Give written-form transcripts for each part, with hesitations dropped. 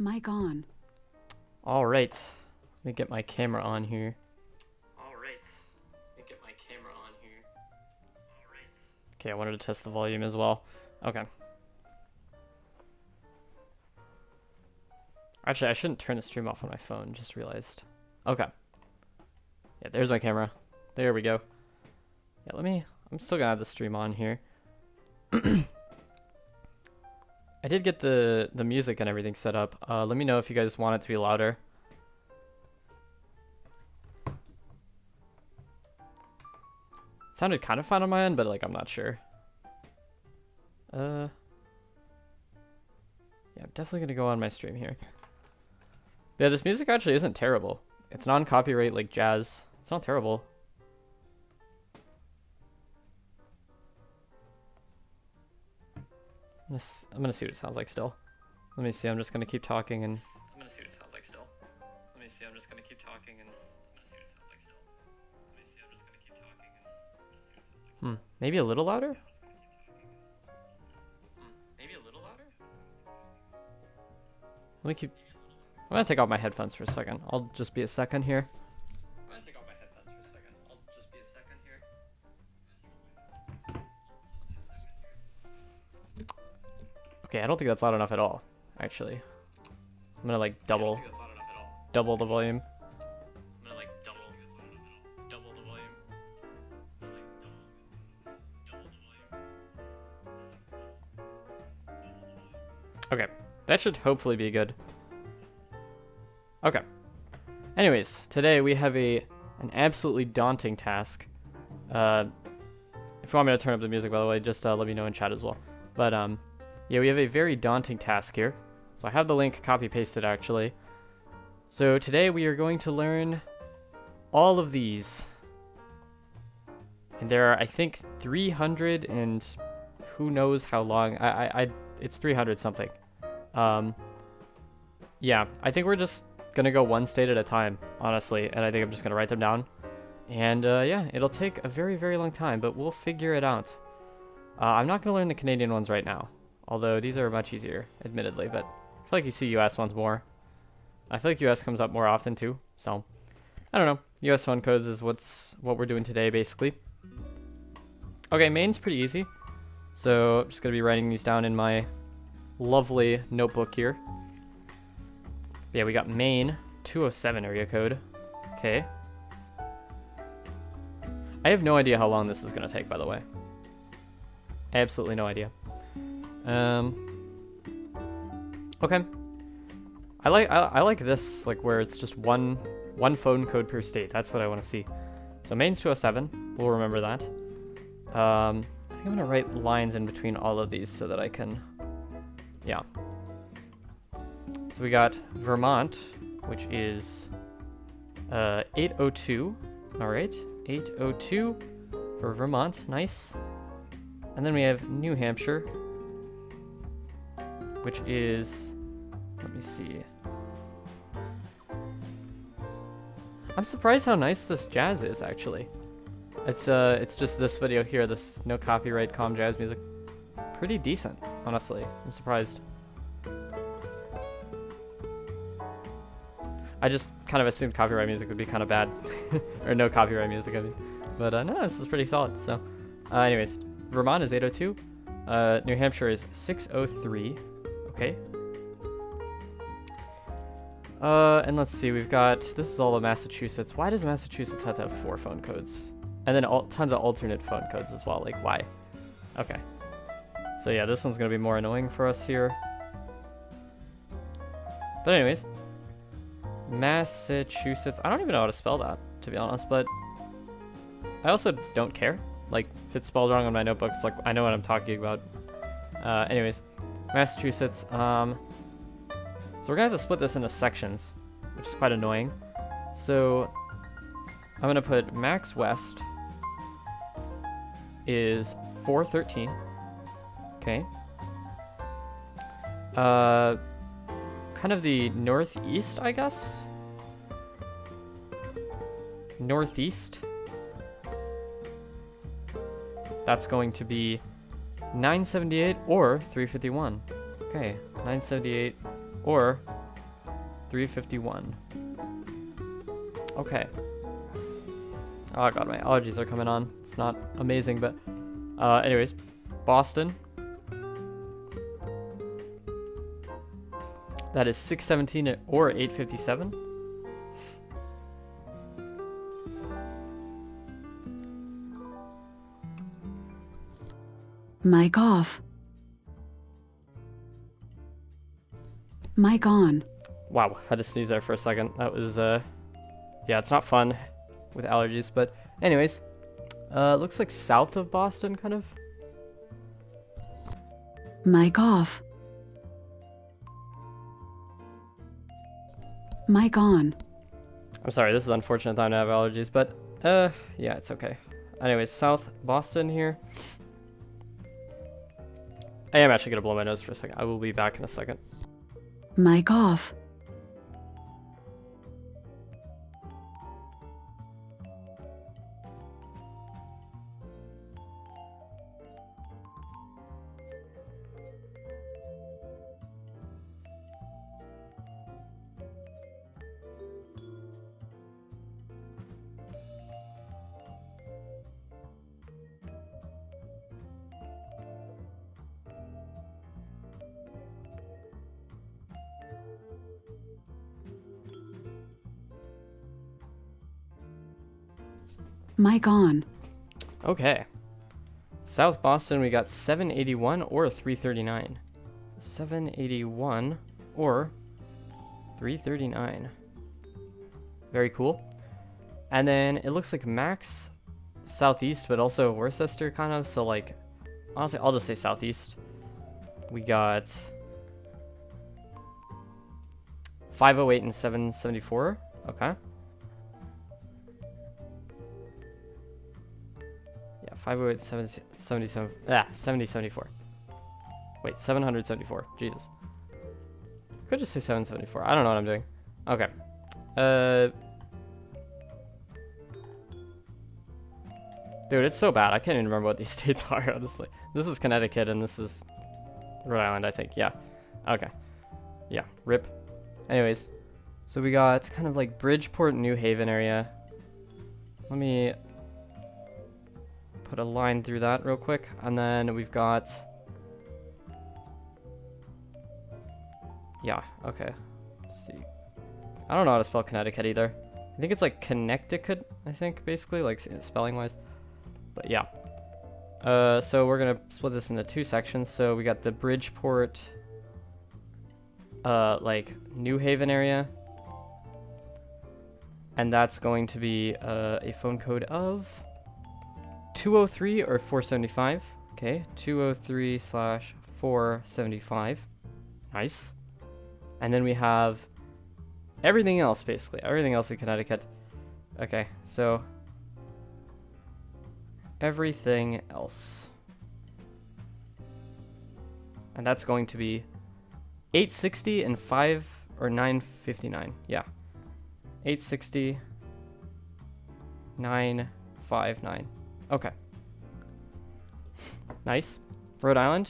Mic on. All right. Let me get my camera on here. Okay, I wanted to test the volume as well. Okay. Actually, I shouldn't turn the stream off on my phone, just realized. Okay. Yeah, there's my camera. There we go. Yeah, I'm still gonna have the stream on here. I did get the music and everything set up. Let me know if you guys want it to be louder. It sounded kind of fine on my end, but like I'm not sure. Yeah, I'm definitely gonna go on my stream here. Yeah, this music actually isn't terrible. It's non-copyright like jazz. It's not terrible. I'm gonna see what it sounds like still. Let me see, I'm just gonna keep talking and... I'm gonna see what it sounds like still. Let me see, I'm just gonna keep talking and... Maybe a little louder? Let me keep... I'm gonna take off my headphones for a second. I'll just be a second here. Okay, I don't think that's loud enough at all, actually. I'm gonna like double the volume. Okay, that should hopefully be good. Okay. Anyways, today we have an absolutely daunting task. If you want me to turn up the music, by the way, just let me know in chat as well. But yeah, we have a very daunting task here. So I have the link copy-pasted actually. So today we are going to learn all of these. And there are, I think, 300 and who knows how long. It's 300 something. Yeah, I think we're just gonna go one state at a time, honestly, and I think I'm just gonna write them down. And yeah, it'll take a very, very long time, but we'll figure it out. I'm not gonna learn the Canadian ones right now, although these are much easier, admittedly, but I feel like you see US ones more. I feel like US comes up more often too, so I don't know. US phone codes is what we're doing today, basically. Okay, Maine's pretty easy, so I'm just gonna be writing these down in my lovely notebook here. Yeah, we got Maine, 207 area code. Okay. I have no idea how long this is gonna take, by the way. Absolutely no idea. Okay. I like this, like where it's just one phone code per state. That's what I want to see. So Maine's 207. We'll remember that. I think I'm gonna write lines in between all of these so that I can. Yeah. So we got Vermont, which is 802. All right, 802 for Vermont. Nice. And then we have New Hampshire, which is, let me see. I'm surprised how nice this jazz is, actually. It's just this video here, this no copyright calm jazz music. Pretty decent, honestly. I'm surprised. I just kind of assumed copyright music would be kind of bad. Or no copyright music, I mean. But no, this is pretty solid, so. Anyways, Vermont is 802. New Hampshire is 603. Okay. And let's see, we've got, this is all of Massachusetts. Why does Massachusetts have to have 4 phone codes? And then tons of alternate phone codes as well, like why? Okay. So yeah, this one's gonna be more annoying for us here. But anyways. Massachusetts. I don't even know how to spell that, to be honest, but I also don't care. Like, if it's spelled wrong on my notebook, it's like, I know what I'm talking about. Anyways, Massachusetts. So we're gonna have to split this into sections, which is quite annoying. So I'm gonna put Max West is 413. Okay. Kind of the northeast, I guess. Northeast. That's going to be 978 or 351. Okay, 978 or 351. Okay. Oh god, my allergies are coming on. It's not amazing, but anyways, Boston. That is 617 or 857. Mic off. Mic on. Wow, had to sneeze there for a second. That was yeah, it's not fun with allergies, but anyways, looks like south of Boston, kind of. Mic off. Mic on. I'm sorry, this is an unfortunate time to have allergies, but yeah, it's okay. Anyways, South Boston here. I am actually gonna blow my nose for a second. I will be back in a second. Mic off. Mic on. Okay. South Boston, we got 781 or 339. 781 or 339. Very cool. And then it looks like max southeast, but also Worcester kind of. So like, honestly, I'll just say southeast. We got 508 and 774. Okay. Yeah, 508, 777. 7074. Wait, 774. Jesus. Could just say 774. I don't know what I'm doing. Okay. Dude, it's so bad. I can't even remember what these states are, honestly. This is Connecticut, and this is Rhode Island, I think. Yeah. Okay. Yeah. RIP. Anyways. So we got kind of like Bridgeport, New Haven area. Let me put a line through that real quick. And then we've got... Yeah, okay. Let's see. I don't know how to spell Connecticut either. I think it's like Connecticut, I think, basically, like spelling-wise. But yeah. So we're gonna split this into two sections. So we got the Bridgeport, like New Haven area. And that's going to be a phone code of 203 or 475. Okay, 203/475. Nice. And then we have everything else, basically. Everything else in Connecticut. Okay, so everything else. And that's going to be 860 and 5 or 959. Yeah. 860 959. Okay. Nice. Rhode Island.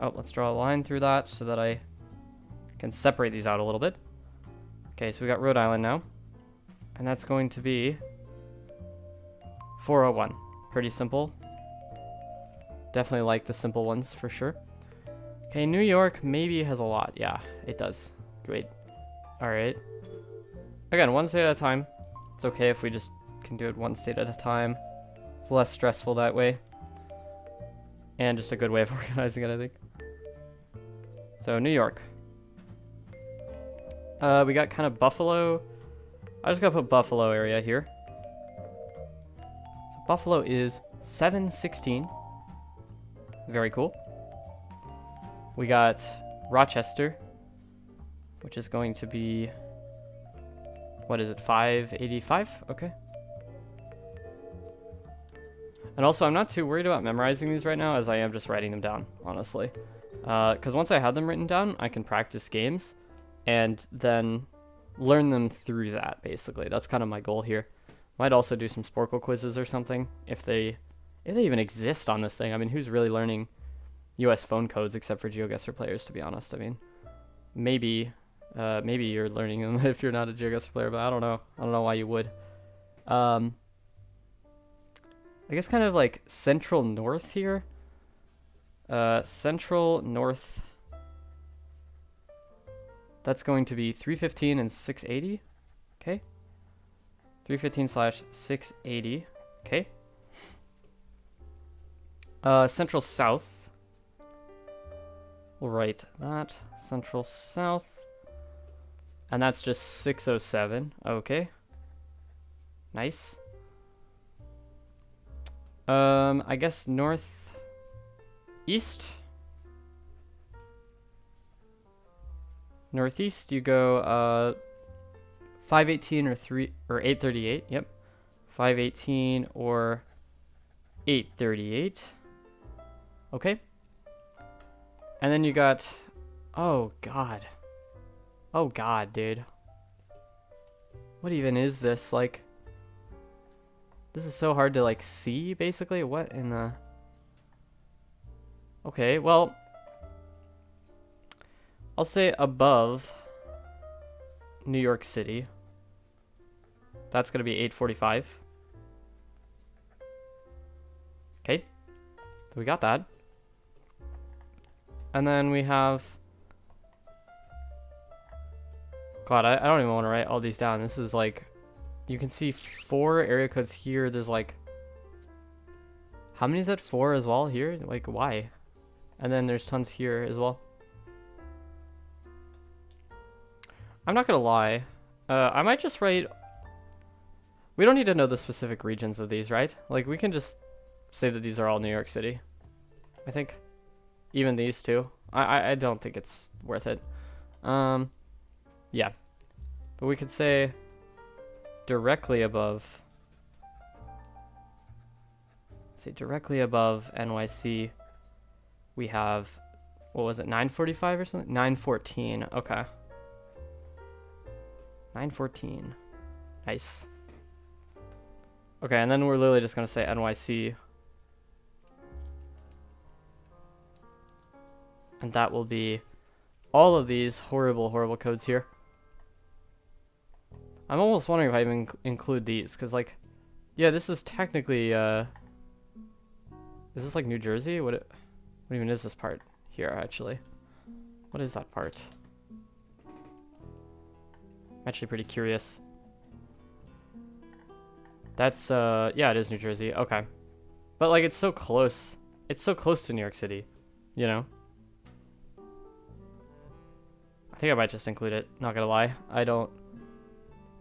Oh, let's draw a line through that so that I can separate these out a little bit. Okay, so we got Rhode Island now. And that's going to be 401. Pretty simple. Definitely like the simple ones for sure. Okay, New York maybe has a lot. Yeah, it does. Great. Alright. Again, one state at a time. It's okay if we just can do it one state at a time. It's less stressful that way. And just a good way of organizing it, I think. So, New York. We got kind of Buffalo. I just gotta put Buffalo area here. So Buffalo is 716. Very cool. We got Rochester, which is going to be, what is it, 585? Okay. And also, I'm not too worried about memorizing these right now, as I am just writing them down, honestly. Because once I have them written down, I can practice games and then learn them through that, basically. That's kind of my goal here. Might also do some Sporkle quizzes or something, if they even exist on this thing. I mean, who's really learning US phone codes except for Geoguessr players, to be honest? I mean, maybe Maybe you're learning them if you're not a Geoguessr player, but I don't know. I don't know why you would. I guess kind of like central north here. Central north. That's going to be 315 and 680. Okay. 315 slash 680. Okay. Central south. We'll write that. Central south. And that's just 607. Okay. Nice. I guess north east. Northeast, you go 518 or 838. Yep. 518 or 838. Okay. And then you got, oh god. Oh god, dude. What even is this? Like, this is so hard to like see basically. What in the... Okay, well, I'll say above New York City. That's going to be 845. Okay. So we got that. And then we have... God, I don't even want to write all these down. This is like... You can see 4 area codes here. There's like... How many is that? 4 as well here? Like, why? And then there's tons here as well. I'm not gonna lie. I might just write... We don't need to know the specific regions of these, right? Like, we can just say that these are all New York City. I think. Even these two. I don't think it's worth it. Yeah. But we could say directly above... Say directly above NYC, we have... What was it? 945 or something? 914. Okay. 914. Nice. Okay, and then we're literally just going to say NYC. And that will be all of these horrible, horrible codes here. I'm almost wondering if I even include these, because, like, yeah, this is technically, is this, like, New Jersey? What even is this part here, actually? What is that part? I'm actually pretty curious. That's, yeah, it is New Jersey. Okay. But, like, it's so close. It's so close to New York City, you know? I think I might just include it, not gonna lie. I don't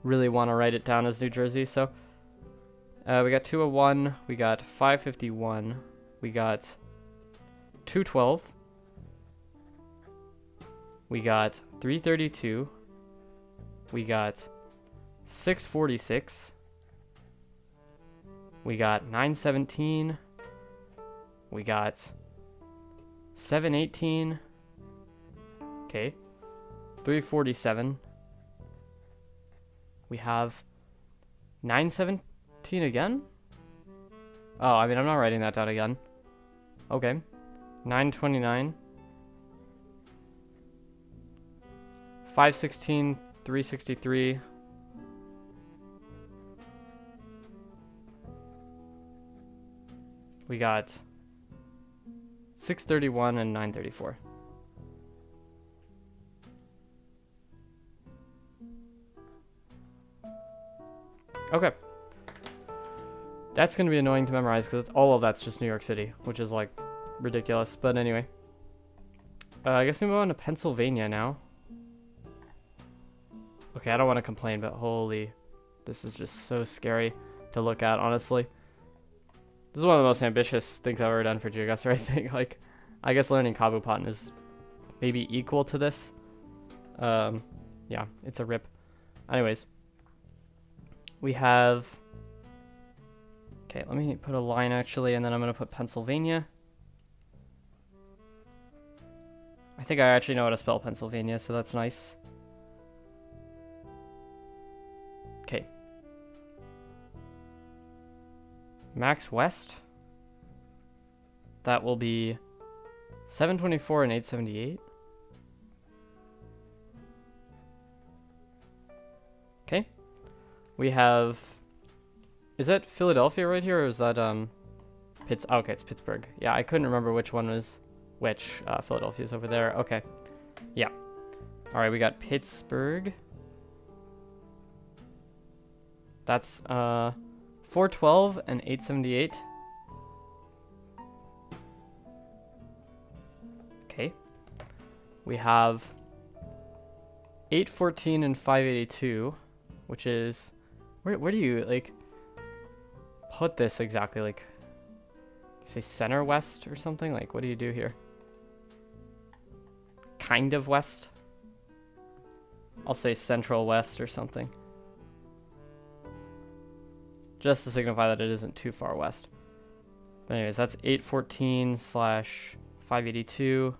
really want to write it down as New Jersey, so... we got 201, we got 551, we got 212, we got 332, we got 646, we got 917, we got 718, okay, 347, we have 917 again? Oh, I mean, I'm not writing that down again. Okay. 929. 516, 363. We got 631 and 934. Okay. That's going to be annoying to memorize because all of that's just New York City, which is like ridiculous. But anyway. I guess we move on to Pennsylvania now. Okay, I don't want to complain, but holy, this is just so scary to look at, honestly. This is one of the most ambitious things I've ever done for Geoguessr, I think. Like, I guess learning Kabupaten is maybe equal to this. Yeah, it's a rip. Anyways. We have... Okay, let me put a line actually, and then I'm going to put Pennsylvania. I think I actually know how to spell Pennsylvania, so that's nice. Okay. Max West. That will be 724 and 878. We have... Is that Philadelphia right here, or is that, okay, it's Pittsburgh. Yeah, I couldn't remember which one was which. Philadelphia's over there. Okay. Yeah. Alright, we got Pittsburgh. That's, 412 and 878. Okay. We have 814 and 582, which is... Where do you, like, put this exactly? Like, say center west or something? Like, what do you do here? Kind of west? I'll say central west or something. Just to signify that it isn't too far west. But anyways, that's 814 slash 582.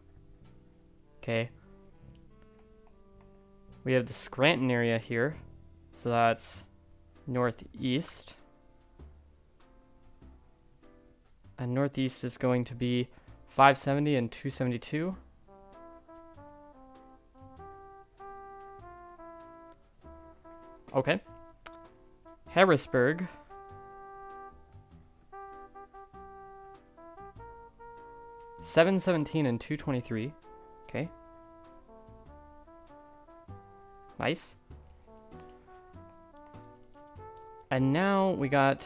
Okay. We have the Scranton area here. So that's northeast. And northeast is going to be 570 and 272. Okay. Harrisburg. $717 and $223. Okay. Nice. And now we got,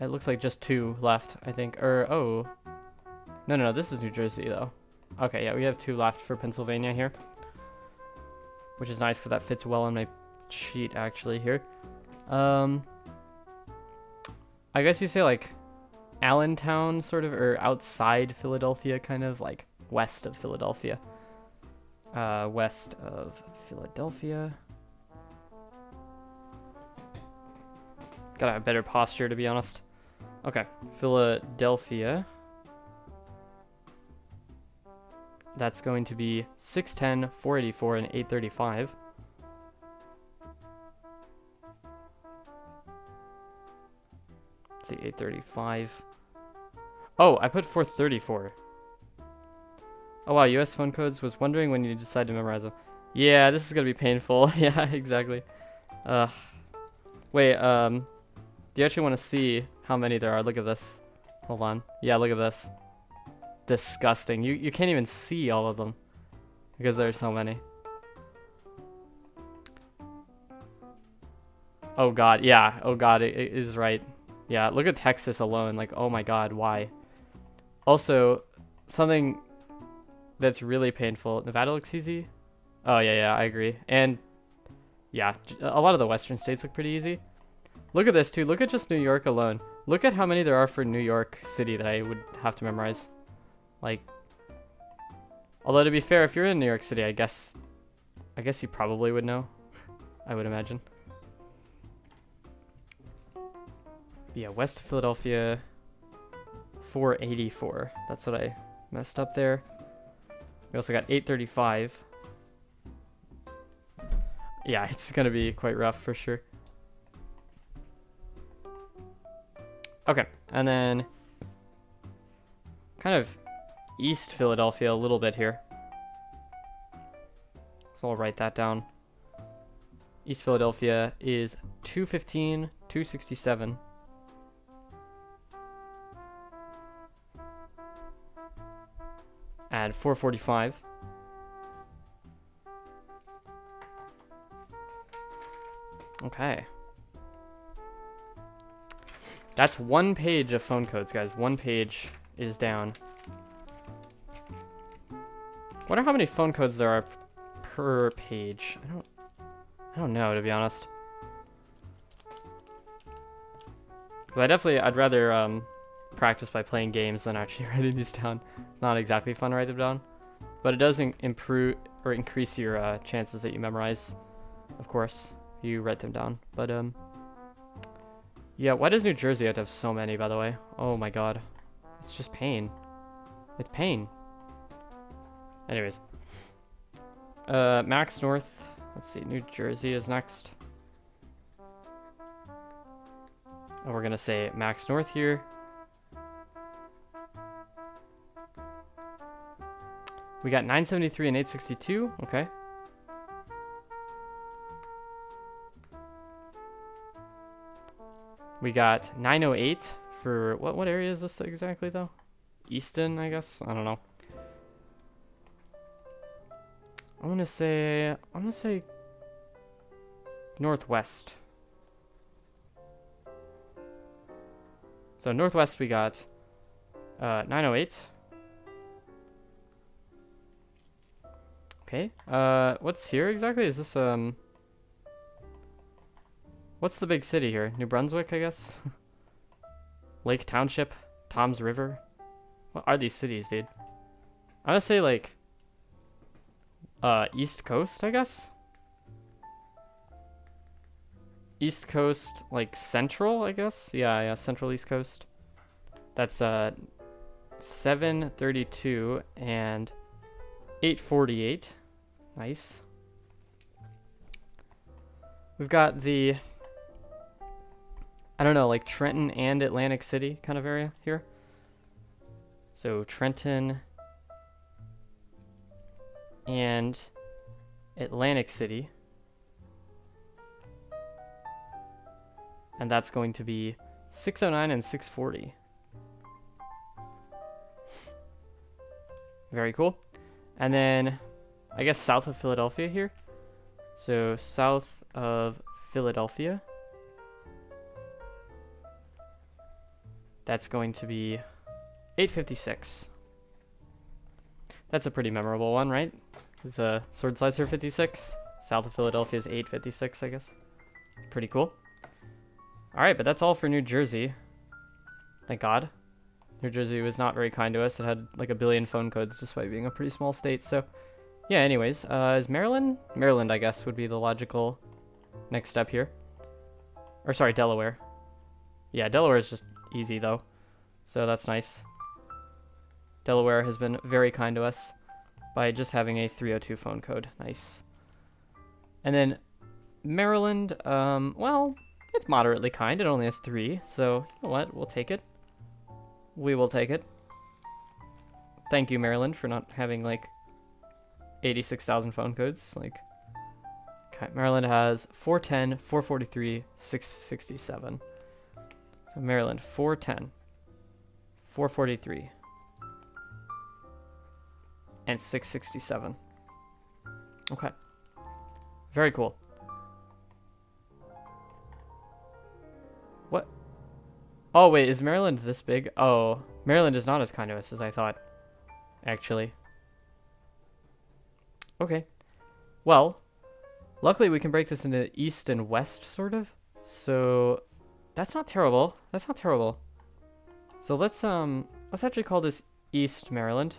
it looks like just 2 left, I think. Or, oh. No, this is New Jersey, though. Okay, yeah, we have 2 left for Pennsylvania here. Which is nice, because that fits well on my sheet, actually, here. I guess you say, like, Allentown, sort of, or outside Philadelphia, kind of, like, west of Philadelphia. West of Philadelphia. Gotta have better posture, to be honest. Okay, Philadelphia. That's going to be 610, 484, and 835. Let's see, 835. Oh, I put 434. Oh wow, US phone codes. Was wondering when you decide to memorize them. Yeah, this is gonna be painful. Yeah, exactly. Wait, do you actually want to see how many there are? Look at this. Hold on. Yeah, look at this. Disgusting. You can't even see all of them because there's so many. Oh god, yeah. Oh god, it is right. Yeah, look at Texas alone. Like, oh my god, why? Also, something that's really painful. Nevada looks easy. Oh yeah, I agree. And yeah, a lot of the western states look pretty easy. Look at this too. Look at just New York alone. Look at how many there are for New York City that I would have to memorize. Like, although to be fair, if you're in New York City, I guess you probably would know. I would imagine. But yeah, west of Philadelphia, 484. That's what I messed up there. We also got 835. Yeah, it's gonna be quite rough for sure. Okay, and then kind of East Philadelphia a little bit here. So I'll write that down. East Philadelphia is 215, 267. And 445. Okay. That's 1 page of phone codes, guys. 1 page is down. Wonder how many phone codes there are per page. I don't know, to be honest. But I'd rather practice by playing games than actually writing these down. It's not exactly fun to write them down, but it does improve or increase your chances that you memorize, of course, if you write them down. But yeah, why does New Jersey have to have so many, by the way? Oh my god. It's just pain. It's pain. Anyways. Max North. Let's see, New Jersey is next. And we're gonna say Max North here. We got 973 and 862. Okay. We got 908 for what area is this exactly though? Easton, I guess. I don't know. I'm gonna say northwest. So northwest we got 908. Okay. What's here exactly? Is this what's the big city here? New Brunswick, I guess. Lake Township, Tom's River. What are these cities, dude? I'm gonna say like East Coast, I guess. East Coast, like Central, I guess. Yeah, Central East Coast. That's 732 and 848. Nice. We've got the, I don't know, like Trenton and Atlantic City kind of area here. So Trenton and Atlantic City. And that's going to be 609 and 640. Very cool. And then I guess south of Philadelphia here. So south of Philadelphia. That's going to be 856. That's a pretty memorable one, right? It's a sword slicer 56. South of Philadelphia is 856, I guess. Pretty cool. Alright, but that's all for New Jersey. Thank God. New Jersey was not very kind to us. It had like a billion phone codes despite being a pretty small state. So, yeah, anyways. Is Maryland? Maryland, I guess, would be the logical next step here. Or, sorry, Delaware. Yeah, Delaware is just easy, though. So that's nice. Delaware has been very kind to us by just having a 302 phone code. Nice. And then Maryland, well, it's moderately kind. It only has 3. So, you know what? We'll take it. We will take it. Thank you, Maryland, for not having, like, 86,000 phone codes. Like, okay, Maryland has 410, 443, 667. So, Maryland, 410, 443, and 667. Okay. Very cool. What? Oh, wait, is Maryland this big? Oh, Maryland is not as kind to us as I thought, actually. Okay. Well, luckily we can break this into east and west, sort of. So, that's not terrible. That's not terrible. So let's actually call this East Maryland.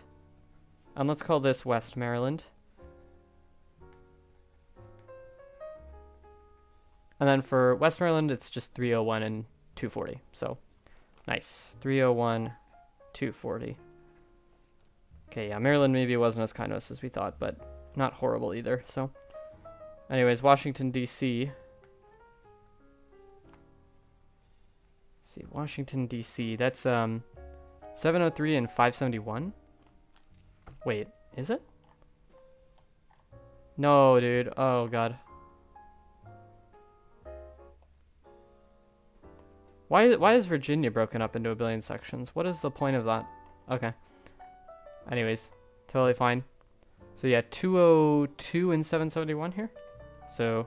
And let's call this West Maryland. And then for West Maryland, it's just 301 and 240. So, nice. 301, 240. Okay, yeah, Maryland maybe wasn't as kind to us as we thought, but not horrible either. So, anyways, Washington, D.C. See, Washington, D.C. That's 703 and 571. Wait, is it? No, dude. Oh, God. Why is Virginia broken up into a billion sections? What is the point of that? Okay. Anyways, totally fine. So yeah, 202 and 771 here. So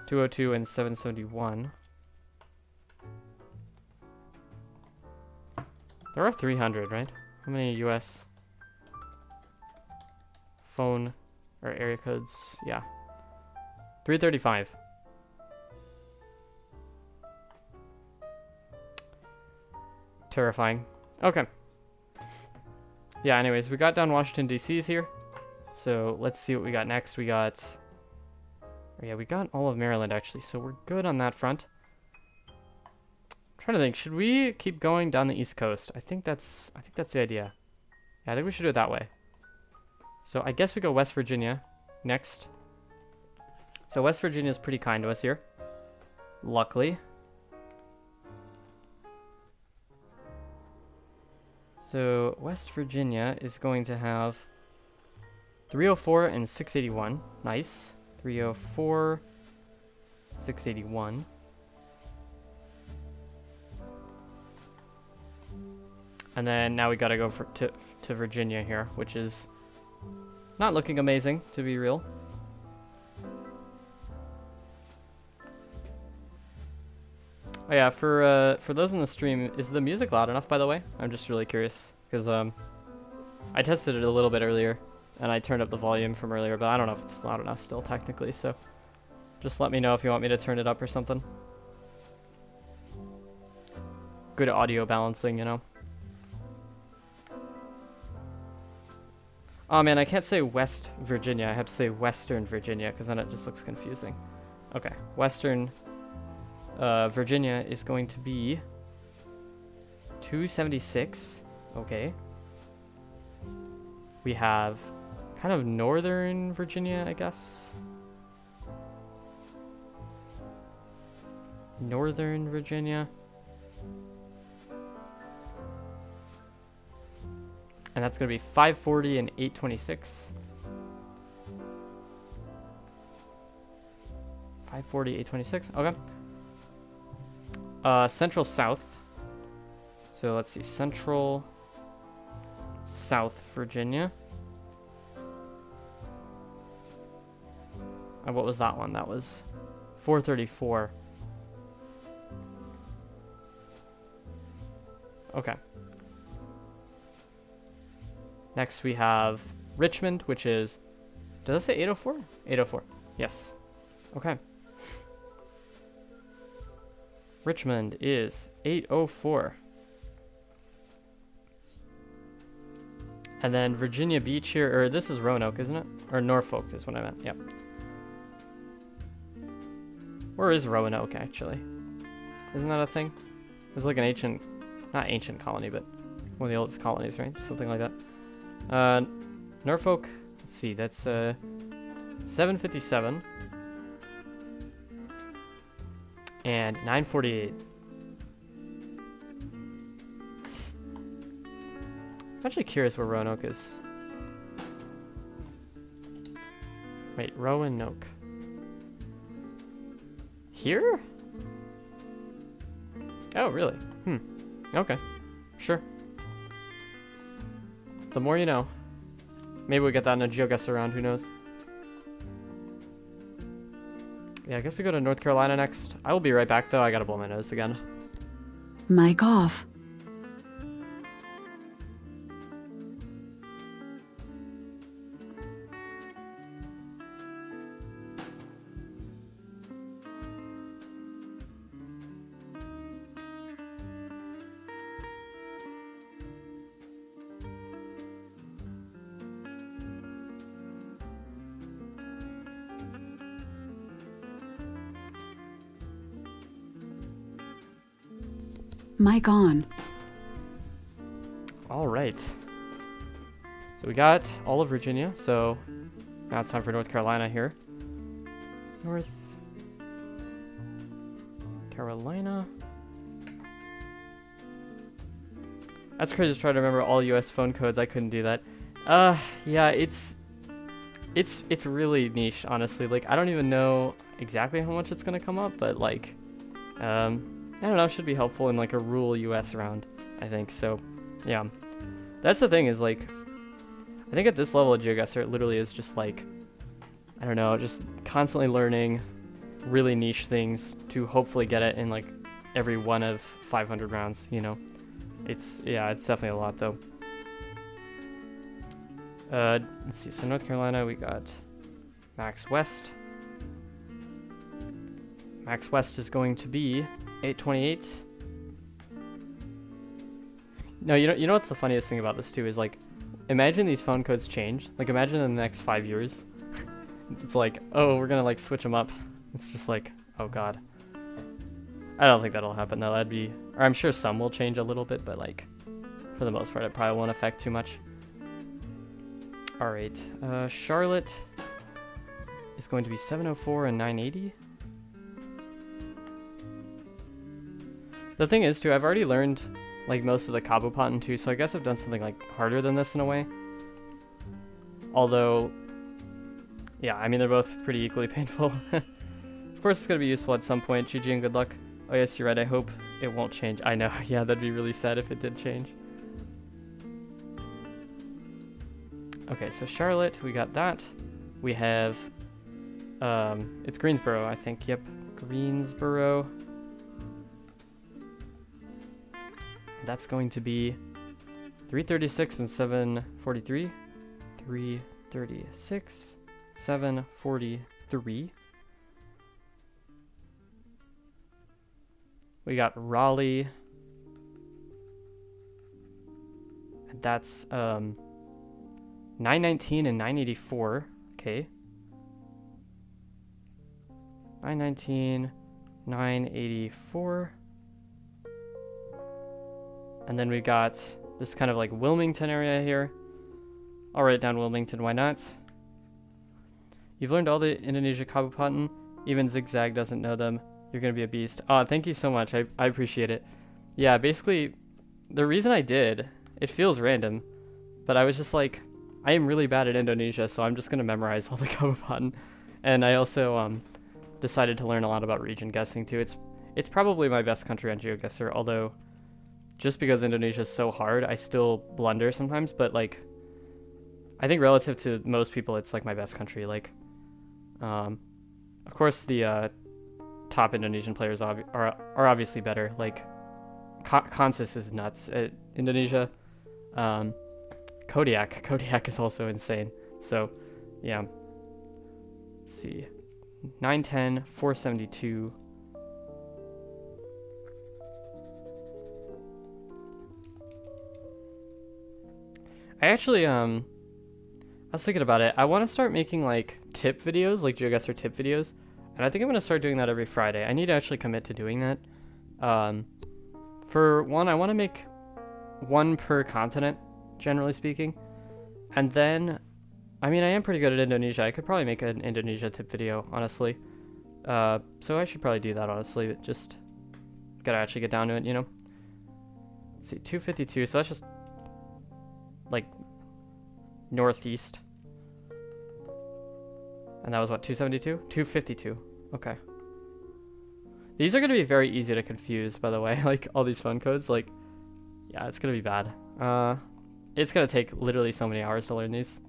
202 and 771. There are 300, right? How many US phone or area codes? Yeah. 335. Terrifying. Okay. Yeah, anyways, we got down Washington, D.C.'s here. So let's see what we got next. We got... Oh, yeah, we got all of Maryland, actually. So we're good on that front. I'm trying to think. Should we keep going down the East Coast? I think that's the idea. Yeah, I think we should do it that way. So I guess we go West Virginia next. So West Virginia is pretty kind to us here. Luckily. So West Virginia is going to have 304 and 681. Nice. 304, 681. And then now we gotta go to Virginia here, which is not looking amazing, to be real. Oh yeah, for those in the stream, is the music loud enough, by the way? I'm just really curious, because I tested it a little bit earlier, and I turned up the volume from earlier, but I don't know if it's loud enough still, technically, so just let me know if you want me to turn it up or something. Good audio balancing, you know. Oh man, I can't say West Virginia, I have to say Western Virginia, because then it just looks confusing. Okay, Western Virginia is going to be 276. Okay. We have kind of Northern Virginia, I guess. Northern Virginia. And that's going to be 540 and 826. 540, 826. Okay. Central South. So let's see. Central South Virginia. And what was that one? That was 434. Okay. Next we have Richmond, which is, does it say 804? 804. Yes. Okay. Richmond is 804. And then Virginia Beach here, or this is Roanoke, isn't it? Or Norfolk is what I meant. Yep. Where is Roanoke, actually? Isn't that a thing? It was like an ancient, not ancient colony, but one of the oldest colonies, right? Something like that. Norfolk, let's see, that's 757 and 948. I'm actually curious where Roanoke is. Wait, Roanoke. Here? Oh, really? Okay. Sure. The more you know. Maybe we get that in a Geoguessr round, who knows? Yeah, I guess we go to North Carolina next. I will be right back, though. I gotta blow my nose again. Mic off. Mic on. All right. So we got all of Virginia. So now it's time for North Carolina here. North Carolina. That's crazy to try to remember all US phone codes. I couldn't do that. Yeah, it's really niche, honestly. Like, I don't even know exactly how much it's gonna come up, but like, I don't know, should be helpful in like a rural US round, I think. So, yeah. That's the thing is like, I think at this level of Geoguessr, it literally is just like, I don't know, just constantly learning really niche things to hopefully get it in like every one of 500 rounds, you know. It's definitely a lot though. Let's see, so North Carolina, we got Max West. Max West is going to be 828. No, you know what's the funniest thing about this too is like, imagine these phone codes change. Like imagine in the next 5 years, it's like, oh, we're gonna like switch them up. It's just like, oh god. I don't think that'll happen though. That'd be, or I'm sure some will change a little bit, but like, for the most part, it probably won't affect too much. All right, Charlotte is going to be 704 and 980. The thing is, too, I've already learned, like, most of the Kabupaten, too, so I guess I've done something, like, harder than this in a way. Although, yeah, I mean, they're both pretty equally painful. Of course, it's going to be useful at some point. GG and good luck. Oh, yes, you're right. I hope it won't change. I know. Yeah, that'd be really sad if it did change. Okay, so Charlotte, we got that. We have, it's Greensboro, I think. Yep, Greensboro. That's going to be 336 and 743. 336, 743. We got Raleigh. And that's 919 and 984. Okay. 919, 984. And then we got this kind of like Wilmington area here. I'll write down Wilmington, why not? You've learned all the Indonesia Kabupaten. Even Zigzag doesn't know them. You're going to be a beast. Oh, thank you so much. I appreciate it. Yeah, basically, the reason I did, it feels random, but I was just like, I am really bad at Indonesia, so I'm just going to memorize all the Kabupaten. And I also decided to learn a lot about region guessing too. It's probably my best country on Geoguessr, although just because Indonesia is so hard, I still blunder sometimes, but like, I think relative to most people, it's like my best country. Like, of course, the top Indonesian players are obviously better. Like, Consis is nuts at Indonesia. Kodiak is also insane. So, yeah. Let's see. 910, 472. I actually, I was thinking about it. I want to start making like tip videos, like Geoguessr tip videos. And I think I'm going to start doing that every Friday. I need to actually commit to doing that. For one, I want to make one per continent, generally speaking. And then, I mean, I am pretty good at Indonesia. I could probably make an Indonesia tip video, honestly. So I should probably do that, honestly. Just gotta actually get down to it, you know? Let's see, 252. So that's just like northeast. And that was what, 272? 252. Okay. These are going to be very easy to confuse, by the way. Like, all these phone codes. Like, yeah, it's going to be bad. It's going to take literally so many hours to learn these.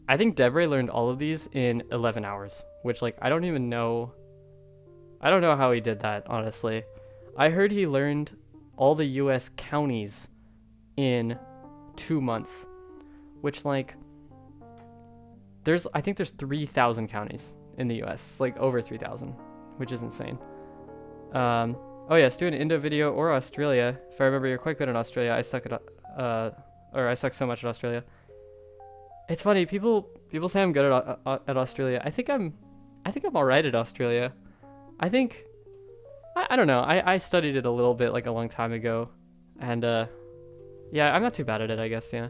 I think Debre learned all of these in 11 hours. Which, like, I don't even know. I don't know how he did that, honestly. I heard he learned all the U.S. counties in 2 months. Which, like, I think there's 3,000 counties in the U.S. Like, over 3,000. Which is insane. Oh yes, do an Indo video or Australia. If I remember, you're quite good in Australia. I suck at, I suck so much at Australia. It's funny, people say I'm good at Australia. I think I'm all right at Australia. I think, I don't know. I studied it a little bit like a long time ago, and yeah, I'm not too bad at it, I guess. Yeah.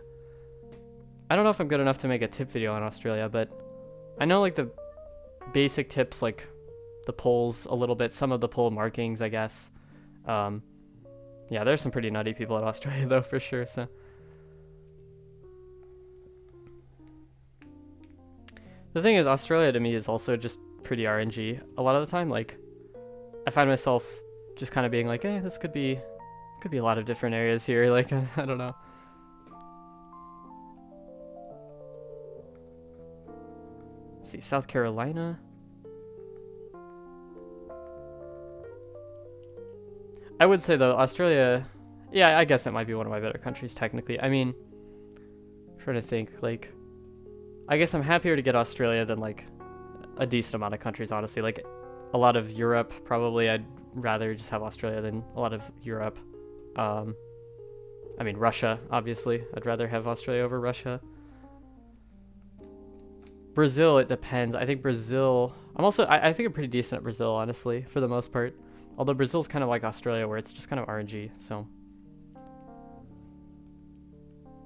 I don't know if I'm good enough to make a tip video on Australia, but I know like the basic tips, like the polls a little bit, some of the poll markings, I guess. Yeah, there's some pretty nutty people in Australia though, for sure. So the thing is, Australia to me is also just pretty RNG a lot of the time. Like, I find myself just kind of being like, this could be a lot of different areas here. Like, I don't know. Let's see, South Carolina. I would say though, Australia, yeah, I guess it might be one of my better countries technically. I mean, I'm trying to think, like, I guess I'm happier to get Australia than like a decent amount of countries, honestly. Like a lot of Europe, probably I'd rather just have Australia than a lot of Europe. I mean, Russia, obviously. I'd rather have Australia over Russia. Brazil, it depends. I think Brazil, I think I'm pretty decent at Brazil, honestly, for the most part. Although Brazil's kind of like Australia, where it's just kind of RNG, so.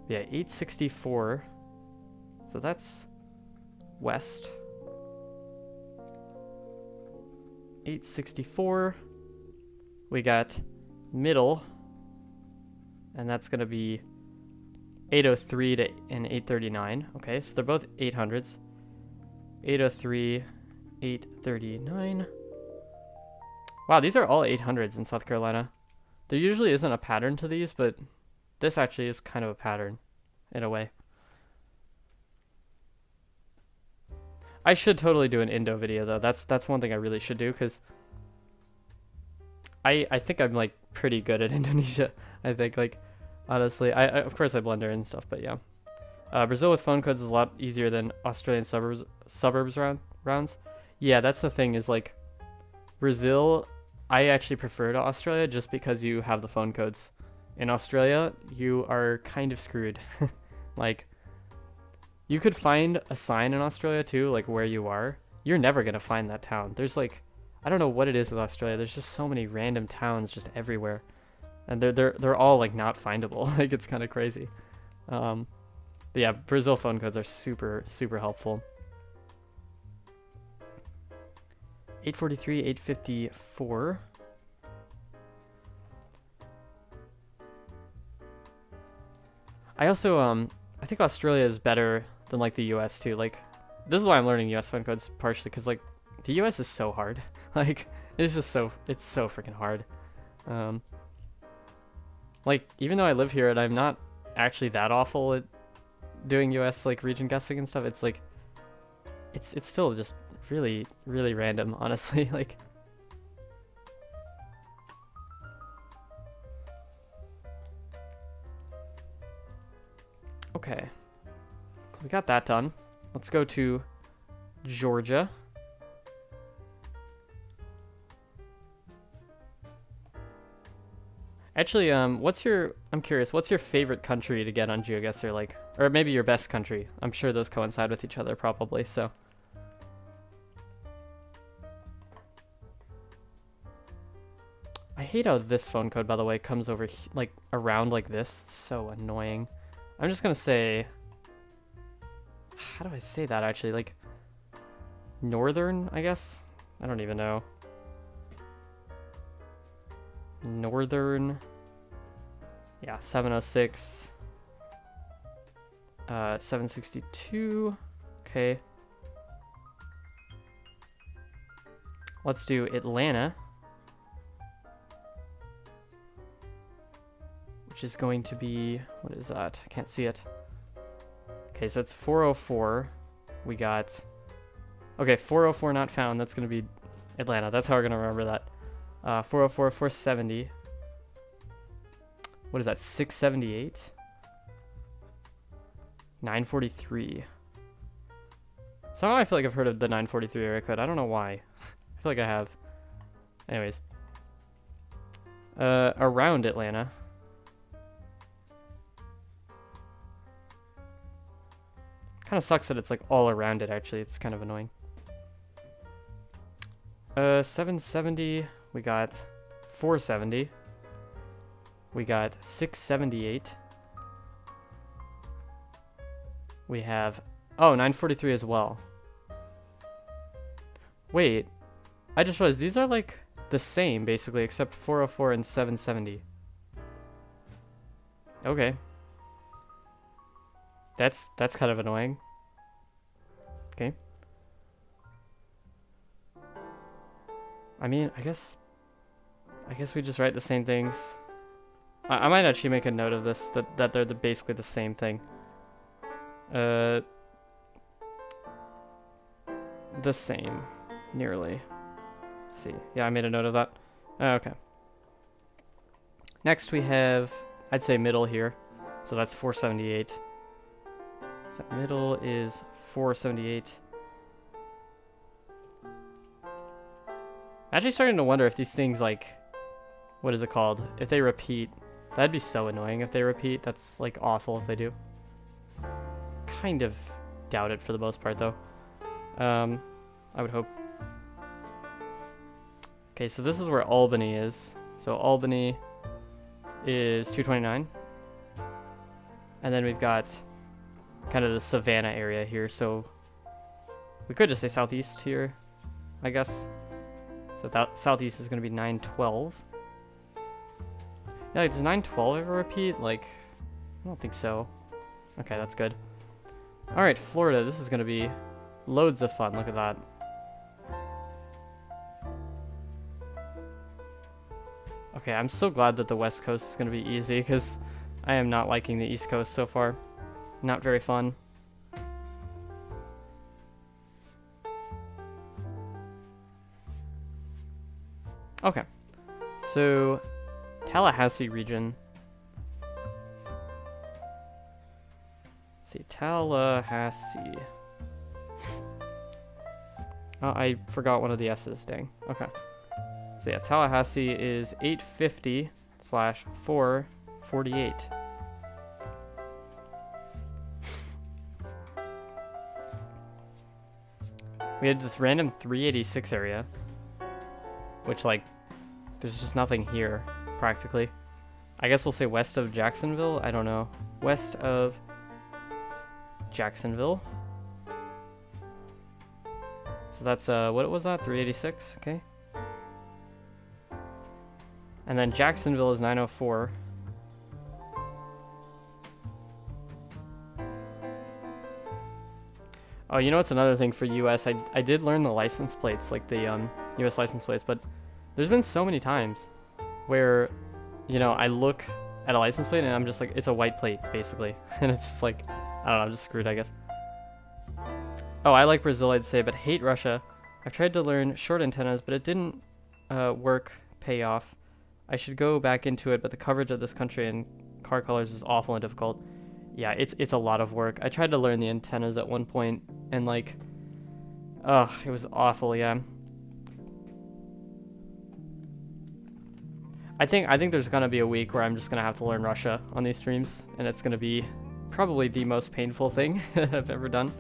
Yeah, 864. So that's west. 864. We got middle. And that's going to be 803 and 839. Okay, so they're both 800s. 803, 839. Wow, these are all 800s in South Carolina. There usually isn't a pattern to these, but this actually is kind of a pattern, in a way. I should totally do an Indo video though. That's one thing I really should do, because I think I'm like pretty good at Indonesia. I think, like, honestly, I of course I blunder and stuff, but yeah. Brazil with phone codes is a lot easier than Australian suburbs rounds. Yeah, that's the thing, is like Brazil, I actually prefer to Australia just because you have the phone codes. In Australia, you are kind of screwed. Like, you could find a sign in Australia too, like where you are. You're never gonna find that town. There's like, I don't know what it is with Australia. There's just so many random towns just everywhere, and they're all like not findable. Like, it's kind of crazy. But yeah, Brazil phone codes are super super helpful. 843, 854. I also I think Australia is better than like the US too. Like, this is why I'm learning US phone codes, partially because like the US is so hard. Like, it's so freaking hard. Like, even though I live here and I'm not actually that awful at doing US like region guessing and stuff, it's like it's still just really really random, honestly. Like, okay, so we got that done. Let's go to Georgia. Actually, I'm curious, what's your favorite country to get on Geoguessr, like, or maybe your best country? I'm sure those coincide with each other probably, so. I hate how this phone code, by the way, comes over like around like this. It's so annoying. I'm just gonna say, how do I say that actually? Like, northern, I guess? I don't even know. Northern, yeah, 706, 762, okay. Let's do Atlanta, which is going to be, what is that? I can't see it. Okay, so it's 404. We got, okay, 404 not found. That's going to be Atlanta. That's how we're going to remember that. 404, 470. What is that? 678? 943. Somehow I feel like I've heard of the 943 area code. I don't know why. I feel like I have. Anyways. Around Atlanta. Kind of sucks that it's like all around it, actually. It's kind of annoying. 770. We got 470. We got 678. We have, oh, 943 as well. Wait, I just realized these are like the same basically, except 404 and 770. Okay. That's kind of annoying. Okay. I mean, I guess we just write the same things. I might actually make a note of this, that they're basically the same thing. The same, nearly. Let's see. Yeah, I made a note of that. Okay. Next we have, I'd say middle here. So that's 478. So middle is 478. Actually starting to wonder if these things, like, what is it called? If they repeat. That'd be so annoying if they repeat. That's like awful if they do. Kind of doubt it for the most part though. I would hope. Okay, so this is where Albany is. So Albany is 229. And then we've got kind of the Savannah area here. So we could just say southeast here, I guess. So that southeast is going to be 912. Yeah, like, does 912 ever repeat? Like, I don't think so. Okay, that's good. Alright, Florida. This is going to be loads of fun. Look at that. Okay, I'm so glad that the West Coast is going to be easy, because I am not liking the East Coast so far. Not very fun. Okay. So, Tallahassee region. Let's see, Tallahassee. Oh, I forgot one of the S's, dang. Okay. So yeah, Tallahassee is 850/448. We had this random 386 area, which, like, there's just nothing here, practically. I guess we'll say west of Jacksonville? I don't know. West of Jacksonville. So that's, what was that? 386? Okay. And then Jacksonville is 904. Oh, you know what's another thing for US? I did learn the license plates, like the US license plates, but there's been so many times where, you know, I look at a license plate and I'm just like, it's a white plate, basically. And it's just like, I don't know, I'm just screwed, I guess. Oh, I like Brazil, I'd say, but hate Russia. I've tried to learn short antennas, but it didn't pay off. I should go back into it, but the coverage of this country and car colors is awful and difficult. Yeah, it's a lot of work. I tried to learn the antennas at one point, and like, ugh, it was awful, yeah. I think there's gonna be a week where I'm just gonna have to learn Russia on these streams, and it's gonna be probably the most painful thing that I've ever done.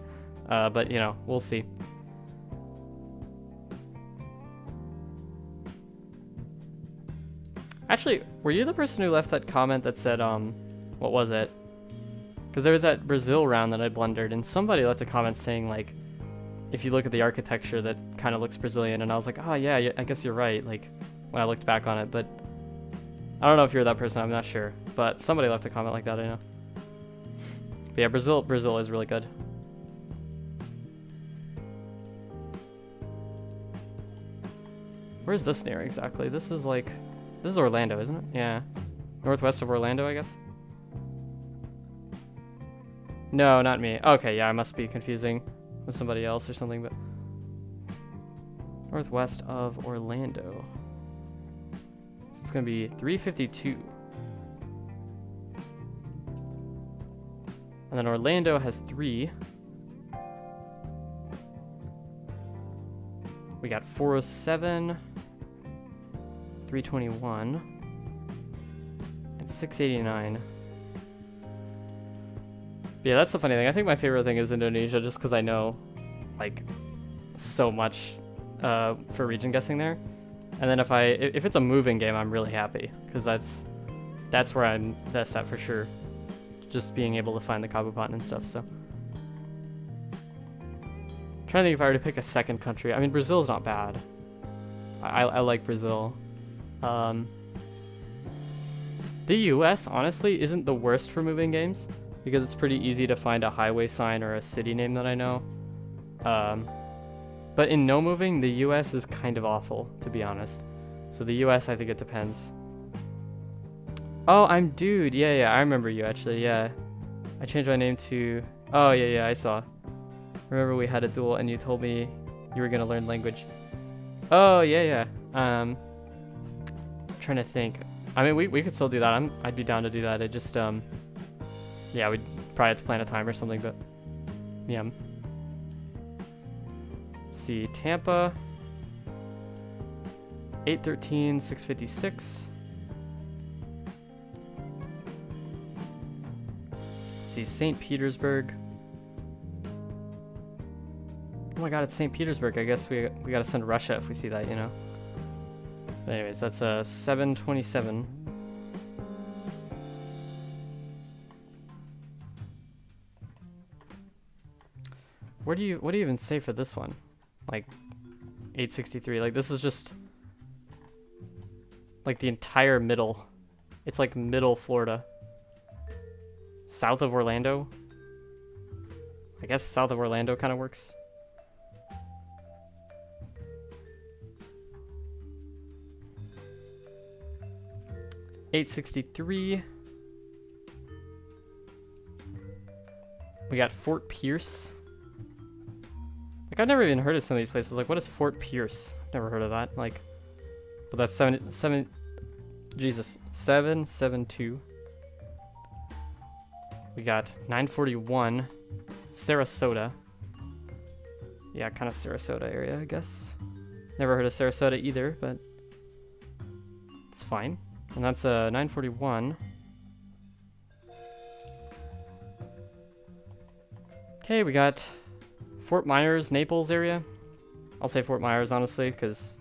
But you know, we'll see. Actually, were you the person who left that comment that said, what was it? Because there was that Brazil round that I blundered, and somebody left a comment saying, like, if you look at the architecture, that kind of looks Brazilian, and I was like, oh yeah, I guess you're right, like, when I looked back on it, but I don't know if you're that person, I'm not sure, but somebody left a comment like that, I know. But yeah, Brazil is really good. Where's this near exactly? This is like, this is Orlando, isn't it? Yeah. Northwest of Orlando, I guess. No, not me. Okay, yeah, I must be confusing with somebody else or something, but northwest of Orlando. So it's gonna be 352. And then Orlando has 3. We got 407, 321, and 689. Yeah, that's the funny thing. I think my favorite thing is Indonesia, just because I know, like, so much for region guessing there. And then if it's a moving game, I'm really happy, because that's where I'm best at for sure. Just being able to find the Kabupaten and stuff. So, trying to think if I were to pick a second country. I mean, Brazil's not bad. I like Brazil. The US honestly isn't the worst for moving games, because it's pretty easy to find a highway sign or a city name that I know. But in no moving, the US is kind of awful, to be honest. So the US, I think it depends. Oh, I'm Dude. Yeah, I remember you actually, yeah. I changed my name to... Oh, yeah, I saw. Remember we had a duel and you told me you were going to learn language. Oh, yeah. Trying to think. I mean, we could still do that. I'd be down to do that. I just, yeah, we'd probably have to plan a time or something, but yeah. Let's see, Tampa, 813, 656. Let's see, St. Petersburg. Oh my god, it's St. Petersburg. I guess we gotta send Russia if we see that, you know. But anyways, that's 727. What do you even say for this one? Like 863. Like this is just like the entire middle. It's like middle Florida. South of Orlando. I guess south of Orlando kind of works. $863. We got Fort Pierce. Like, I've never even heard of some of these places. Like, what is Fort Pierce? Never heard of that. Like, But that's 772. We got 941, Sarasota. Yeah, kind of Sarasota area, I guess. Never heard of Sarasota either, but it's fine. And that's 941. Okay, we got Fort Myers, Naples area. I'll say Fort Myers, honestly, because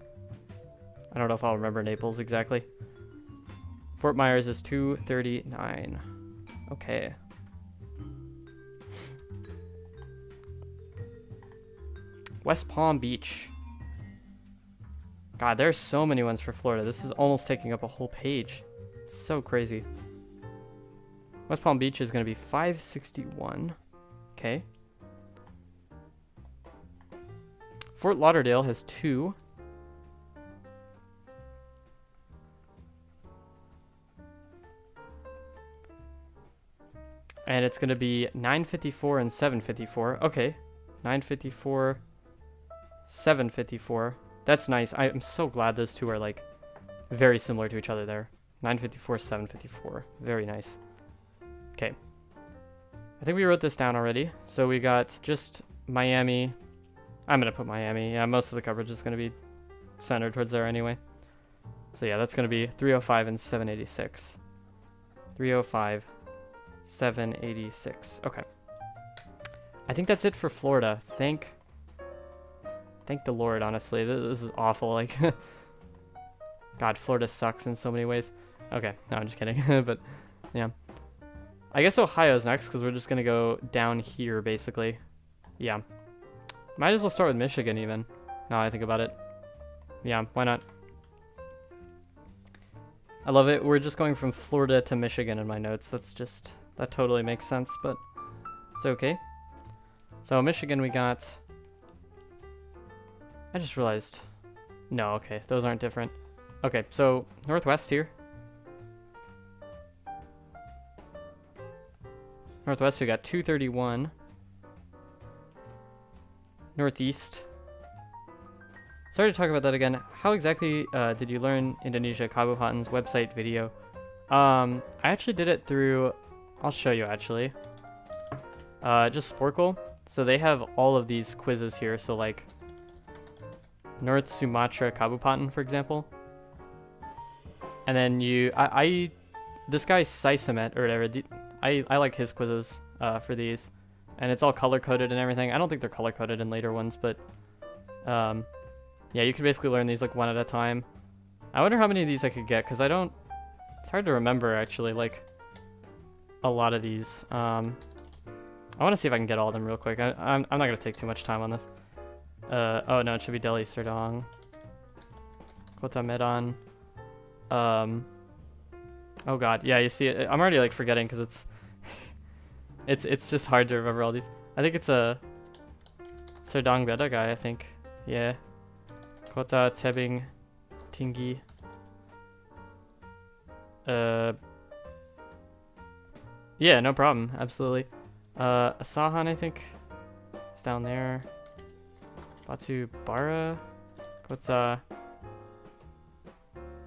I don't know if I'll remember Naples exactly. Fort Myers is 239. Okay. West Palm Beach. God, there's so many ones for Florida. This is almost taking up a whole page. It's so crazy. West Palm Beach is going to be 561. Okay. Fort Lauderdale has 2. And it's going to be 954 and 754. Okay. 954, 754. That's nice. I'm so glad those two are like very similar to each other there. 954, 754. Very nice. Okay. I think we wrote this down already. So we got just Miami. I'm going to put Miami. Yeah, most of the coverage is going to be centered towards there anyway. So yeah, that's going to be 305 and 786. 305, 786. Okay. I think that's it for Florida. Thank the Lord, honestly. This is awful. Like, God, Florida sucks in so many ways. Okay, no, I'm just kidding. But, yeah. I guess Ohio's next, because we're just going to go down here, basically. Yeah. Might as well start with Michigan, even. Now I think about it. Yeah, why not? I love it. We're just going from Florida to Michigan in my notes. That totally makes sense, but it's okay. So Michigan, we got... I just realized... No, okay, those aren't different. Okay, so Northwest here. Northwest, we got 231. Northeast. Sorry to talk about that again. How exactly did you learn Indonesia? Kabupaten's website video. I actually did it through... I'll show you, actually. Just Sporkle. So they have all of these quizzes here. So like North Sumatra Kabupaten, for example. And then this guy Saisamet or whatever, I like his quizzes for these. And it's all color-coded and everything. I don't think they're color-coded in later ones, but yeah, you can basically learn these like one at a time. I wonder how many of these I could get, because it's hard to remember actually, like a lot of these. I want to see if I can get all of them real quick. I'm not going to take too much time on this. Oh no, it should be Delhi Serdang. Kota Medan. Oh god, yeah, you see it. I'm already like forgetting because it's it's just hard to remember all these. I think it's a Serdang Beda guy, I think. Yeah. Kota Tebing Tinggi. Yeah, no problem. Absolutely. Asahan, I think, is down there. Batu Bara. Kota.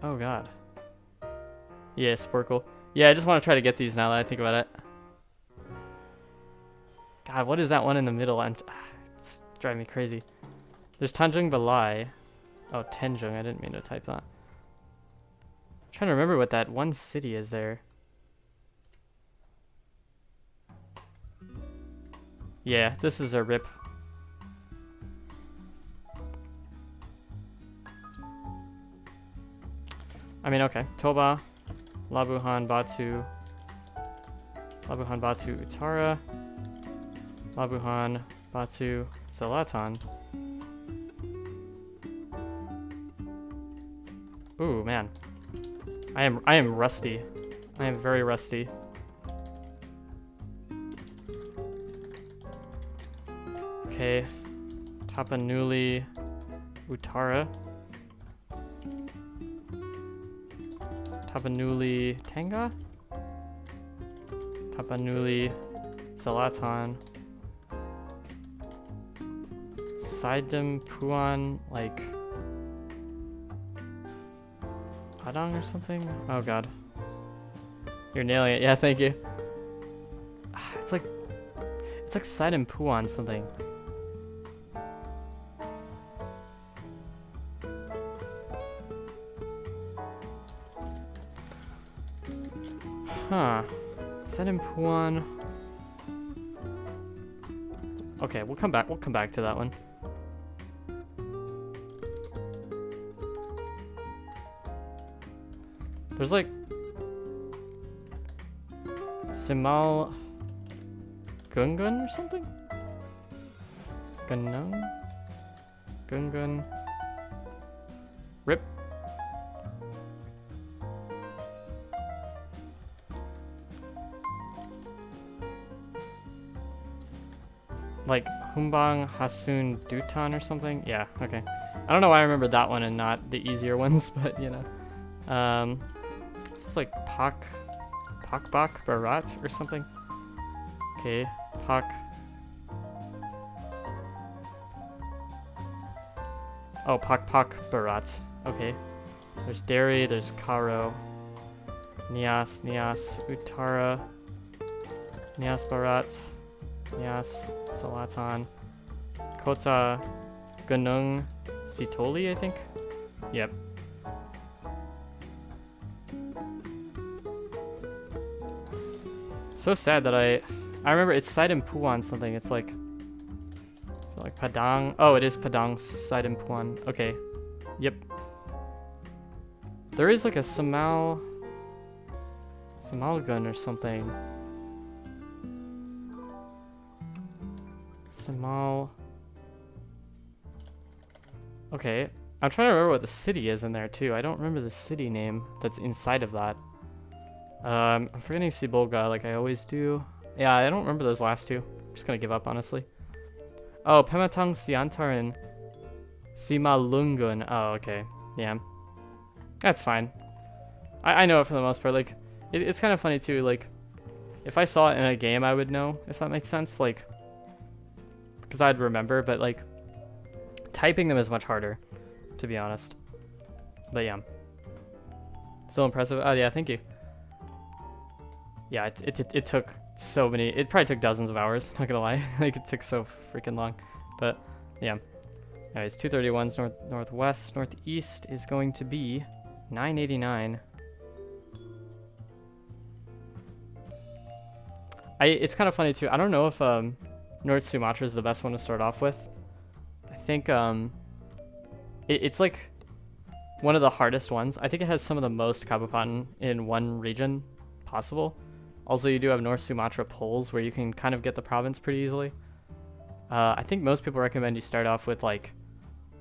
Oh god. Yeah, Sporkle. Yeah, I just want to try to get these now that I think about it. God, what is that one in the middle? It's driving me crazy. There's Tanjung Balai. Oh, Tanjung. I didn't mean to type that. I'm trying to remember what that one city is there. Yeah, this is a rip. I mean, okay. Toba, Labuhan Batu Utara, Labuhan Batu Selatan. Ooh, man. I am rusty. I am very rusty. Okay. Tapanuli Utara. Tapanuli Tengah? Tapanuli Selatan. Sidem Puan, like... Padang or something? Oh god. You're nailing it. Yeah, thank you. It's like Saidenpuan something. Huh. Saidenpuan. Okay, we'll come back to that one. There's like Simal Gungun or something? Gunung? Gungun. Rip. Like Humbang Hasun Dutan or something? Yeah, okay. I don't know why I remember that one and not the easier ones, but you know. This is like Pakbak Barat or something. Okay, Pak. Oh, Pak Barat. Okay. There's Derry, there's Karo. Nias, Uttara. Nias Barat. Nias, Selatan. Kota Gunung Sitoli, I think. Yep. So sad that I remember it's Saidenpuan something. It's like Padang. Oh, it is Padang Saidenpuan. Okay. Yep. There is like a Samalgun or something. Samal. Okay. I'm trying to remember what the city is in there too. I don't remember the city name that's inside of that. I'm forgetting Sibolga like I always do. Yeah, I don't remember those last two. I'm just gonna give up, honestly. Oh, Pematang Siantar and Simalungun. Oh, okay. Yeah. That's fine. I know it for the most part. Like, it's kind of funny too. Like, if I saw it in a game, I would know, if that makes sense. Like, because I'd remember, but like, typing them is much harder, to be honest. But yeah. Still impressive. Oh, yeah, thank you. Yeah, it took so many. It probably took dozens of hours. Not gonna lie, like it took so freaking long. But yeah. Anyways, 231's northwest. Northeast is going to be 989. It's kind of funny too. I don't know if North Sumatra is the best one to start off with. I think it's like one of the hardest ones. I think it has some of the most Kabupaten in one region possible. Also, you do have North Sumatra polls where you can kind of get the province pretty easily. I think most people recommend you start off with like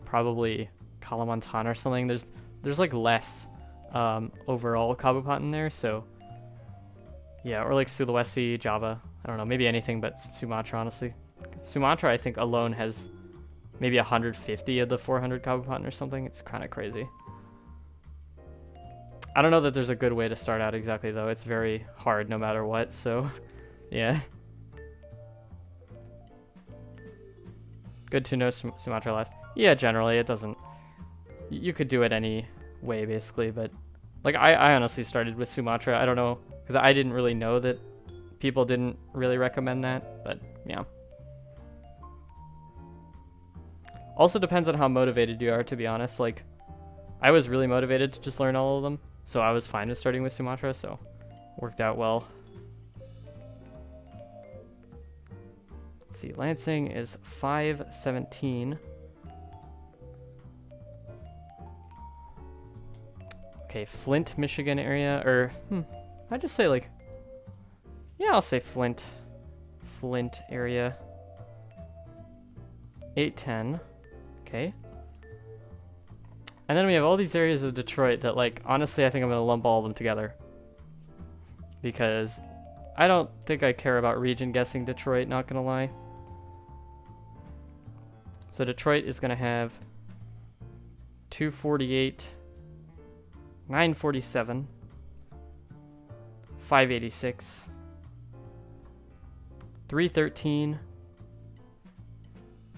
probably Kalimantan or something. There's like less overall Kabupaten there, so yeah, or like Sulawesi, Java. I don't know, maybe anything but Sumatra, honestly. Sumatra, I think alone has maybe 150 of the 400 Kabupaten or something. It's kind of crazy. I don't know that there's a good way to start out exactly, though. It's very hard no matter what, so yeah. Good to know Sumatra last. Yeah, generally, it doesn't... You could do it any way, basically, but... Like, I honestly started with Sumatra. I don't know, because I didn't really know that people didn't really recommend that, but yeah. Also depends on how motivated you are, to be honest. Like, I was really motivated to just learn all of them. So I was fine with starting with Sumatra, so worked out well. Let's see, Lansing is 517. Okay, Flint, Michigan area, or I'd just say like, yeah, I'll say Flint area. 810. Okay. And then we have all these areas of Detroit that, like, honestly, I think I'm going to lump all of them together. Because I don't think I care about region guessing Detroit, not going to lie. So Detroit is going to have 248, 947, 586, 313,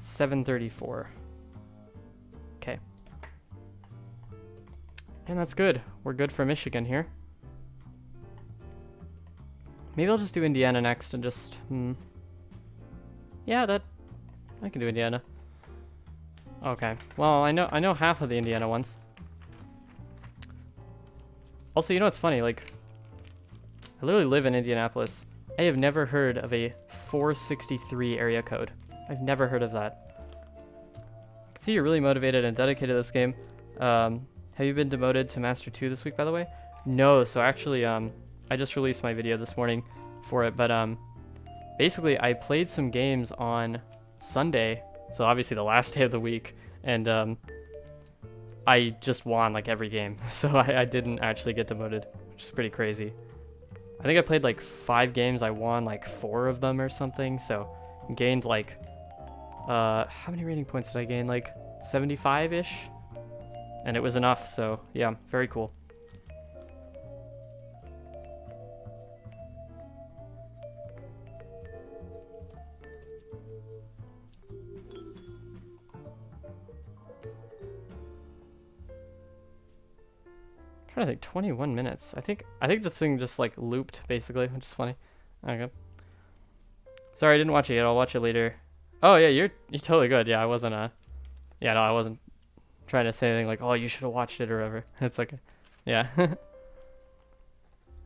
734. Okay. And that's good. We're good for Michigan here. Maybe I'll just do Indiana next and just... Yeah, I can do Indiana. Okay. Well, I know half of the Indiana ones. Also, you know what's funny? Like, I literally live in Indianapolis. I have never heard of a 463 area code. I've never heard of that. I can see you're really motivated and dedicated to this game. Have you been demoted to Master 2 this week, by the way? No, so actually, I just released my video this morning for it, but basically I played some games on Sunday, so obviously the last day of the week, and I just won like every game, so I didn't actually get demoted, which is pretty crazy. I think I played like 5 games, I won like 4 of them or something, so gained like, how many rating points did I gain? Like 75-ish? And it was enough, so yeah, very cool. I'm trying to think, 21 minutes. I think this thing just like looped basically, which is funny. Okay. Sorry, I didn't watch it yet. I'll watch it later. Oh yeah, you're totally good. Yeah, I wasn't yeah, no, I wasn't trying to say anything like, oh, you should have watched it or whatever. It's okay. Yeah.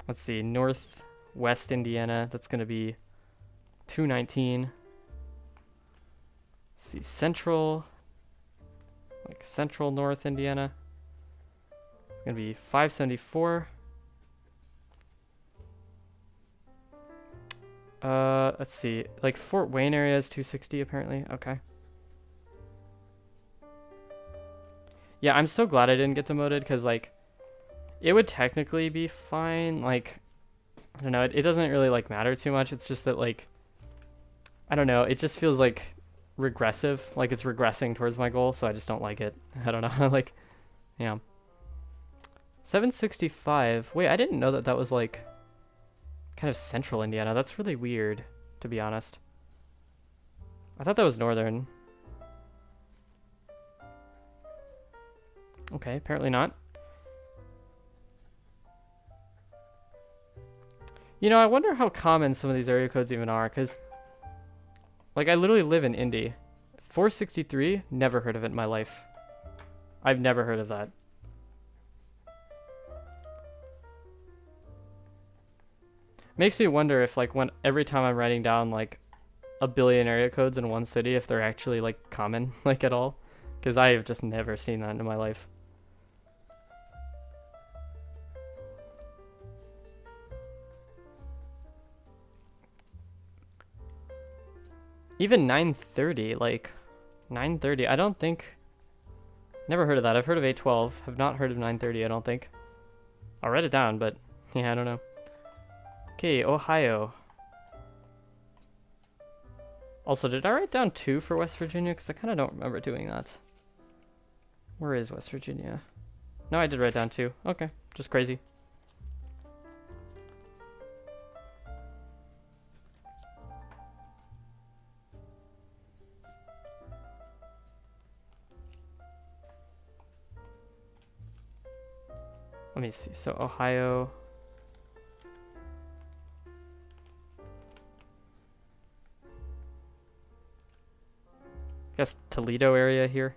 Let's see, Northwest Indiana. That's gonna be 219. Let's see, Central North Indiana. It's gonna be 574. Let's see, like Fort Wayne area is 260 apparently. Okay. Yeah, I'm so glad I didn't get demoted, because like it would technically be fine. Like, I don't know, it doesn't really like matter too much. It's just that like, I don't know, it just feels like regressive, like it's regressing towards my goal, so I just don't like it. I don't know. Like, yeah. 765. Wait, I didn't know that was like kind of central Indiana. That's really weird, to be honest. I thought that was northern. Okay, apparently not. You know, I wonder how common some of these area codes even are, because like I literally live in Indy. 463, never heard of it in my life. I've never heard of that. Makes me wonder if like every time I'm writing down like a billion area codes in one city, if they're actually like common like at all, because I have just never seen that in my life. Even 930, like 930, I don't think, never heard of that. I've heard of 812, have not heard of 930, I don't think. I'll write it down, but yeah, I don't know. Okay, Ohio. Also, did I write down 2 for West Virginia? Because I kind of don't remember doing that. Where is West Virginia? No, I did write down 2. Okay, just crazy. Let me see. So Ohio. I guess Toledo area here.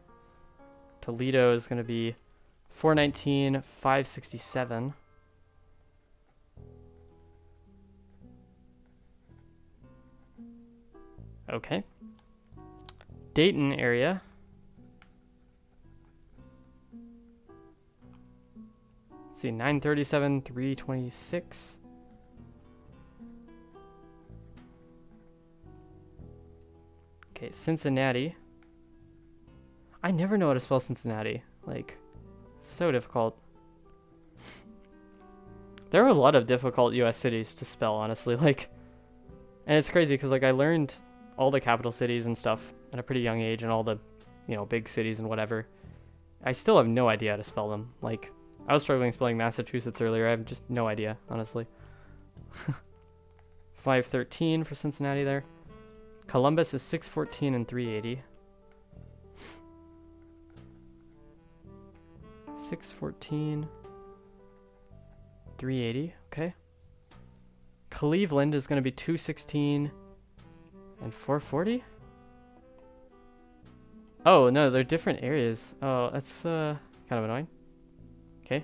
Toledo is going to be 419, 567. Okay. Dayton area. See, 937, 326. Okay, Cincinnati. I never know how to spell Cincinnati. Like, so difficult. There are a lot of difficult US cities to spell, honestly. Like, and it's crazy because like I learned all the capital cities and stuff at a pretty young age, and all the, you know, big cities and whatever. I still have no idea how to spell them. Like, I was struggling spelling Massachusetts earlier. I have just no idea, honestly. 513 for Cincinnati there. Columbus is 614 and 380. 614. 380. Okay. Cleveland is going to be 216 and 440. Oh, no, they're different areas. Oh, that's kind of annoying. Okay.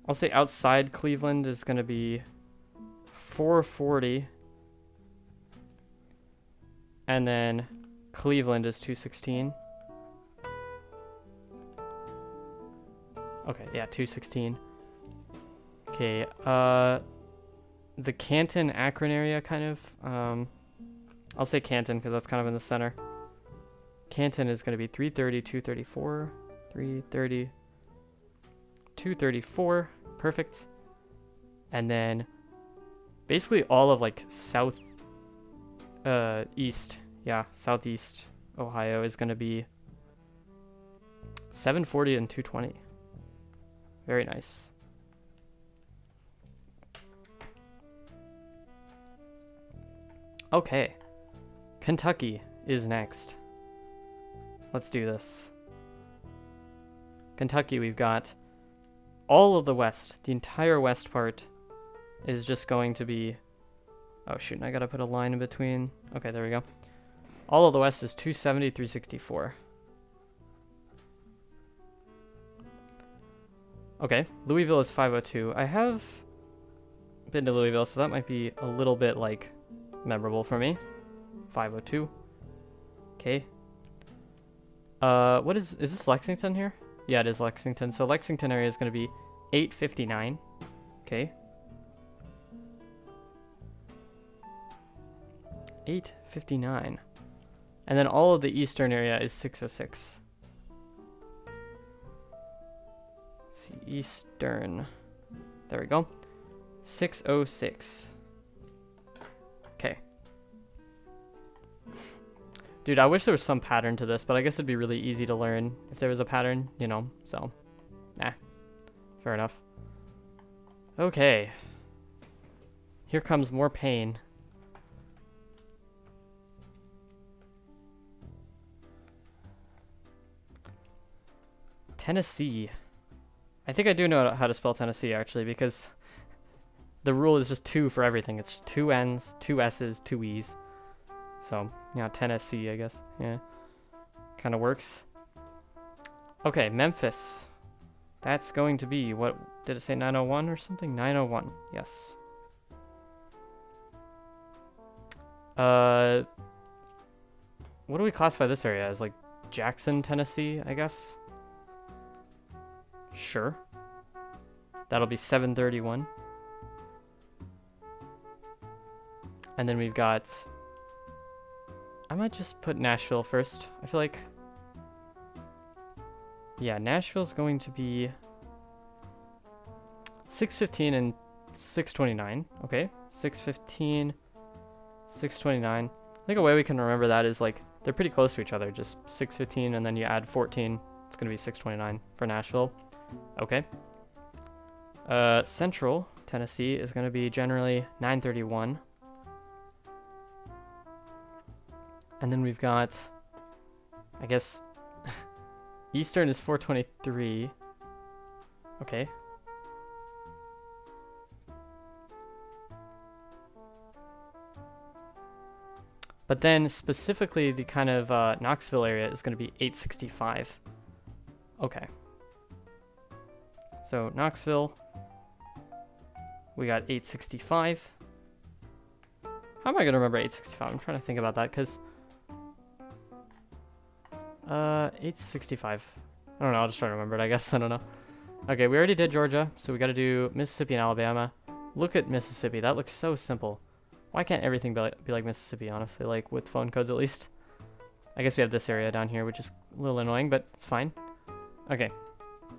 I'll say outside Cleveland is going to be 440. And then Cleveland is 216. Okay, yeah, 216. Okay, the Canton, Akron area kind of, I'll say Canton because that's kind of in the center. Canton is going to be 330, 234, 330, 234, perfect. And then basically all of like east, yeah, southeast Ohio is going to be 740 and 220. Very nice. Okay, Kentucky is next. Let's do this. Kentucky, we've got all of the west. The entire west part is just going to be... Oh shoot, I gotta put a line in between. Okay, there we go. All of the west is 270, 364. Okay, Louisville is 502. I have been to Louisville, so that might be a little bit, like, memorable for me. 502. Okay. What is this Lexington here? Yeah, it is Lexington. So Lexington area is going to be 859. Okay. 859. And then all of the eastern area is 606. Let's see, eastern. There we go. 606. Okay. Dude, I wish there was some pattern to this, but I guess it'd be really easy to learn if there was a pattern, you know, so. Fair enough. Okay. Here comes more pain. Tennessee. I think I do know how to spell Tennessee, actually, because the rule is just 2 for everything. It's 2 N's, 2 S's, 2 E's. So, yeah, Tennessee, I guess. Yeah. Kind of works. Okay, Memphis. That's going to be, what, did it say 901 or something? 901, yes. What do we classify this area as? Like, Jackson, Tennessee, I guess? Sure. That'll be 731. And then we've got... I might just put Nashville first. I feel like... Yeah, Nashville's going to be 615 and 629. Okay, 615, 629. I think a way we can remember that is like they're pretty close to each other. Just 615 and then you add 14. It's going to be 629 for Nashville. Okay. Central Tennessee is going to be generally 931. And then we've got, I guess, Eastern is 423. Okay. But then specifically the kind of Knoxville area is going to be 865. Okay. So Knoxville, we got 865. How am I going to remember 865? I'm trying to think about that because 865. I don't know, I'll just try to remember it, I guess. I don't know. Okay, we already did Georgia, so we got to do Mississippi and Alabama. Look at Mississippi. That looks so simple. Why can't everything be like Mississippi, honestly, like with phone codes at least? I guess we have this area down here, which is a little annoying, but it's fine. Okay,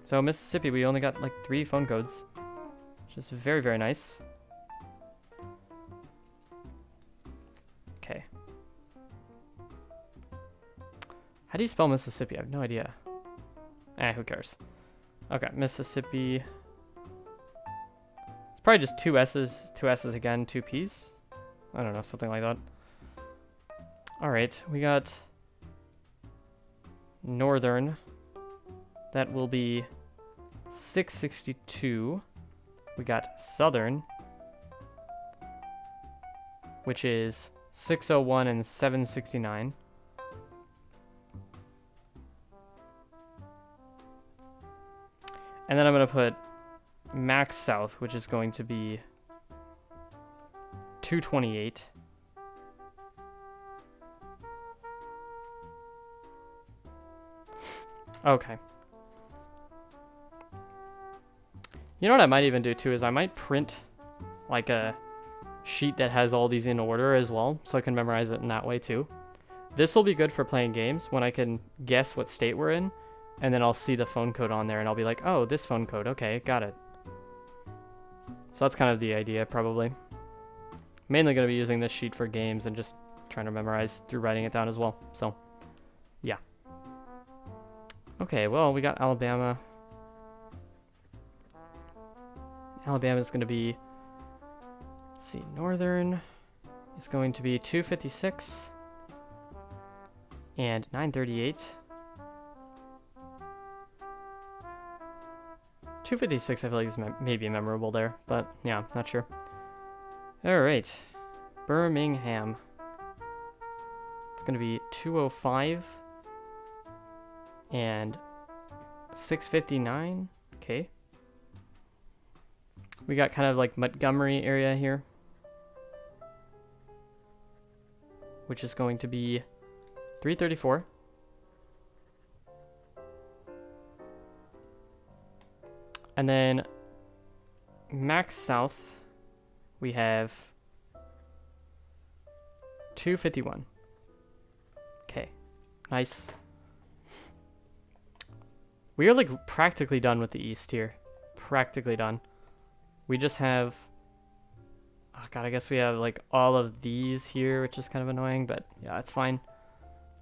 so Mississippi, we only got like 3 phone codes, which is very, very nice. Okay. How do you spell Mississippi? I have no idea. Who cares? Okay, Mississippi. It's probably just 2 S's again, 2 P's. I don't know, something like that. Alright, we got northern. That will be 662. We got southern, which is 601 and 769. And then I'm going to put max south, which is going to be 228. Okay. You know what I might even do too is I might print like a sheet that has all these in order as well, so I can memorize it in that way too. This will be good for playing games when I can guess what state we're in, and then I'll see the phone code on there and I'll be like, oh, this phone code, okay, got it. So that's kind of the idea, probably. Mainly going to be using this sheet for games and just trying to memorize through writing it down as well, so yeah. Okay, well, we got Alabama. Alabama's going to be, let's see, northern is going to be 256 and 938. 256 I feel like is maybe memorable there, but yeah, not sure. Alright, Birmingham. It's going to be 205 and 659. Okay. We got kind of like Montgomery area here, which is going to be 334. And then max south, we have 251. Okay, nice. We are like practically done with the east here. Practically done. We just have, oh god, I guess we have like all of these here, which is kind of annoying, but yeah, it's fine.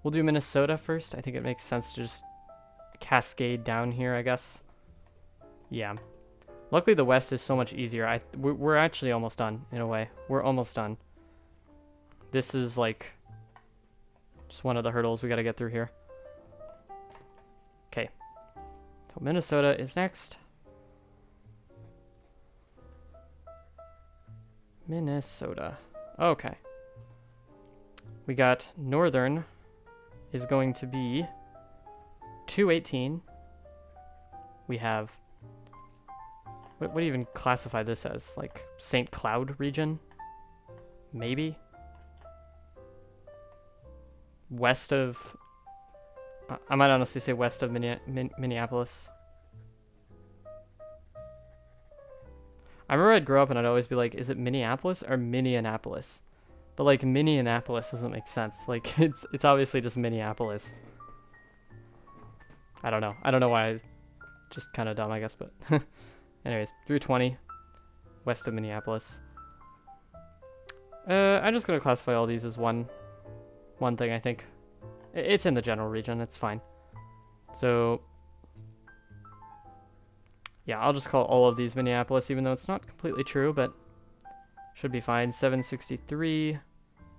We'll do Minnesota first. I think it makes sense to just cascade down here, I guess. Yeah. Luckily the west is so much easier. We're actually almost done, in a way. We're almost done. This is like just one of the hurdles we gotta get through here. Okay. So Minnesota is next. Minnesota. Okay. We got northern is going to be 218. We have, what do you even classify this as? Like St. Cloud region? Maybe? West of, I might honestly say west of Minneapolis. I remember I'd grow up and I'd always be like, is it Minneapolis or Minneapolis? But like Minneapolis doesn't make sense. Like it's obviously just Minneapolis. I don't know. I don't know why. Just kind of dumb, I guess, but anyways, 320 west of Minneapolis. I'm just going to classify all these as one thing, I think. It's in the general region. It's fine. So yeah, I'll just call all of these Minneapolis, even though it's not completely true, but should be fine. 763.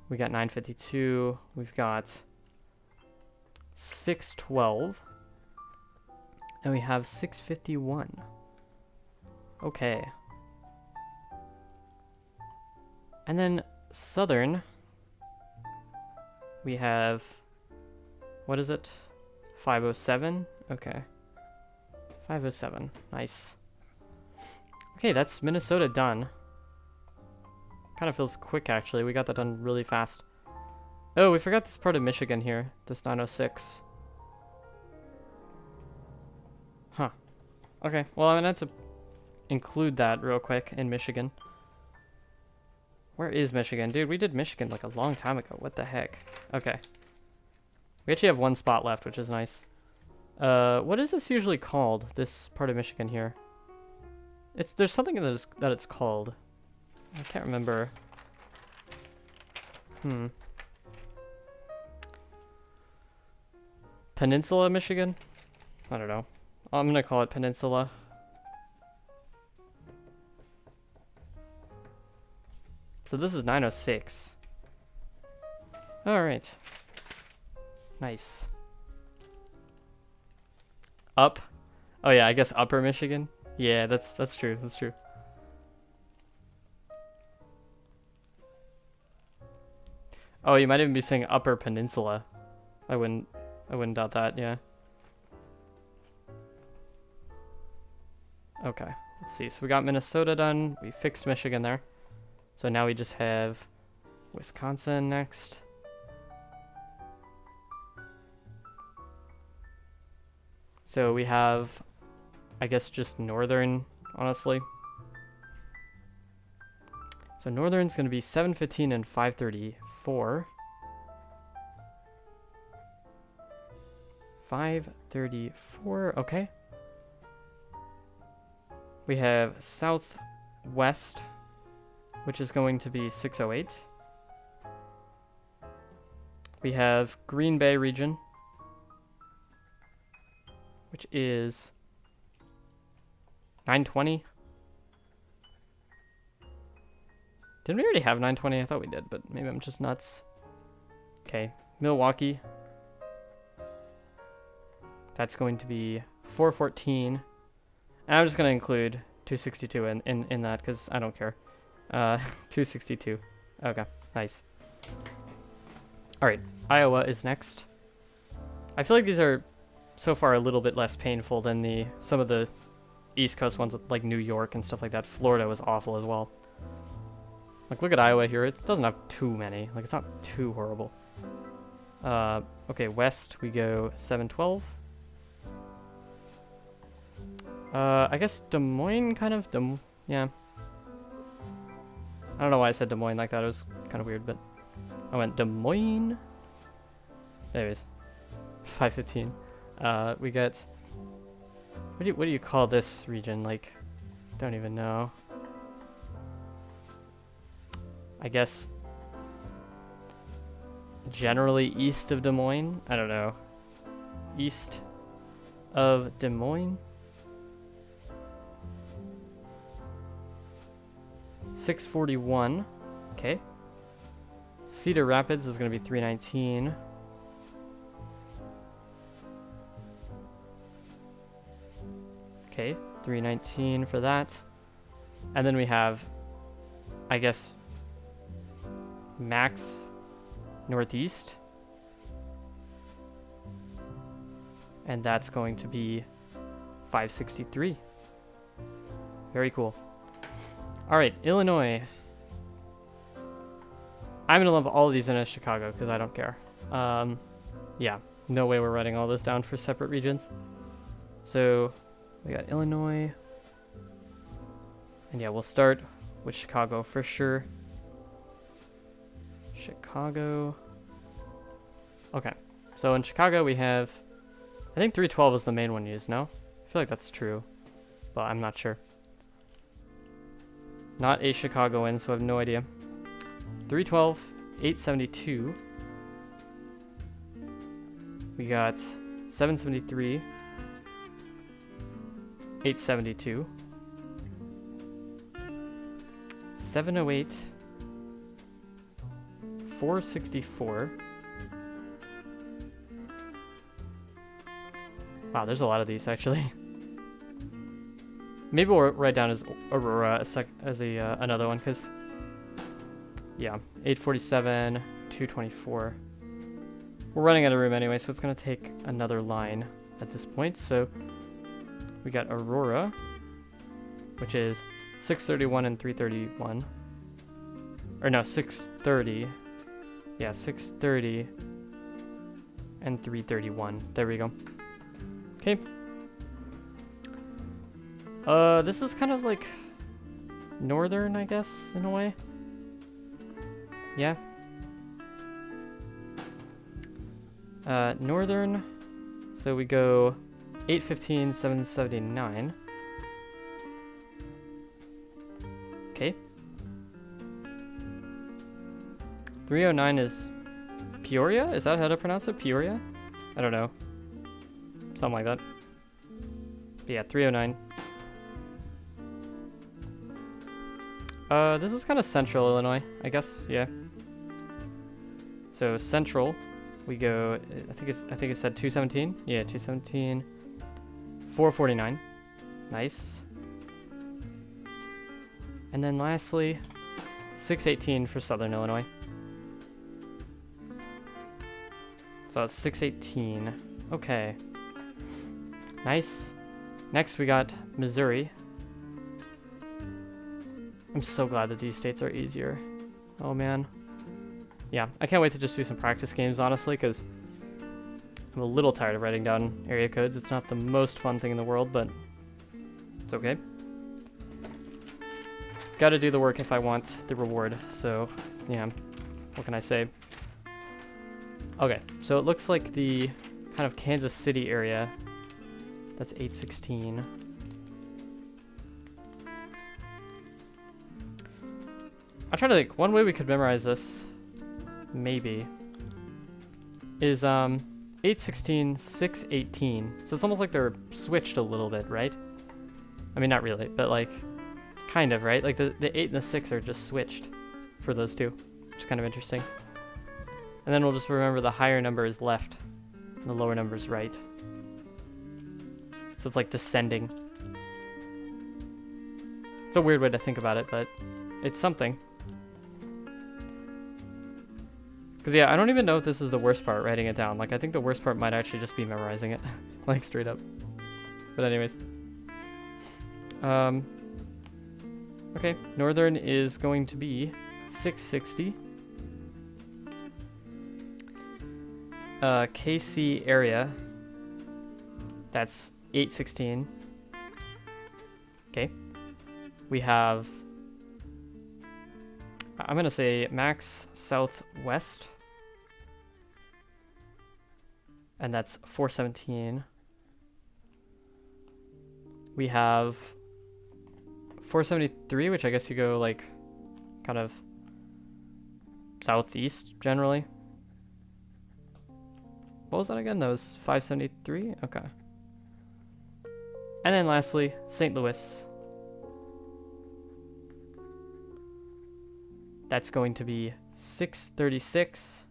We got 952. We've got 612. And we have 651. Okay. And then southern, we have, what is it? 507? Okay. 507. Nice. Okay, that's Minnesota done. Kind of feels quick, actually. We got that done really fast. Oh, we forgot this part of Michigan here. This 906. Huh. Okay, well, I'm gonna have to include that real quick in Michigan. Where is Michigan? Dude, we did Michigan like a long time ago. What the heck? Okay. We actually have one spot left, which is nice. What is this usually called? This part of Michigan here? There's something that it's called. I can't remember. Peninsula, Michigan? I don't know. I'm gonna call it Peninsula. So this is 906. Alright. Nice. Up. Oh yeah, I guess Upper Michigan. Yeah, that's true. That's true. Oh, you might even be saying Upper Peninsula. I wouldn't doubt that, yeah. Okay, let's see. So we got Minnesota done. We fixed Michigan there. So now we just have Wisconsin next. So we have, I guess, just northern, honestly. So northern's going to be 7:15 and 5:34. 5:34, okay. We have southwest, which is going to be 6:08. We have Green Bay region, which is 9:20. Didn't we already have 9:20? I thought we did, but maybe I'm just nuts. Okay, Milwaukee. That's going to be 4:14. And I'm just going to include 262 in that because I don't care. 262. Okay, nice. Alright, Iowa is next. I feel like these are so far a little bit less painful than some of the East Coast ones with like New York and stuff like that. Florida was awful as well. Like, look at Iowa here. It doesn't have too many. Like, it's not too horrible. Okay, west we go 7:12. I guess Des Moines kind of, yeah. I don't know why I said Des Moines like that. It was kind of weird, but I went Des Moines. Anyways, 5:15. We got, what do you call this region? Like, don't even know. I guess generally east of Des Moines. I don't know. East of Des Moines. 6:41. Okay. Cedar Rapids is going to be 3:19. Okay, 3:19 for that. And then we have, I guess, Max Northeast. And that's going to be 5:63. Very cool. All right, Illinois. I'm going to lump all of these in as Chicago because I don't care. Yeah, no way we're writing all this down for separate regions. So we got Illinois. And yeah, we'll start with Chicago for sure. Chicago. Okay, so in Chicago we have, I think 312 is the main one used, no? I feel like that's true, but I'm not sure. Not a Chicagoan, so I have no idea. 312, 872. We got 773, 872, 708, 464. Wow, there's a lot of these actually. Maybe we'll write down as Aurora as another one, because yeah, 847, 224. We're running out of room anyway, so it's gonna take another line at this point. So we got Aurora, which is 631 and 331. Or no, 630. Yeah, 630 and 331. There we go. Okay. This is kind of like northern, I guess, in a way. Yeah. Northern. So we go 815, 779. Okay. 309 is Peoria? Is that how to pronounce it? Peoria? I don't know. Something like that. But yeah, 309. This is kind of central Illinois, I guess. Yeah. So central, we go. I think it said 217. Yeah, 217. 449. Nice. And then lastly, 618 for Southern Illinois. So it's 618. Okay. Nice. Next we got Missouri. I'm so glad that these states are easier. Oh man. Yeah, I can't wait to just do some practice games, honestly, because I'm a little tired of writing down area codes. It's not the most fun thing in the world, but it's okay. Gotta do the work if I want the reward, so yeah, what can I say? Okay, so it looks like the kind of Kansas City area, that's 816. I'm trying to think, one way we could memorize this, maybe, is 816, 618. So it's almost like they're switched a little bit, right? I mean, not really, but like, kind of, right? Like the 8 and the 6 are just switched for those two, which is kind of interesting. And then we'll just remember the higher number is left, and the lower number is right. So it's like descending. It's a weird way to think about it, but it's something. Because, yeah, I don't even know if this is the worst part, writing it down. Like, I think the worst part might actually just be memorizing it. Like, straight up. But anyways. Okay, northern is going to be 660. KC area, that's 816. Okay. We have, I'm going to say max southwest. And that's 417. We have 473, which I guess you go like kind of southeast generally. What was that again? That was 573? Okay. And then lastly, St. Louis. That's going to be 636.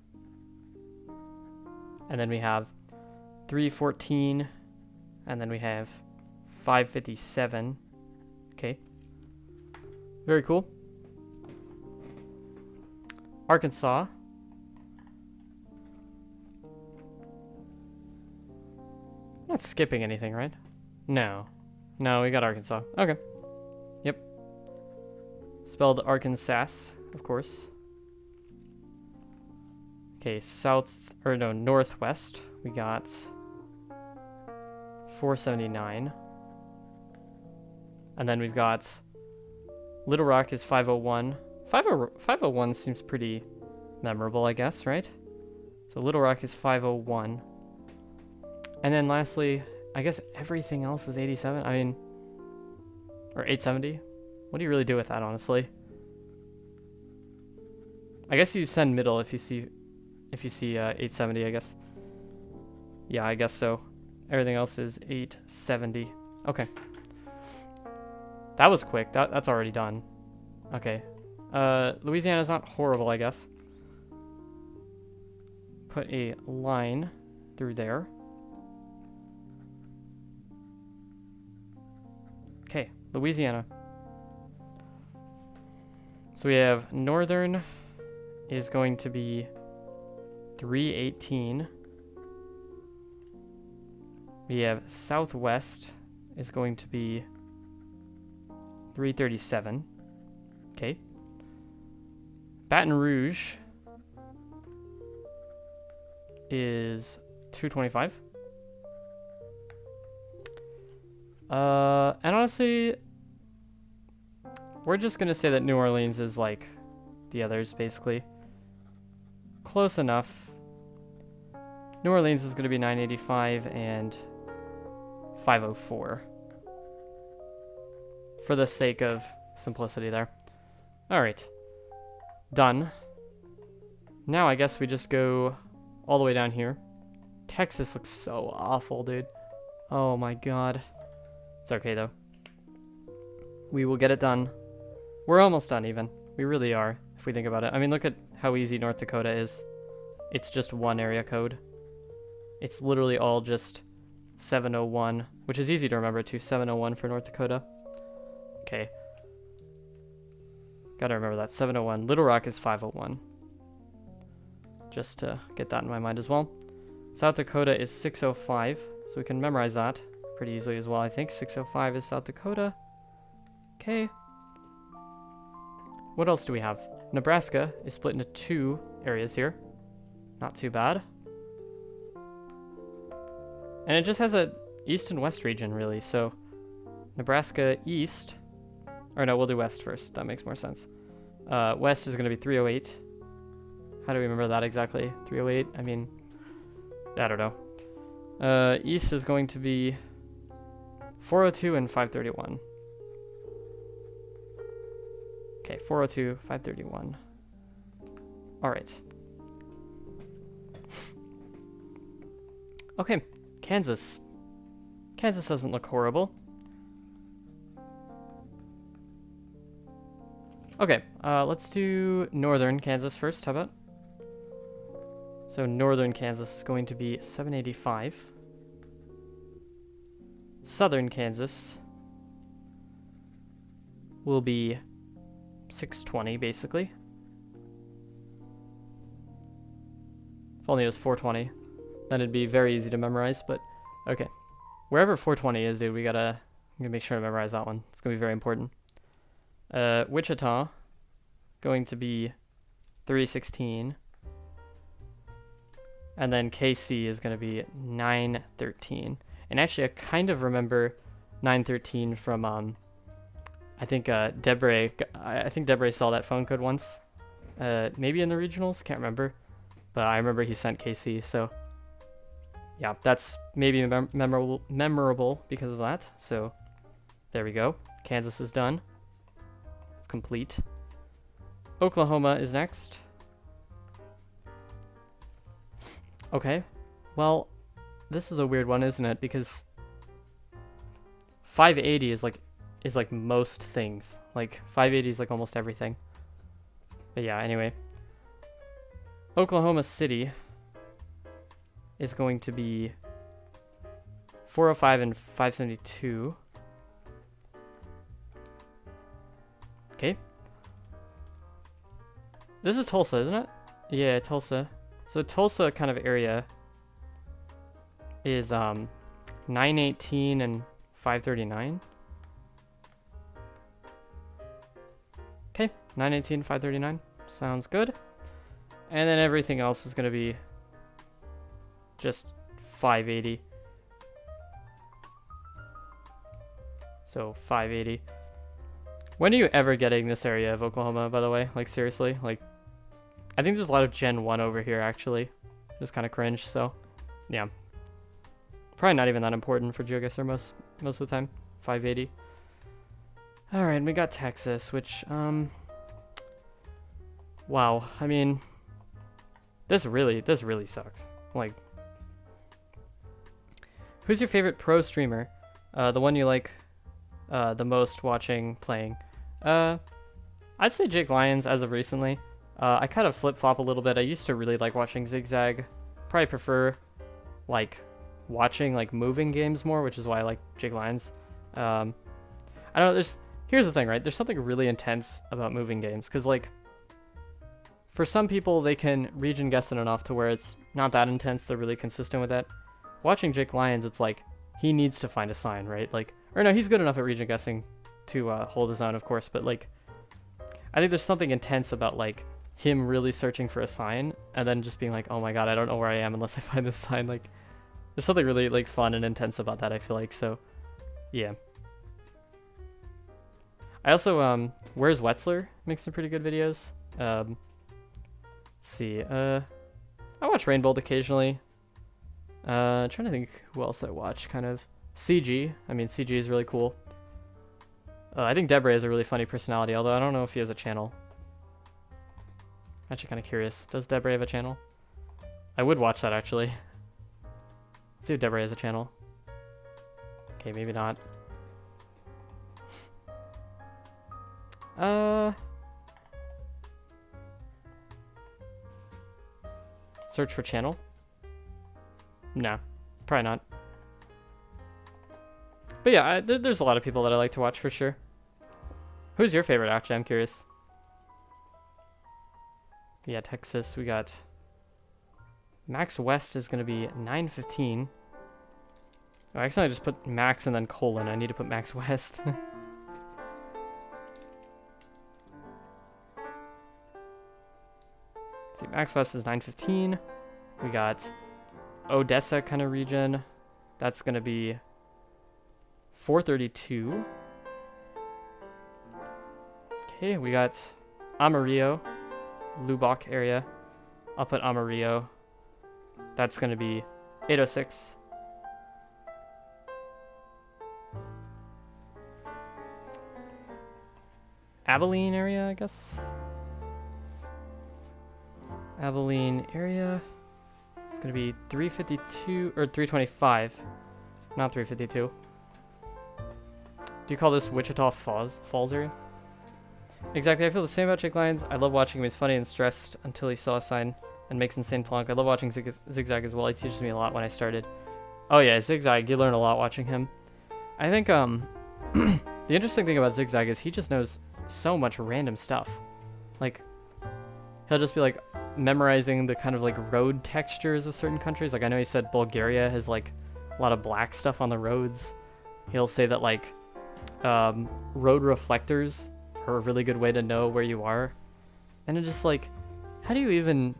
And then we have 314. And then we have 557. Okay. Very cool. Arkansas. Not skipping anything, right? No. No, we got Arkansas. Okay. Yep. Spelled Arkansas, of course. Okay, northwest. We got 479. And then we've got Little Rock is 501. 501 seems pretty memorable, I guess, right? So Little Rock is 501. And then lastly, I guess everything else is 87. I mean, or 870. What do you really do with that, honestly? I guess you send middle if you see 870, I guess. Yeah, I guess so. Everything else is 870. Okay. That was quick. That's already done. Okay. Louisiana's not horrible, I guess. Put a line through there. Okay, Louisiana. So we have northern is going to be 318. We have southwest is going to be 337. Okay. Baton Rouge is 225. And honestly, we're just gonna say that New Orleans is like the others, basically. Close enough. New Orleans is gonna be 985 and 504. For the sake of simplicity there. Alright. Done. Now I guess we just go all the way down here. Texas looks so awful, dude. Oh my god. It's okay though. We will get it done. We're almost done even. We really are, if we think about it. I mean, look at how easy North Dakota is. It's just one area code. It's literally all just 701, which is easy to remember too. 701 for North Dakota. Okay. Gotta remember that. 701. Little Rock is 501. Just to get that in my mind as well. South Dakota is 605, so we can memorize that pretty easily as well, I think. 605 is South Dakota. Okay. What else do we have? Nebraska is split into 2 areas here. Not too bad. And it just has a east and west region, really. So Nebraska east, or no, we'll do west first. That makes more sense. West is going to be 308. How do we remember that exactly? 308? I mean, I don't know. East is going to be 402 and 531. Okay, 402, 531. All right. Okay, Kansas. Kansas doesn't look horrible. Okay, let's do northern Kansas first. How about? So northern Kansas is going to be 785. Southern Kansas will be 620, basically. If only it was 420, then it'd be very easy to memorize, but okay. Wherever 420 is, dude, I'm gonna make sure to memorize that one. It's gonna be very important. Wichita, going to be 316. And then KC is going to be 913. And actually, I kind of remember 913 from, I think, Debray. I think Debray saw that phone code once. Maybe in the regionals, can't remember. But I remember he sent KC, so yeah, that's maybe memorable because of that. So there we go. Kansas is done. It's complete. Oklahoma is next. Okay, well, this is a weird one, isn't it? Because 580 is like most things. Like 580 is like almost everything. But yeah, anyway. Oklahoma City is going to be 405 and 572. Okay. This is Tulsa, isn't it? Yeah, Tulsa. So Tulsa kind of area is 918 and 539. Okay, 918, 539. Sounds good. And then everything else is going to be just 580. So 580. When are you ever getting this area of Oklahoma, by the way? Like, seriously? Like, I think there's a lot of Gen 1 over here, actually. Just kind of cringe, so yeah. Probably not even that important for Geoguessr most of the time. 580. Alright, we got Texas, which, wow, I mean, this really sucks. Like, who's your favorite pro streamer? The one you like the most watching, playing? I'd say Jake Lyons as of recently. I kind of flip-flop a little bit. I used to really like watching Zigzag. Probably prefer, like, watching, like, moving games more, which is why I like Jake Lyons. I don't know, here's the thing, right? There's something really intense about moving games, because, like, for some people, they can region guess it enough to where it's not that intense, they're really consistent with it. Watching Jake Lyons, it's like, he needs to find a sign, right? Like, or no, he's good enough at region guessing to hold his own, of course, but, like, I think there's something intense about, like, him really searching for a sign and then just being like, oh my god, I don't know where I am unless I find this sign. Like, there's something really, like, fun and intense about that, I feel like. So yeah, I also Where's Wetzler makes some pretty good videos. Let's see, I watch Rainbow occasionally. Trying to think who else I watch. Kind of CG. I mean, CG is really cool. I think Debray is a really funny personality, although I don't know if he has a channel. Actually kind of curious. Does Debray have a channel? I would watch that, actually. Let's see if Debray has a channel. Okay, maybe not. Search for channel? No, probably not. But yeah, there's a lot of people that I like to watch for sure. Who's your favorite, actually? I'm curious. Yeah, Texas, we got... Max West is going to be 9:15. Oh, I accidentally just put Max and then colon. I need to put Max West. Let's see, Max West is 9:15. We got Odessa kind of region. That's going to be 4:32. Okay, we got Amarillo, Lubbock area. I'll put Amarillo. That's going to be 8:06. Abilene area, I guess. Abilene area. It's going to be 3:52 or 3:25. Not 3:52. Do you call this Wichita Falls area? Exactly, I feel the same about Jake Lyons. I love watching him. He's funny and stressed until he saw a sign and makes insane plonk. I love watching Zigzag as well. He teaches me a lot when I started. Oh yeah, Zigzag, you learn a lot watching him. I think the interesting thing about Zigzag is he just knows so much random stuff. Like, he'll just be like memorizing the kind of like road textures of certain countries. Like I know he said Bulgaria has like a lot of black stuff on the roads. He'll say that like road reflectors are a really good way to know where you are. And it's just like, how do you even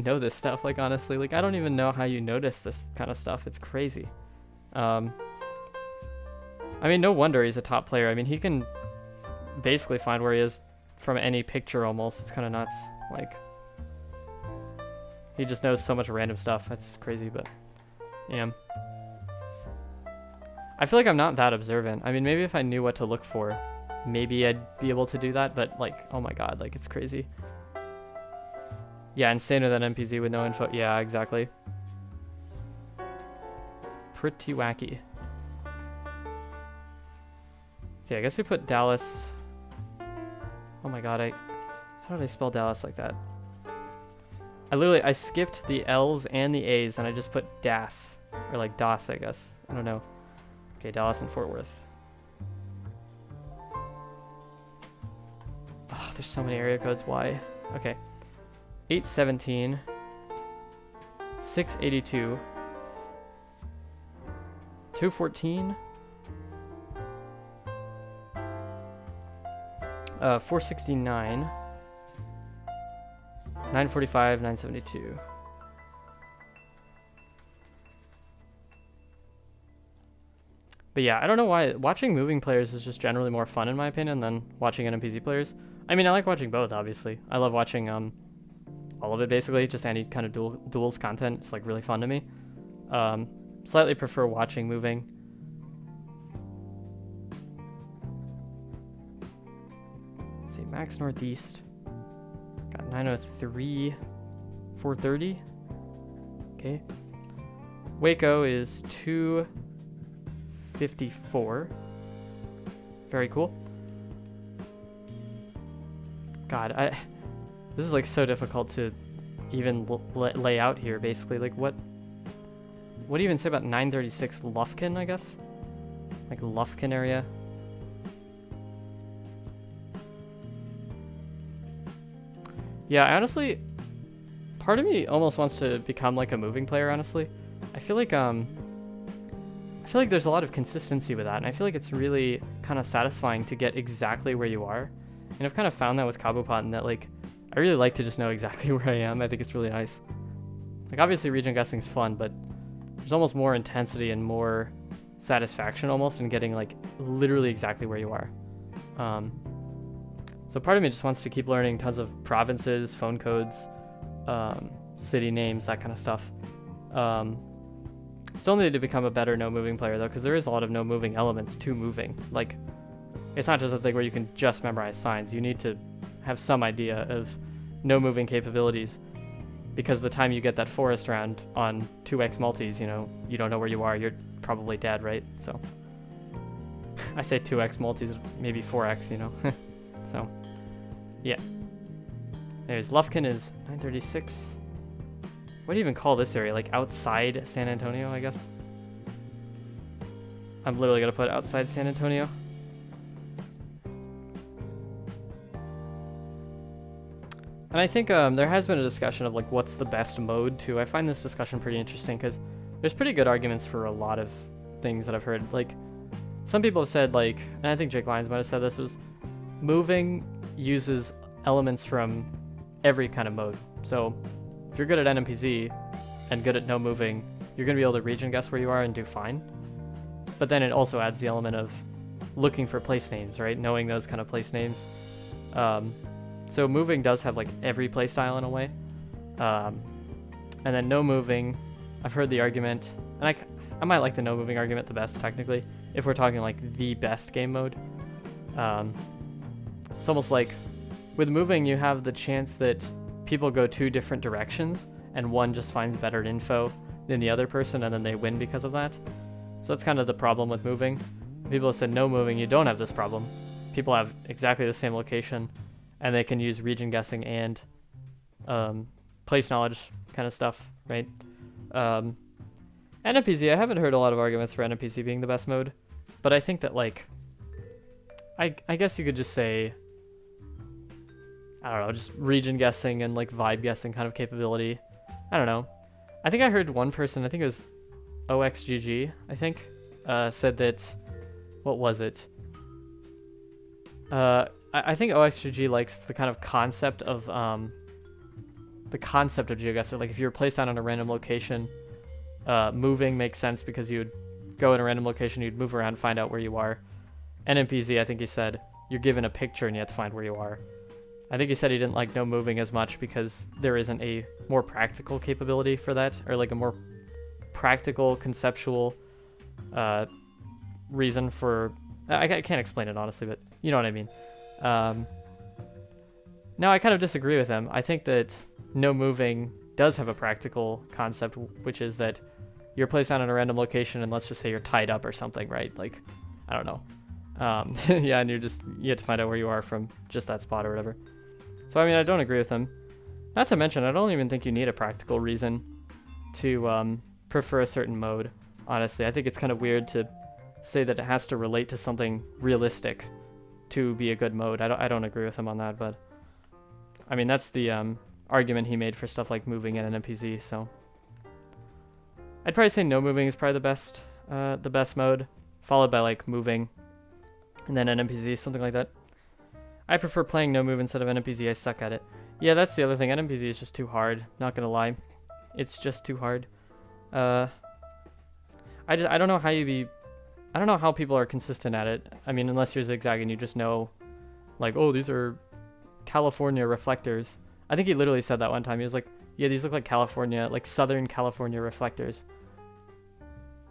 know this stuff? Like honestly, like I don't even know how you notice this kind of stuff. It's crazy. I mean, no wonder he's a top player. I mean, he can basically find where he is from any picture almost. It's kind of nuts. Like, he just knows so much random stuff. That's crazy, but yeah. I feel like I'm not that observant. I mean, maybe if I knew what to look for, maybe I'd be able to do that, but like, oh my god, like it's crazy. Yeah, insaner than MPZ with no info. Yeah, exactly. Pretty wacky. So yeah, I guess we put Dallas. Oh my god, how did I spell Dallas like that? I skipped the L's and the A's and I just put DAS. Or like DOS, I guess. I don't know. Okay, Dallas and Fort Worth. Oh, there's so many area codes. Why? Okay. 817. 682. 214. 469. 945, 972. But yeah, I don't know why watching moving players is just generally more fun in my opinion than watching NPC players. I mean, I like watching both, obviously. I love watching all of it basically, just any kind of duels content. It's like really fun to me. Slightly prefer watching moving. Let's see, Max Northeast. Got 903, 430. Okay. Waco is 254. Very cool. God, this is like so difficult to even lay out here. Basically, like what do you even say about 936 Lufkin? I guess, like Lufkin area. Yeah, honestly, part of me almost wants to become like a moving player, honestly. I feel like there's a lot of consistency with that, and I feel like it's really kind of satisfying to get exactly where you are. And I've kind of found that with Kabupaten, and that like I really like to just know exactly where I am. I think it's really nice. Like obviously region guessing is fun, but there's almost more intensity and more satisfaction almost in getting like literally exactly where you are. So part of me just wants to keep learning tons of provinces, phone codes, city names, that kind of stuff. Still need to become a better no moving player though, because there is a lot of no moving elements to moving. Like, it's not just a thing where you can just memorize signs. You need to have some idea of no moving capabilities, because the time you get that forest round on 2x multis, you know, you don't know where you are. You're probably dead, right? So I say 2x multis, maybe 4x, you know. So, yeah. There's Lufkin is 936. What do you even call this area? Like outside San Antonio, I guess? I'm literally gonna put outside San Antonio. And I think there has been a discussion of like what's the best mode too. I find this discussion pretty interesting because there's pretty good arguments for a lot of things that I've heard. Like some people have said like, and I think Jake Lyons might have said this, was moving uses elements from every kind of mode. So if you're good at NMPZ and good at no moving, you're gonna be able to region guess where you are and do fine. But then it also adds the element of looking for place names, right? Knowing those kind of place names. So moving does have like every playstyle in a way. And then no moving, I've heard the argument, and I might like the no moving argument the best technically, if we're talking like the best game mode. It's almost like with moving you have the chance that people go two different directions and one just finds better info than the other person and then they win because of that. So that's kind of the problem with moving. People have said no moving, you don't have this problem. People have exactly the same location and they can use region guessing and place knowledge kind of stuff, right? NPC, I haven't heard a lot of arguments for NPC being the best mode, but I think that like, I guess you could just say, I don't know, just region guessing and like vibe guessing kind of capability. I don't know. I think I heard one person, I think it was OXGG, I think, said that, what was it? I think OXGG likes the kind of concept of Geoguessr. Like if you were placed down on a random location, moving makes sense because you would go in a random location, you'd move around, find out where you are. NMPZ, I think he said, you're given a picture and you have to find where you are. I think he said he didn't like no moving as much because there isn't a more practical capability for that, or like a more practical, conceptual reason for... I can't explain it honestly, but you know what I mean. Now I kind of disagree with him. I think that no moving does have a practical concept, which is that you're placed down in a random location and let's just say you're tied up or something, right? Like, I don't know. Yeah, and you have to find out where you are from just that spot or whatever. So I mean, I don't agree with him. Not to mention, I don't even think you need a practical reason to prefer a certain mode, honestly. I think it's kind of weird to say that it has to relate to something realistic to be a good mode. I don't agree with him on that, but I mean, that's the argument he made for stuff like moving and NPZ, so I'd probably say no moving is probably the best mode, followed by like moving and then NMPZ, something like that. I prefer playing no move instead of NMPZ. I suck at it. Yeah, that's the other thing. NMPZ is just too hard. Not gonna lie, it's just too hard. I don't know how I don't know how people are consistent at it. I mean, unless you're Zigzag and you just know, like, oh, these are California reflectors. I think he literally said that one time. He was like, yeah, these look like California, like Southern California reflectors.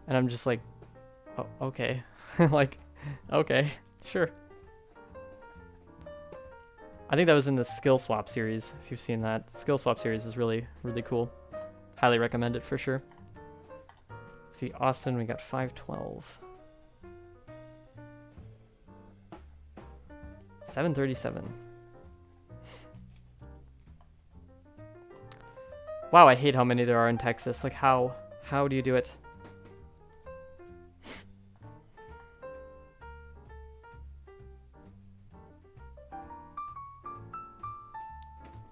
And I'm just like, oh, okay. Like, okay, sure. I think that was in the Skill Swap series, if you've seen that. Skill Swap series is really, really cool. Highly recommend it for sure. Let's see, Austin, we got 512. 737. Wow, I hate how many there are in Texas. Like, how do you do it?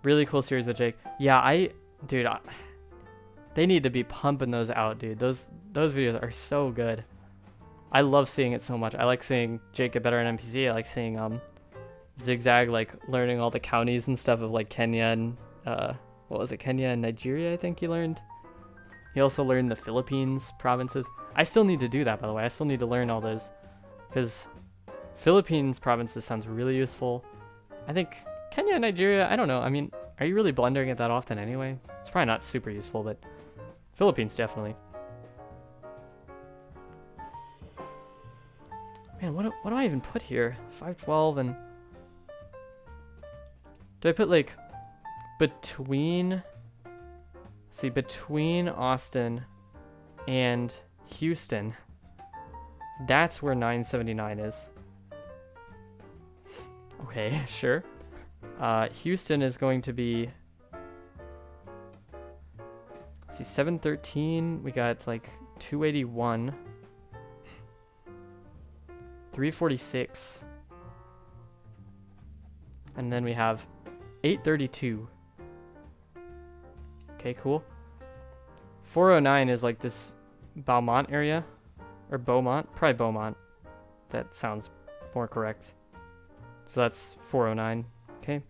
Really cool series with Jake. Yeah, dude, they need to be pumping those out, dude. Those videos are so good. I love seeing it so much. I like seeing Jake get better at NPC. I like seeing Zigzag like learning all the counties and stuff of like Kenya and what was it, Kenya and Nigeria, I think he learned. He also learned the Philippines provinces. I still need to do that, by the way. I still need to learn all those because Philippines provinces sounds really useful. I think Kenya and Nigeria, I don't know. I mean, are you really blendering it that often anyway? It's probably not super useful, but Philippines definitely. Man, what do I even put here? 512 and... Do I put like between Austin and Houston? That's where 979 is. Okay, sure. Houston is going to be, let's see, 713. We got like 281, 346, and then we have 832. Okay, cool. 409 is like this Beaumont area, or Beaumont, probably Beaumont. That sounds more correct. So that's 409. Okay.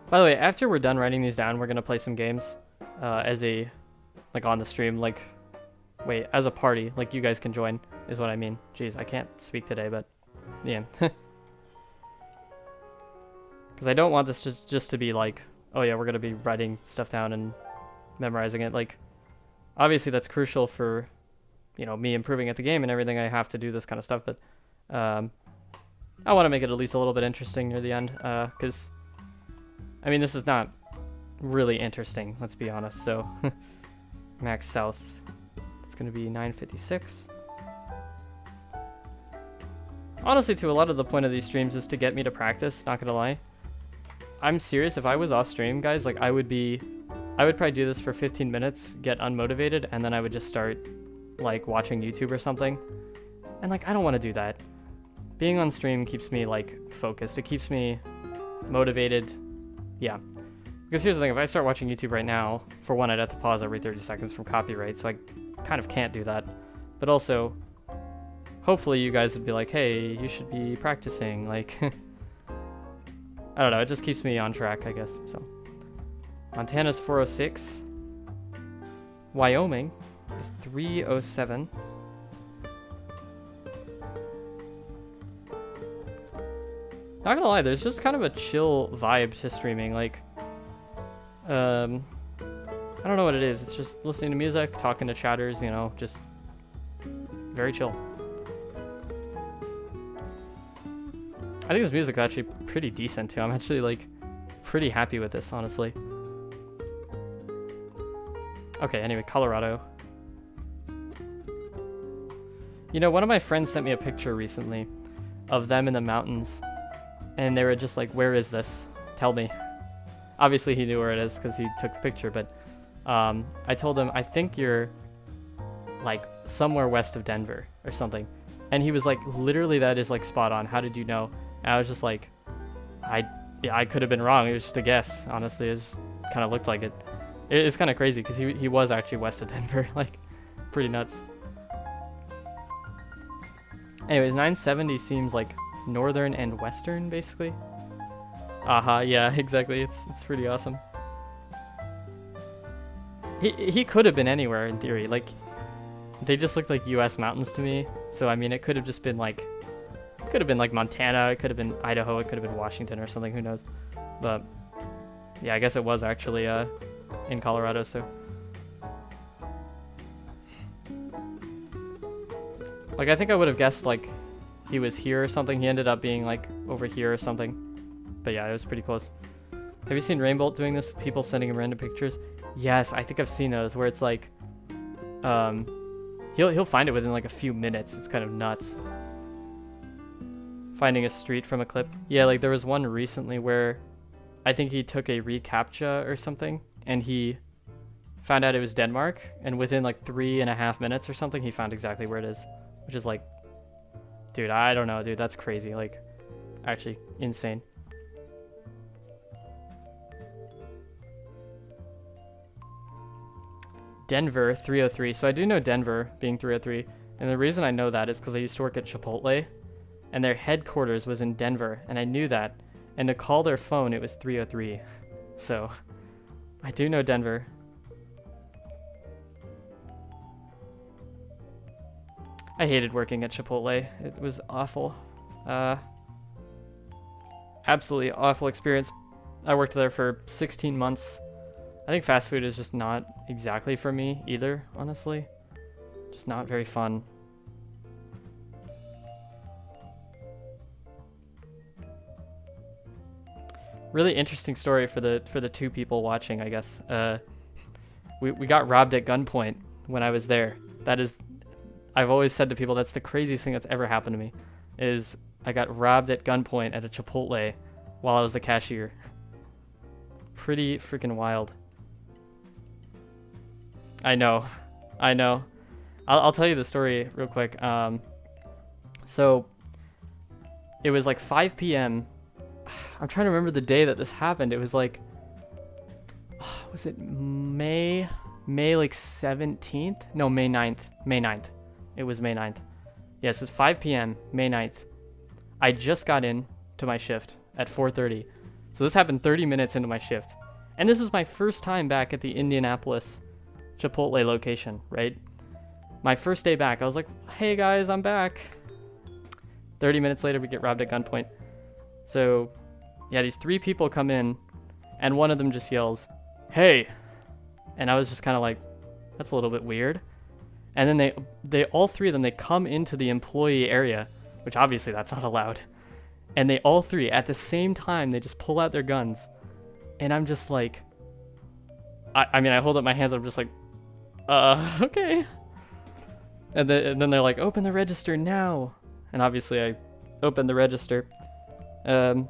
By the way, after we're done writing these down, we're gonna play some games as a, like, on the stream, like, wait, as a party, like you guys can join, is what I mean. Jeez, I can't speak today, but yeah. Because I don't want this just to be like, oh yeah, we're gonna be writing stuff down and memorizing it. Like, obviously that's crucial for, you know, me improving at the game and everything. I have to do this kind of stuff, but I want to make it at least a little bit interesting near the end, because I mean, this is not really interesting, let's be honest. So max south, it's going to be 956. Honestly, too, a lot of the point of these streams is to get me to practice, not gonna lie. I'm serious. If I was off stream, guys, like, I would probably do this for 15 minutes, get unmotivated, and then I would just start, like, watching YouTube or something. And, like, I don't want to do that. Being on stream keeps me, like, focused. It keeps me motivated. Yeah. Because here's the thing, if I start watching YouTube right now, for one, I'd have to pause every 30 seconds from copyright, so I kind of can't do that. But also, hopefully you guys would be like, hey, you should be practicing, like... I don't know, it just keeps me on track, I guess, so. Montana's 406. Wyoming is 307. Not gonna lie, there's just kind of a chill vibe to streaming, like, I don't know what it is, it's just listening to music, talking to chatters, you know, just very chill. I think this music is actually pretty decent too. I'm actually, like, pretty happy with this, honestly. Okay, anyway, Colorado. You know, one of my friends sent me a picture recently of them in the mountains, and they were just like, where is this? Tell me. Obviously he knew where it is because he took the picture, but I told him, I think you're, like, somewhere west of Denver or something. And he was like, literally, that is, like, spot on. How did you know? And I was just like, I could have been wrong. It was just a guess, honestly. It just kind of looked like it. It's kind of crazy because he was actually west of Denver. Like, pretty nuts. Anyways, 970 seems like northern and western, basically. Yeah, exactly. It's pretty awesome. He could have been anywhere in theory. Like, they just looked like U.S. mountains to me. So I mean, it could have just been like, it could have been like Montana. It could have been Idaho. It could have been Washington or something. Who knows? But yeah, I guess it was actually in Colorado. So like, I think I would have guessed like he was here or something. He ended up being like over here or something. But yeah, it was pretty close. Have you seen Rainbolt doing this? People sending him random pictures? Yes, I think I've seen those where it's like, he'll find it within like a few minutes. It's kind of nuts. Finding a street from a clip. Yeah, like there was one recently where I think he took a reCAPTCHA or something, and he found out it was Denmark, and within like 3.5 minutes or something, he found exactly where it is, which is like, dude, I don't know, dude, that's crazy. Like, actually insane. Denver 303. So I do know Denver being 303, and the reason I know that is because I used to work at Chipotle, and their headquarters was in Denver, and I knew that. And to call their phone, it was 303. So I do know Denver. I hated working at Chipotle. It was awful. Absolutely awful experience. I worked there for 16 months. I think fast food is just not exactly for me either, honestly. Just not very fun. Really interesting story for the two people watching, I guess. We got robbed at gunpoint when I was there. That is, I've always said to people, that's the craziest thing that's ever happened to me. is I got robbed at gunpoint at a Chipotle while I was the cashier. Pretty freaking wild. I know. I know. I'll tell you the story real quick. So it was like 5 p.m. I'm trying to remember the day that this happened. It was like, was it May like 17th? No, May 9th. May 9th. It was May 9th. Yes, it's 5 p.m. May 9th. I just got in to my shift at 4:30. So this happened 30 minutes into my shift. And this was my first time back at the Indianapolis Chipotle location, right? My first day back. I was like, hey guys, I'm back. 30 minutes later, we get robbed at gunpoint. So, yeah, these 3 people come in, and one of them just yells, hey. And I was just kind of like, that's a little bit weird. And then they all 3 of them, they come into the employee area, which obviously that's not allowed. And they all 3, at the same time, they just pull out their guns. And I'm just like, I mean, I hold up my hands, I'm just like, okay. And then they're like, open the register now. And obviously I opened the register. And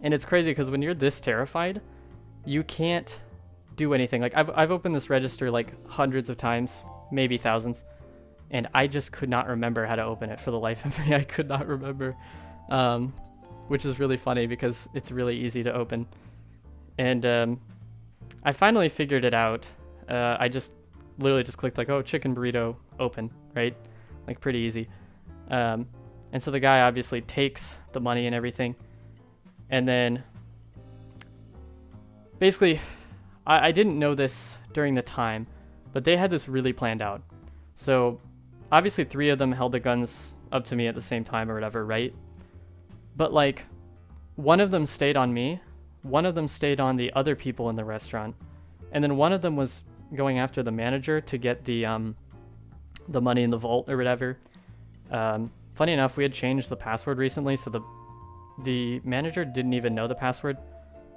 it's crazy because when you're this terrified, you can't do anything. Like I've opened this register like hundreds of times, maybe thousands, and I just could not remember how to open it for the life of me. I could not remember, which is really funny because it's really easy to open. And I finally figured it out. I just literally just clicked like, oh, chicken burrito, open, right? Like pretty easy. And so the guy obviously takes the money and everything. And then basically, I didn't know this during the time, but they had this really planned out. So obviously 3 of them held the guns up to me at the same time or whatever, right? But like, one of them stayed on me, one of them stayed on the other people in the restaurant, and then one of them was going after the manager to get the money in the vault or whatever. Funny enough, we had changed the password recently, so the manager didn't even know the password.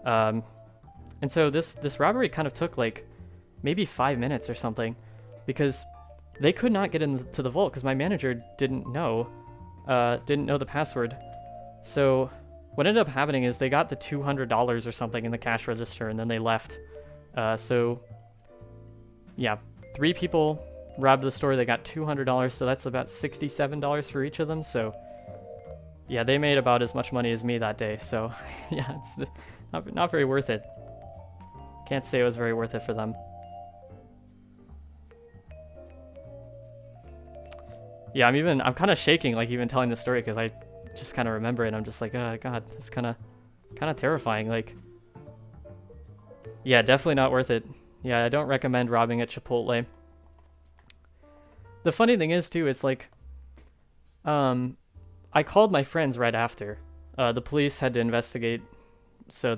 And so this robbery kind of took like maybe 5 minutes or something, because they could not get into the vault because my manager didn't know the password. So what ended up happening is they got the $200 or something in the cash register, and then they left. So yeah, 3 people robbed the store. They got $200, so that's about $67 for each of them. So yeah, they made about as much money as me that day. So yeah, it's not very worth it. Can't say it was very worth it for them. Yeah, I'm kind of shaking, like even telling the story, because I just kind of remember it. I'm just like, oh god, it's kind of terrifying. Like, yeah, definitely not worth it. Yeah, I don't recommend robbing at Chipotle. The funny thing is too, it's like, I called my friends right after. The police had to investigate, so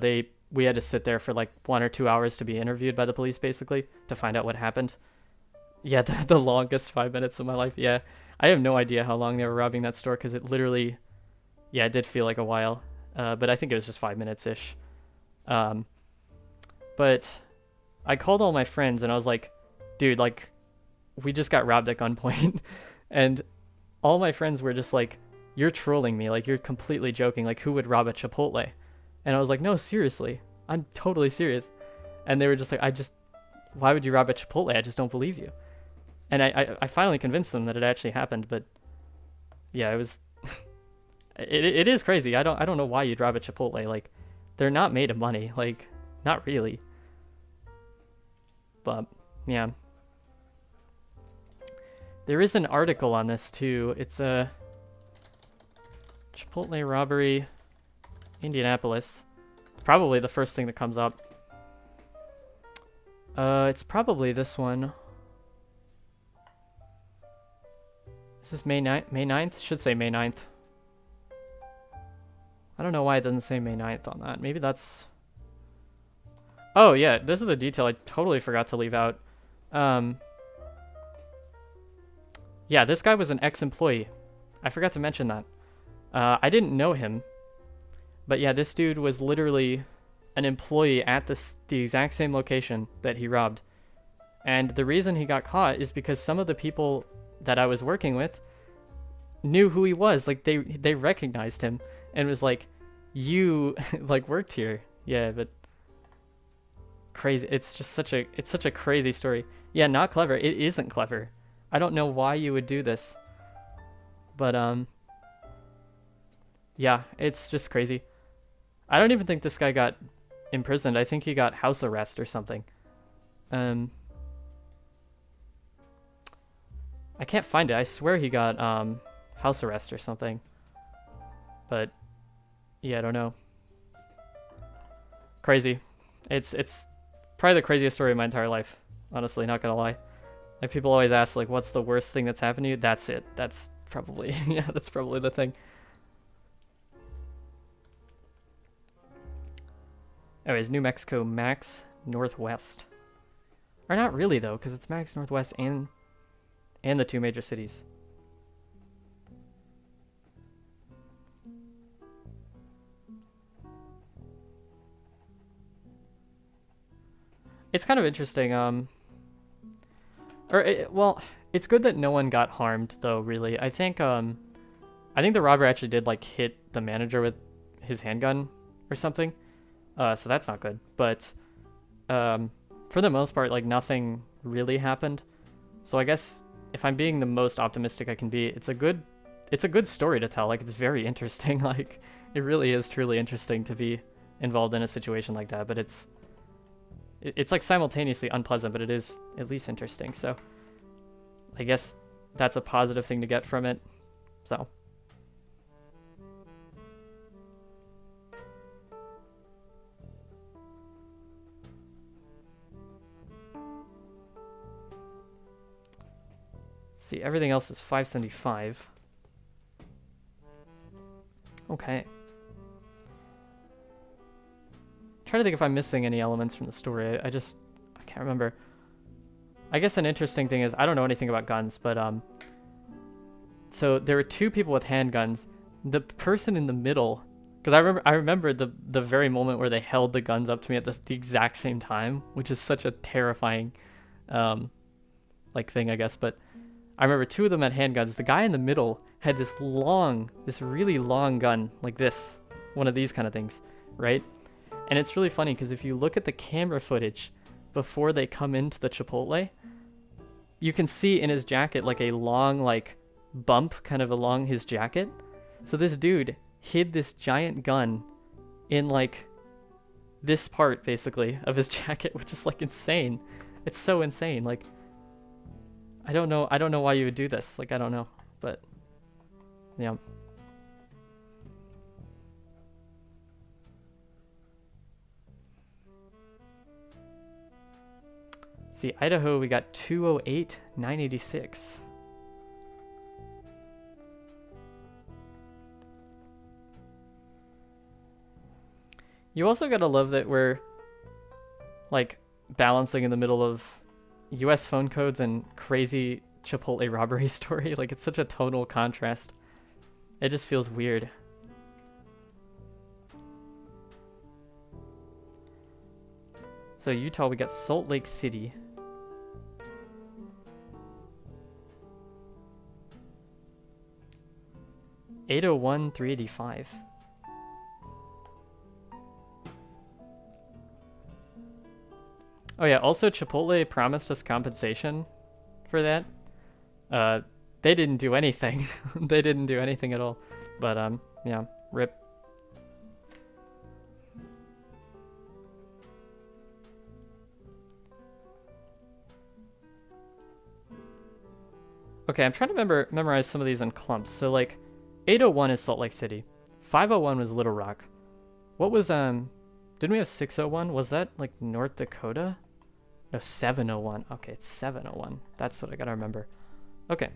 we had to sit there for like 1 or 2 hours to be interviewed by the police, basically, to find out what happened. Yeah, the longest 5 minutes of my life. Yeah, I have no idea how long they were robbing that store, because it literally, yeah, it did feel like a while. But I think it was just 5 minutes-ish. But I called all my friends, and I was like, dude, like, we just got robbed at gunpoint. And all my friends were just like, you're trolling me, like, you're completely joking, like, who would rob a Chipotle? And I was like, no, seriously, I'm totally serious. And they were just like, why would you rob a Chipotle? I just don't believe you. And I finally convinced them that it actually happened, but yeah, it was, it is crazy. I don't know why you'd rob a Chipotle. Like, they're not made of money, like, not really. But yeah, there is an article on this too. It's a Chipotle robbery, Indianapolis. Probably the first thing that comes up. It's probably this one. Is this May 9th? Should say May 9th. I don't know why it doesn't say May 9th on that. Maybe that's... Oh, yeah, this is a detail I totally forgot to leave out. Yeah, this guy was an ex-employee. I forgot to mention that. I didn't know him. But yeah, this dude was literally an employee at the exact same location that he robbed. And the reason he got caught is because some of the people that I was working with knew who he was. Like they recognized him and was like, you like worked here. Yeah, but crazy. It's just such a crazy story. Yeah, not clever. It isn't clever. I don't know why you would do this. But yeah, it's just crazy. I don't even think this guy got imprisoned. I think he got house arrest or something. I can't find it. I swear he got house arrest or something. But yeah, I don't know. Crazy. It's probably the craziest story of my entire life. Honestly, not gonna lie. Like people always ask like what's the worst thing that's happened to you? That's it. That's probably yeah, that's probably the thing. Anyways, New Mexico Max Northwest. Or not really though, because it's Max Northwest and the two major cities. It's kind of interesting. Well, it's good that no one got harmed though. Really, I think the robber actually did like hit the manager with his handgun or something. So that's not good. But for the most part, like nothing really happened. So I guess if I'm being the most optimistic I can be, it's a good story to tell. Like it's very interesting. Like it really is truly interesting to be involved in a situation like that. But it's like simultaneously unpleasant, but it is at least interesting. So I guess that's a positive thing to get from it. So. See, everything else is 575. Okay. Trying to think if I'm missing any elements from the story. I can't remember. I guess an interesting thing is I don't know anything about guns, but so there were two people with handguns. The person in the middle, because I remember the very moment where they held the guns up to me at the exact same time, which is such a terrifying like thing, I guess. But I remember two of them had handguns. The guy in the middle had this really long gun, like this, one of these kind of things, right? And it's really funny because if you look at the camera footage before they come into the Chipotle, you can see in his jacket like a long like bump kind of along his jacket. So this dude hid this giant gun in like this part basically of his jacket, which is like insane. It's so insane. Like I don't know why you would do this. Like I don't know, but yeah. See, Idaho, we got 208, 986. You also gotta love that we're like balancing in the middle of US phone codes and crazy Chipotle robbery story. Like it's such a total contrast. It just feels weird. So Utah, we got Salt Lake City. $801, $385. Oh yeah, also Chipotle promised us compensation for that. They didn't do anything. They didn't do anything at all. But yeah, rip. Okay, I'm trying to memorize some of these in clumps. So like 801 is Salt Lake City. 501 was Little Rock. What was didn't we have 601? Was that like North Dakota? No, 701. Okay, it's 701. That's what I gotta remember. Okay.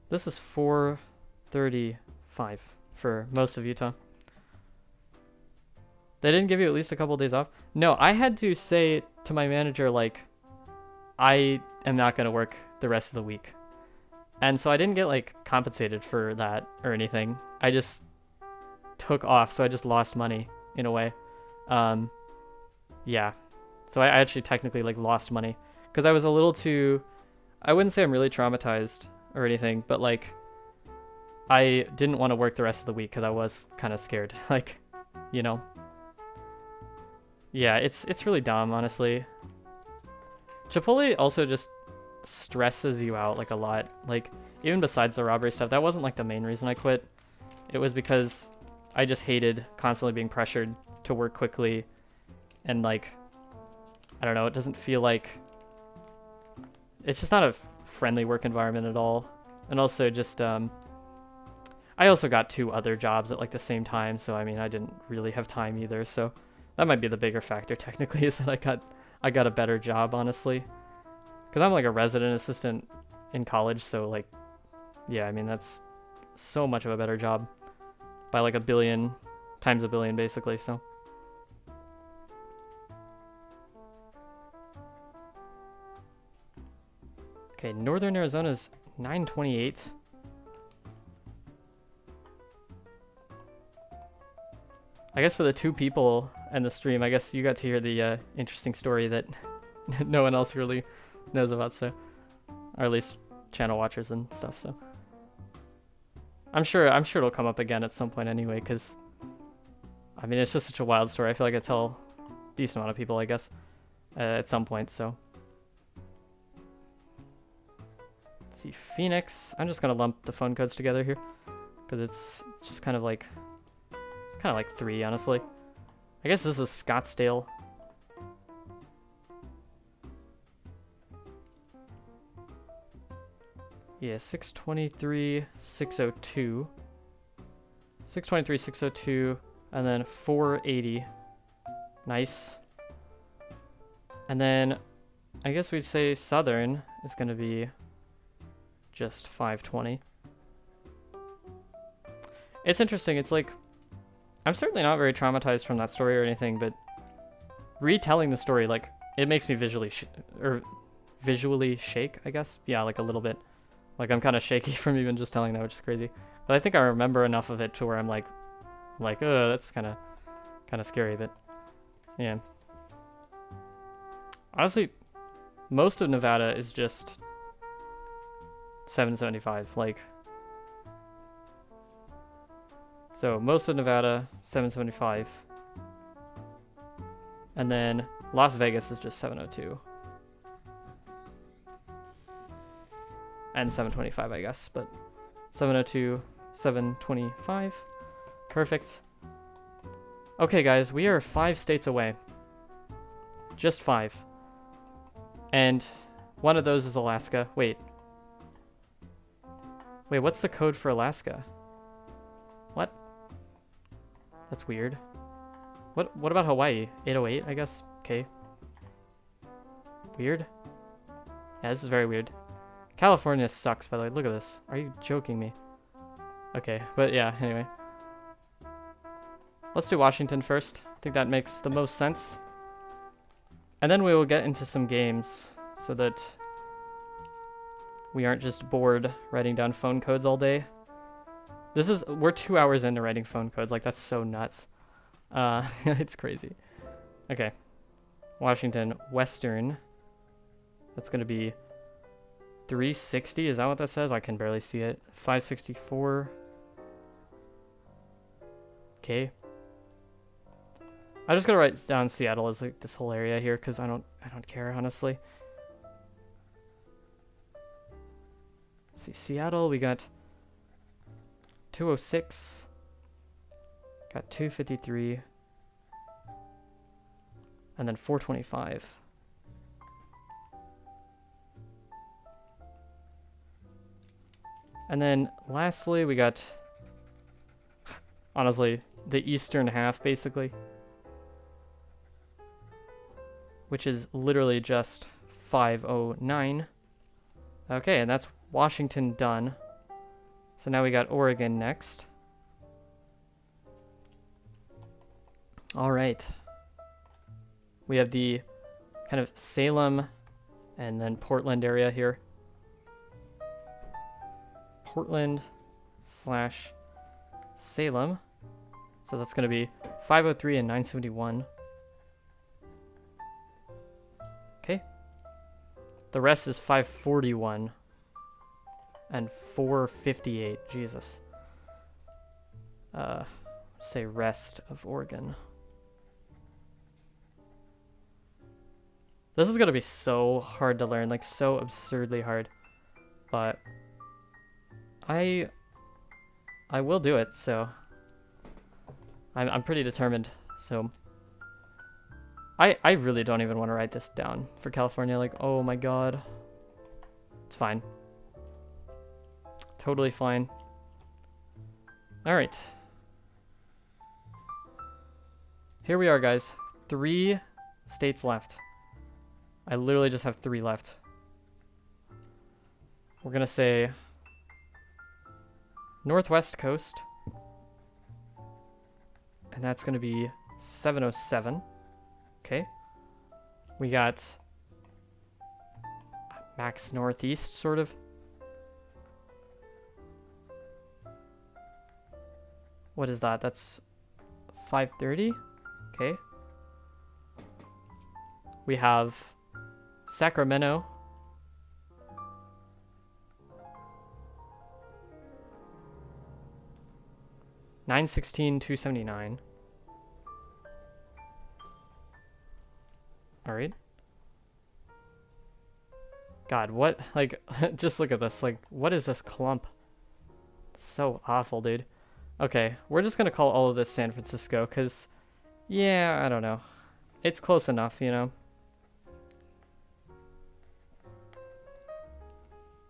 This is 435 for most of Utah. They didn't give you at least a couple of days off? No, I had to say to my manager, like, I am not gonna work the rest of the week. And so I didn't get like compensated for that or anything. I just took off, so I just lost money in a way. Yeah. So I actually technically like lost money because I was a little too, I wouldn't say I'm really traumatized or anything, but like I didn't want to work the rest of the week because I was kind of scared. Like, you know. Yeah, it's really dumb, honestly. Chipotle also just stresses you out like a lot. Like, even besides the robbery stuff, that wasn't like the main reason I quit. It was because I just hated constantly being pressured to work quickly, and like, I don't know, it doesn't feel like, it's just not a friendly work environment at all. And also just I also got 2 other jobs at like the same time, so I mean I didn't really have time either, so that might be the bigger factor technically, is that I got a better job, honestly, because I'm like a resident assistant in college, so like, yeah, I mean that's so much of a better job by like a billion times a billion basically. So okay, Northern Arizona's 928. I guess for the 2 people and the stream, I guess you got to hear the interesting story that no one else really knows about, so, or at least channel watchers and stuff, so. I'm sure it'll come up again at some point anyway, because, I mean, it's just such a wild story. I feel like I tell a decent amount of people, I guess, at some point, so. Let's see, Phoenix. I'm just gonna lump the phone codes together here, because it's just kind of like, it's kind of like 3, honestly. I guess this is Scottsdale. Yeah, 623, 602. 623, 602, and then 480. Nice. And then I guess we'd say Southern is going to be just 520. It's interesting. It's like, I'm certainly not very traumatized from that story or anything, but retelling the story, like, it makes me visually shake, I guess. Yeah, like a little bit. Like, I'm kind of shaky from even just telling that, which is crazy. But I think I remember enough of it to where I'm like, oh, that's kind of scary, but yeah. Honestly, most of Nevada is just 775, like. So most of Nevada, 775. And then Las Vegas is just 702. And 725, I guess, but 702, 725. Perfect. Okay, guys, we are 5 states away. Just 5. And one of those is Alaska. Wait, what's the code for Alaska? What? That's weird. What about Hawaii? 808, I guess. Okay. Weird. Yeah, this is very weird. California sucks, by the way. Look at this. Are you joking me? Okay, but yeah, anyway. Let's do Washington first. I think that makes the most sense. And then we will get into some games so that we aren't just bored writing down phone codes all day. We're 2 hours into writing phone codes. Like, that's so nuts. It's crazy. Okay. Washington, Western. That's going to be 360. Is that what that says? I can barely see it. 564. Okay. I'm just going to write down Seattle as like this whole area here because I don't care, honestly. Let's see, Seattle, we got 206. Got 253. And then 425. And then lastly, we got, honestly, the eastern half, basically. Which is literally just 509. Okay, and that's Washington done. So now we got Oregon next. All right. We have the kind of Salem and then Portland area here. Portland slash Salem. So that's going to be 503 and 971. Okay. The rest is 541 and 458. Jesus. say rest of Oregon. This is gonna be so hard to learn, like so absurdly hard. But I will do it, so I'm pretty determined. So I really don't even want to write this down for California. Like, oh my god. It's fine. Totally fine. All right. Here we are, guys. 3 states left. I literally just have 3 left. We're gonna say Northwest Coast. And that's gonna be 707. Okay. We got max northeast, sort of. What is that? That's 530. Okay. We have Sacramento. $916,279. All right. God, what? Like, just look at this. Like, what is this clump? It's so awful, dude. Okay, we're just gonna call all of this San Francisco, because, yeah, I don't know. It's close enough, you know?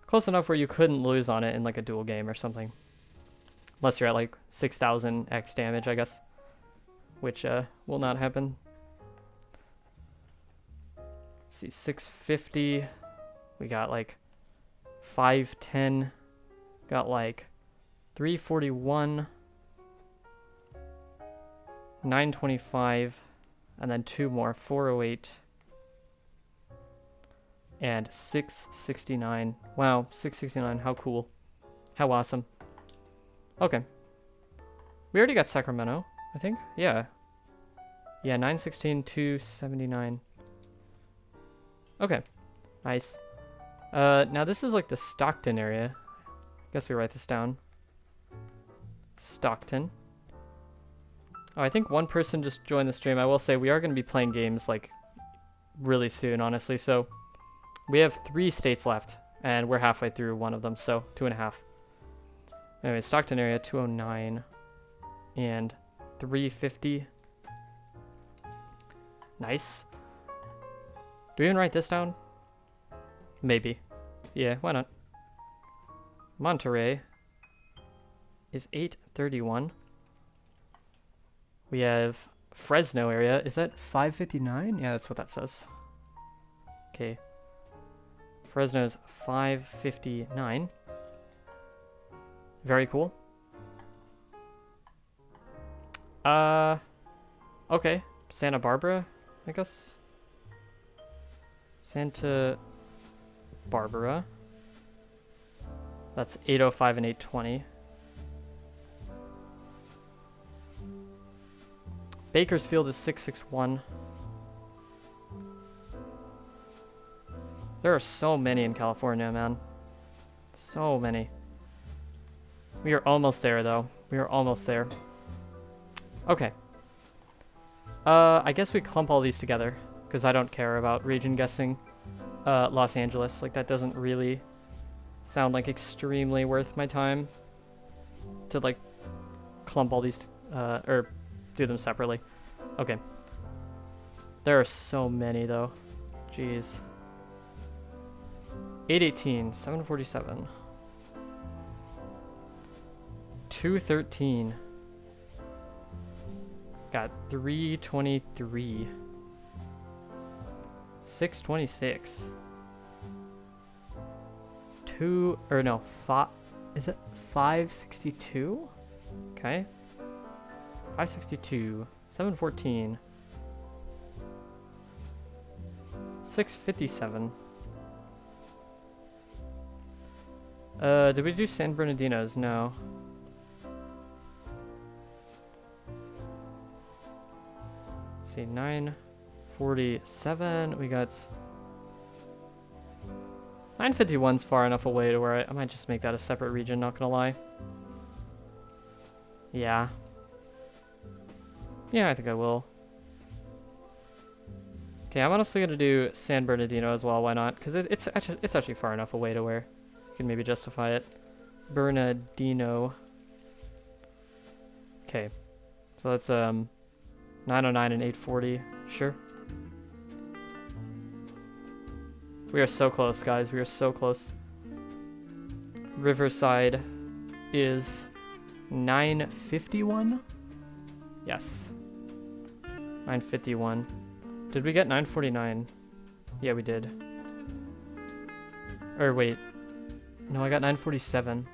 Close enough where you couldn't lose on it in, like, a duel game or something. Unless you're at, like, 6,000 X damage, I guess. Which, will not happen. Let's see, 650. We got, like, 510. Got, like, 341. 925. And then 2 more, 408. And 669. Wow, 669, how cool. How awesome. Okay. We already got Sacramento, I think. Yeah. Yeah, 916,279. Okay. Nice. Now this is like the Stockton area. Guess we write this down. Stockton. Oh, I think one person just joined the stream. I will say we are going to be playing games like really soon, honestly. So we have 3 states left, and we're halfway through one of them, so 2.5. Anyway, Stockton area, 209 and 350. Nice. Do we even write this down? Maybe. Yeah, why not? Monterey is 831. We have Fresno area. Is that 559? Yeah, that's what that says. Okay. Fresno's 559. Very cool. Okay. Santa Barbara, I guess. Santa Barbara. That's 805 and 820. Bakersfield is 661. There are so many in California, man. So many. We are almost there, though. We are almost there. Okay. I guess we clump all these together, because I don't care about region guessing Los Angeles. Like, that doesn't really sound like extremely worth my time to, like, clump all these, or do them separately. Okay. There are so many, though. Jeez. 818, 747. 213. Got 323. 626. 5, is it 562? Okay. 562. 714. 657. Did we do San Bernardino's? No. Let's see, 947. We got 951's far enough away to where I might just make that a separate region, not gonna lie. Yeah. Yeah, I think I will. Okay, I'm honestly gonna do San Bernardino as well. Why not? Because it's actually far enough away to where you can maybe justify it. Bernardino. Okay, so that's 909 and 840. Sure. We are so close, guys. We are so close. Riverside is 951. Yes. 951. Did we get 949? Yeah, we did. Or wait. No, I got 947.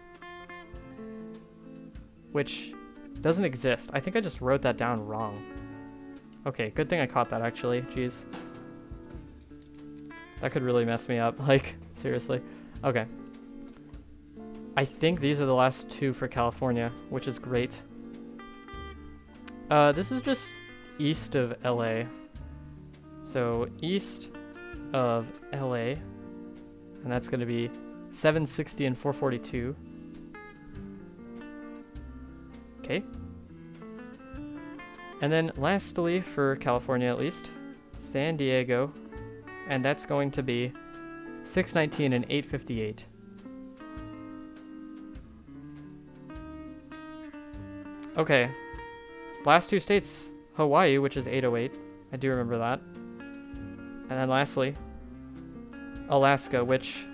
Which doesn't exist. I think I just wrote that down wrong. Okay, good thing I caught that actually. Jeez. That could really mess me up. Like, seriously. Okay. I think these are the last two for California, which is great. This is just east of LA. So east of LA, and that's going to be 760 and 442. Okay. And then lastly, for California at least, San Diego, and that's going to be 619 and 858. Okay. Last two states, Hawaii, which is 808. I do remember that. And then lastly, Alaska, which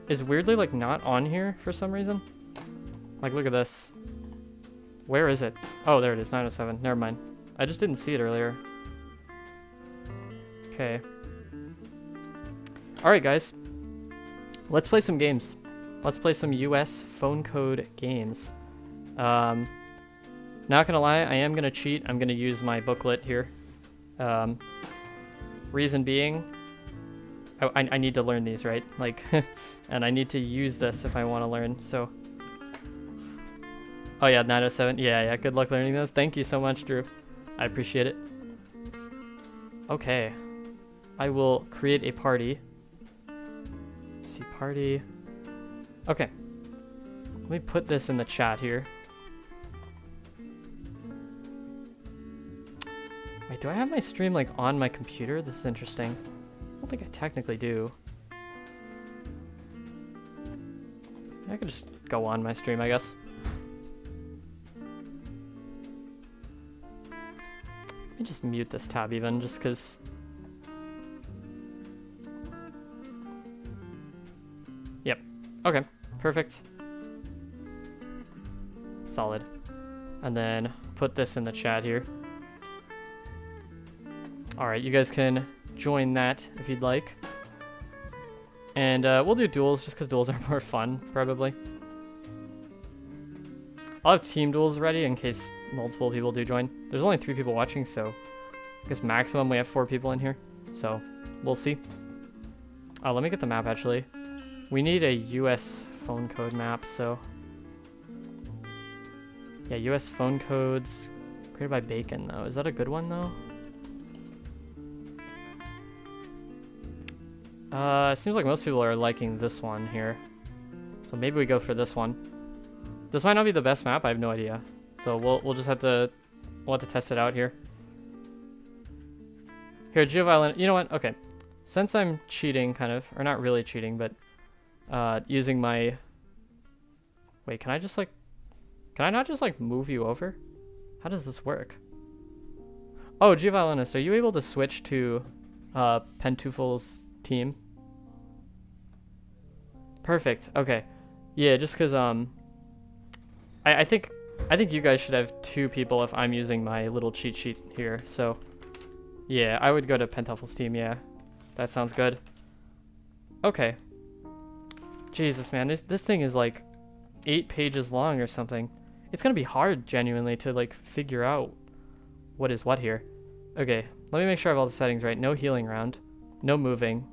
is weirdly like not on here for some reason. Like, look at this. Where is it? Oh, there it is, 907. Never mind. I just didn't see it earlier. Okay. Alright, guys. Let's play some games. Let's play some US phone code games. Not gonna lie, I am gonna cheat. I'm gonna use my booklet here. Reason being, I need to learn these, right? Like, and I need to use this if I want to learn, so. Oh yeah, 907. Yeah, good luck learning those. Thank you so much, Drew. I appreciate it. Okay. I will create a party. See, party. Okay. Let me put this in the chat here. Wait, do I have my stream like on my computer? This is interesting. I don't think I technically do. I could just go on my stream, I guess. Let me just mute this tab even, just because. Yep. Okay. Perfect. Solid. And then put this in the chat here. Alright, you guys can join that if you'd like. And we'll do duels just because duels are more fun, probably. I'll have team duels ready in case multiple people do join. There's only 3 people watching, so I guess maximum we have 4 people in here. So we'll see. Oh, let me get the map actually. We need a US phone code map, so. Yeah, US phone codes created by Bacon though. Is that a good one though? It seems like most people are liking this one here. So maybe we go for this one. This might not be the best map, I have no idea. So we'll just have to test it out here. Here, Geoviolent, you know what? Okay. Since I'm cheating kind of, or not really cheating, but using my wait, can I not just like move you over? How does this work? Oh, Geoviolinist, are you able to switch to Pentuffel's team? Perfect. Okay. Yeah, just because I think you guys should have 2 people if I'm using my little cheat sheet here. So yeah, I would go to Pentuffel's team. Yeah, that sounds good. Okay. Jesus, man, this thing is like 8 pages long or something. It's gonna be hard, genuinely, to like figure out what is what here. Okay, let me make sure I have all the settings right. No healing round, no moving.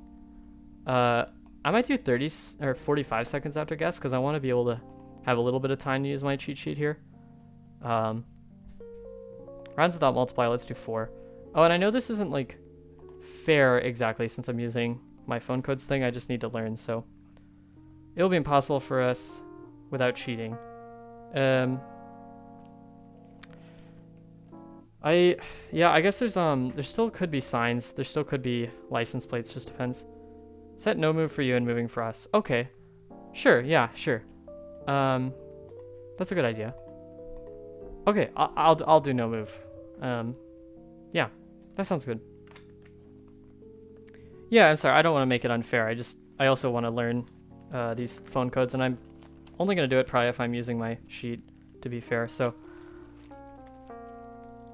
I might do 30 or 45 seconds after guess because I want to be able to have a little bit of time to use my cheat sheet here. Rounds without multiply, let's do 4. Oh, and I know this isn't like fair exactly since I'm using my phone codes thing. I just need to learn, so it'll be impossible for us without cheating. Yeah, I guess there still could be signs. There still could be license plates. Just depends. Set no move for you and moving for us. Okay. Sure. Yeah. Sure. That's a good idea. Okay. I'll do no move. Yeah. That sounds good. Yeah. I'm sorry. I don't want to make it unfair. I also want to learn these phone codes, and I'm only gonna do it probably if I'm using my sheet. To be fair. So.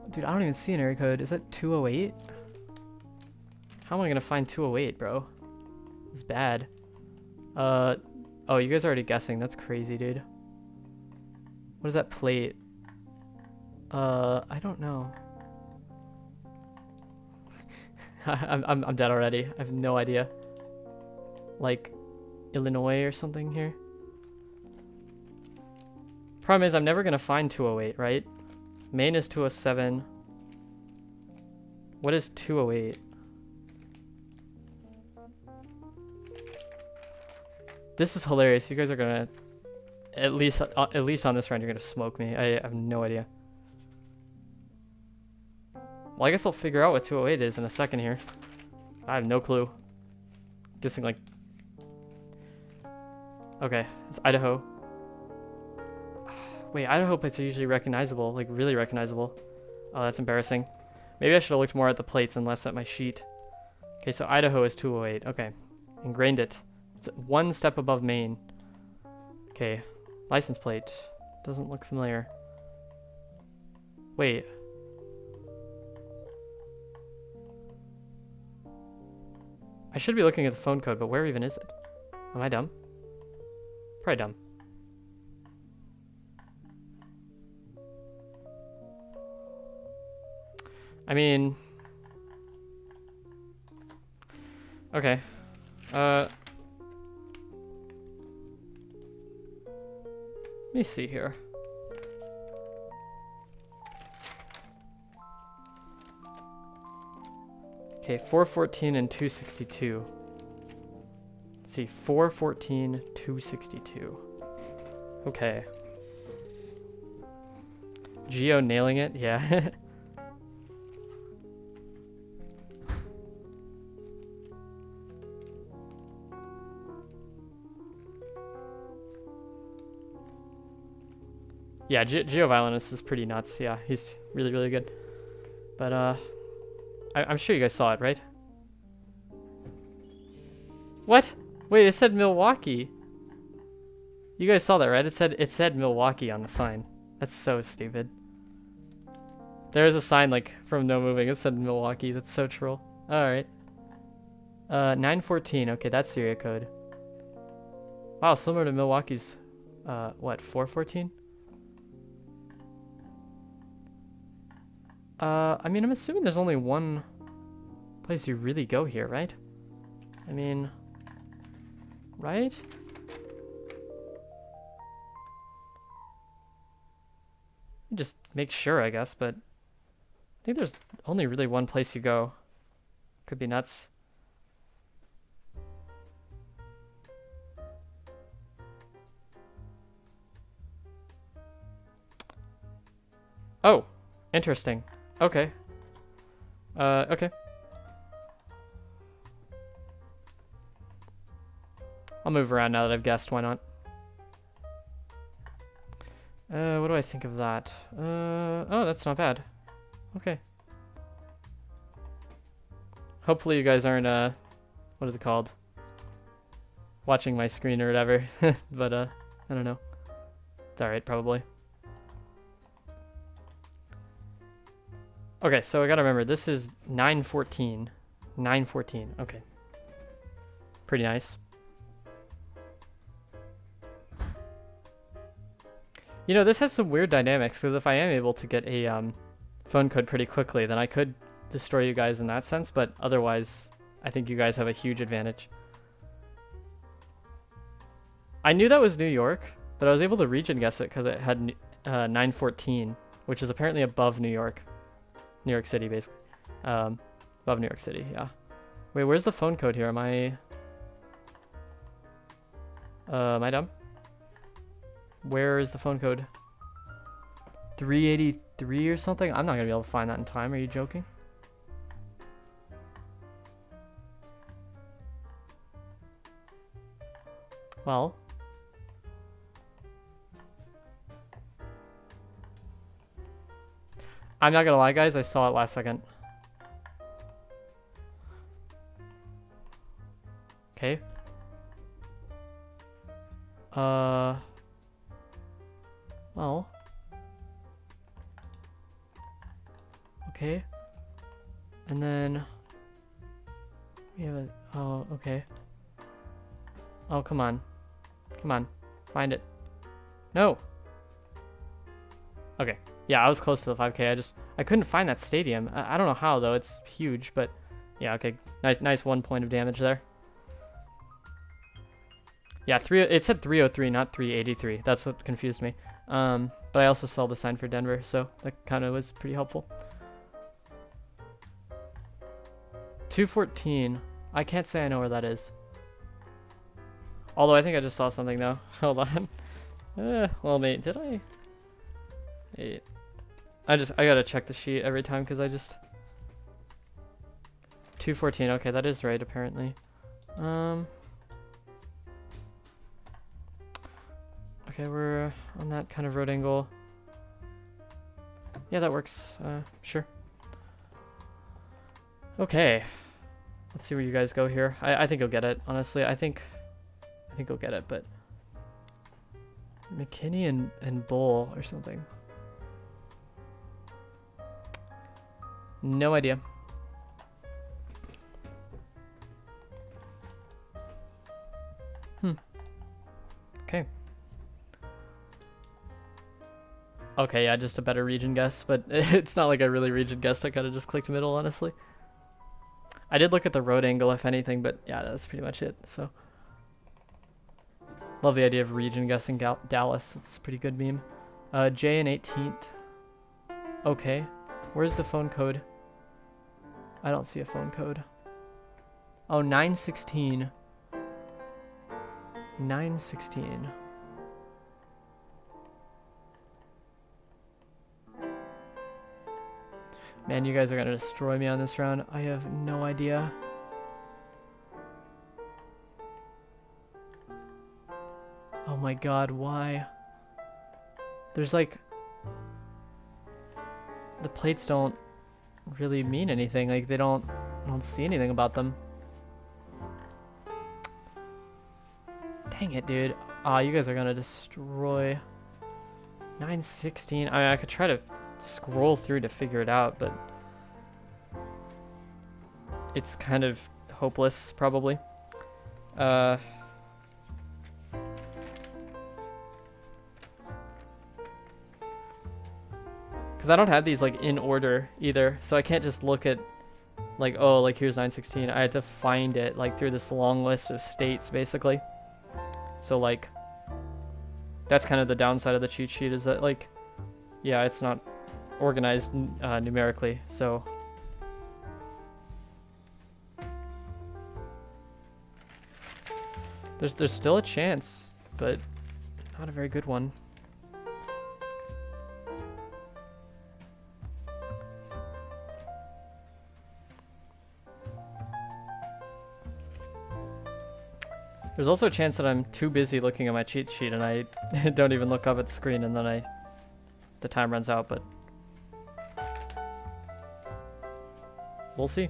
Dude, I don't even see an area code. Is that 208? How am I gonna find 208, bro? It's bad. Oh, you guys are already guessing. That's crazy, dude. What is that plate? I don't know. I'm dead already. I have no idea. Like, Illinois or something here? Problem is, I'm never gonna find 208, right? Maine is 207. What is 208? This is hilarious. You guys are gonna, at least on this round, you're gonna smoke me. I have no idea. Well, I guess I'll figure out what 208 is in a second here. I have no clue. Guessing like. Okay, it's Idaho. Wait, Idaho plates are usually recognizable, like really recognizable. Oh, that's embarrassing. Maybe I should have looked more at the plates and less at my sheet. Okay, so Idaho is 208. Okay, ingrained it. It's one step above Maine. Okay, license plate. Doesn't look familiar. Wait. I should be looking at the phone code, but where even is it? Am I dumb? Probably dumb. I mean, okay. Let me see here. Okay, 414 and 262. Let's see, 414, 262. Okay. Geo nailing it, yeah. Yeah, Geoviolinist is pretty nuts. Yeah, he's really, really good. But, I'm sure you guys saw it, right? What? Wait, it said Milwaukee. You guys saw that, right? It said Milwaukee on the sign. That's so stupid. There's a sign, like, from No Moving. It said Milwaukee. That's so troll. Alright. 914. Okay, that's the area code. Wow, similar to Milwaukee's, what, 414? I mean, I'm assuming there's only one place you really go here, right? I mean, right? Just make sure, I guess, but I think there's only really one place you go. Could be nuts. Oh, interesting. Okay. Okay. I'll move around now that I've guessed, why not? What do I think of that? Oh, that's not bad. Okay. Hopefully you guys aren't, what is it called? Watching my screen or whatever. But, I don't know. It's alright, probably. Okay, so I gotta remember, this is 914. 914, okay. Pretty nice. You know, this has some weird dynamics, because if I am able to get a phone code pretty quickly, then I could destroy you guys in that sense, but otherwise, I think you guys have a huge advantage. I knew that was New York, but I was able to region guess it because it had 914, which is apparently above New York. New York City, basically. Above New York City, yeah. Wait, where's the phone code here? Am I dumb? Where is the phone code? 380, 3 or something. I'm not gonna be able to find that in time. Are you joking? Well, I'm not gonna lie, guys. I saw it last second. Okay. Well. Okay. And then we have a, oh, okay. Oh, come on. Come on. Find it. No. Okay. Yeah, I was close to the 5K. I couldn't find that stadium. I don't know how though. It's huge, but yeah, okay. Nice 1 point of damage there. Yeah, it said 303, not 383. That's what confused me. But I also saw the sign for Denver, so that kind of was pretty helpful. 214. I can't say I know where that is. Although I think I just saw something though. Hold on. Well, mate, did I? Wait. I gotta check the sheet every time because 214. Okay, that is right apparently. Okay, we're on that kind of road angle. Yeah, that works. Sure. Okay. Let's see where you guys go here. I think you'll get it, honestly. I think you'll get it, but McKinney and Bull or something. No idea. Okay. Okay, yeah, just a better region guess, but it's not like I really region guessed. I kind of just clicked middle, honestly. I did look at the road angle, if anything, but yeah, that's pretty much it. So, love the idea of region guessing Dallas. It's a pretty good meme. J and 18th. Okay, where's the phone code? I don't see a phone code. Oh, 916. 916. Man, you guys are gonna destroy me on this round. I have no idea. Oh my god, why? There's like... The plates don't really mean anything. Like, I don't see anything about them. Dang it, dude. Ah, you guys are gonna destroy. 916. I mean, I could try to scroll through to figure it out, but it's kind of hopeless, probably. Because I don't have these like in order either, so I can't just look at like, oh, like here's 916. I had to find it like through this long list of states, basically. So like, that's kind of the downside of the cheat sheet, is that like, yeah, it's not organized numerically, so there's still a chance, but not a very good one. There's also a chance that I'm too busy looking at my cheat sheet and I don't even look up at the screen, and then the time runs out, but we'll see.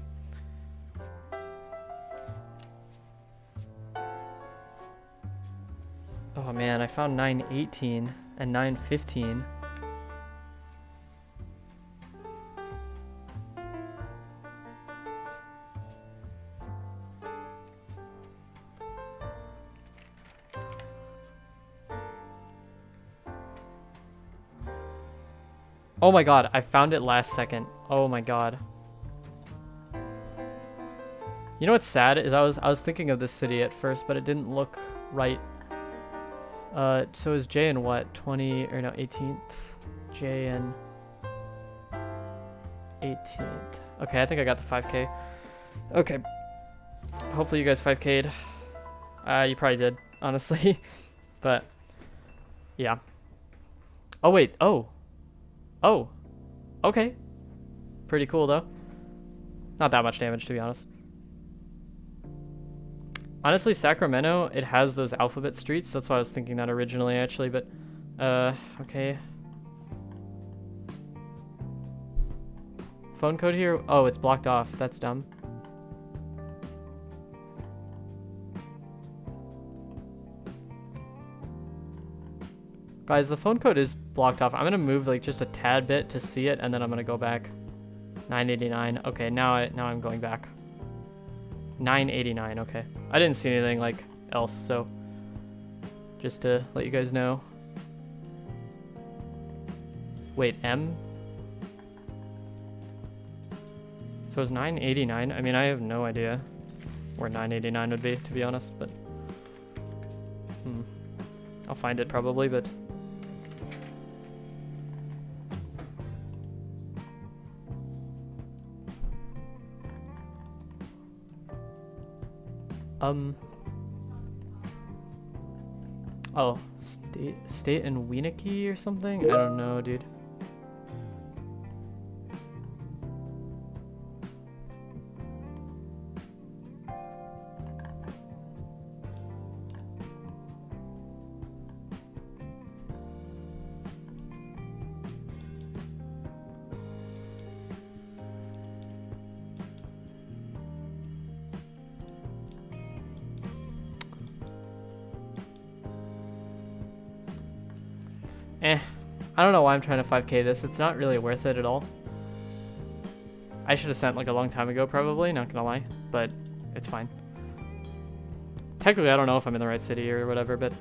Oh man, I found 918 and 915. Oh my god, I found it last second. Oh my god. You know what's sad is I was thinking of this city at first, but it didn't look right. So is J and what? 20 or no, 18th. J and 18th. Okay, I think I got the 5K. Okay. Hopefully you guys 5K'd. You probably did, honestly. But yeah. Oh wait, oh. Okay. Pretty cool, though. Not that much damage, to be honest. Honestly, Sacramento, it has those alphabet streets. That's why I was thinking that originally, actually, but... okay. Phone code here? Oh, it's blocked off. That's dumb. Guys, the phone code is blocked off. I'm gonna move like just a tad bit to see it, and then I'm gonna go back. 989. Okay, now I'm going back. 989. Okay, I didn't see anything like else, so just to let you guys know. Wait, M. So it's 989. I mean, I have no idea where 989 would be, to be honest, but I'll find it probably, but. Oh, state in Weeniki or something? I don't know, dude. I don't know why I'm trying to 5k this. It's not really worth it at all. I should have sent like a long time ago probably, not gonna lie, but it's fine. Technically, I don't know if I'm in the right city or whatever, but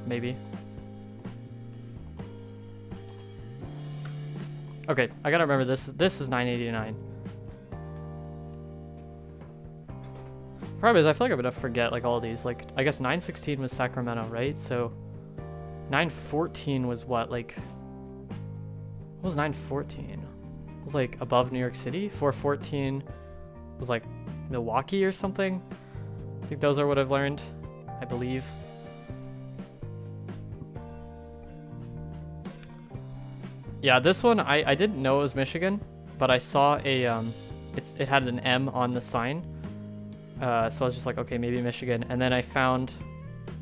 maybe. Okay, I gotta remember this. This is 989. Problem is, I feel like I'm gonna forget like all of these. Like, I guess 916 was Sacramento, right? So 914 was what? Like, what was 914? It was like above New York City. 414 was like Milwaukee or something. I think those are what I've learned, I believe. Yeah, this one I didn't know it was Michigan, but I saw a it had an M on the sign. So I was just like, okay, maybe Michigan. And then I found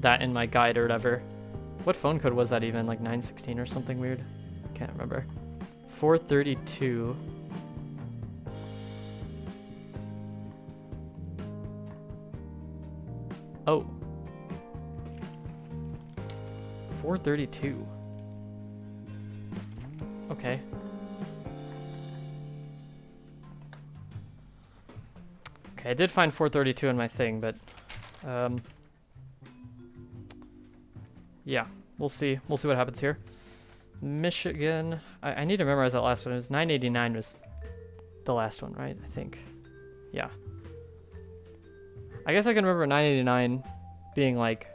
that in my guide or whatever. What phone code was that even? Like 916 or something weird? Can't remember. 432. Oh. 432. Okay. Okay, I did find 432 in my thing, but yeah, we'll see. We'll see what happens here. Michigan. I need to memorize that last one. It was 989 was the last one, right? I think. Yeah. I guess I can remember 989 being like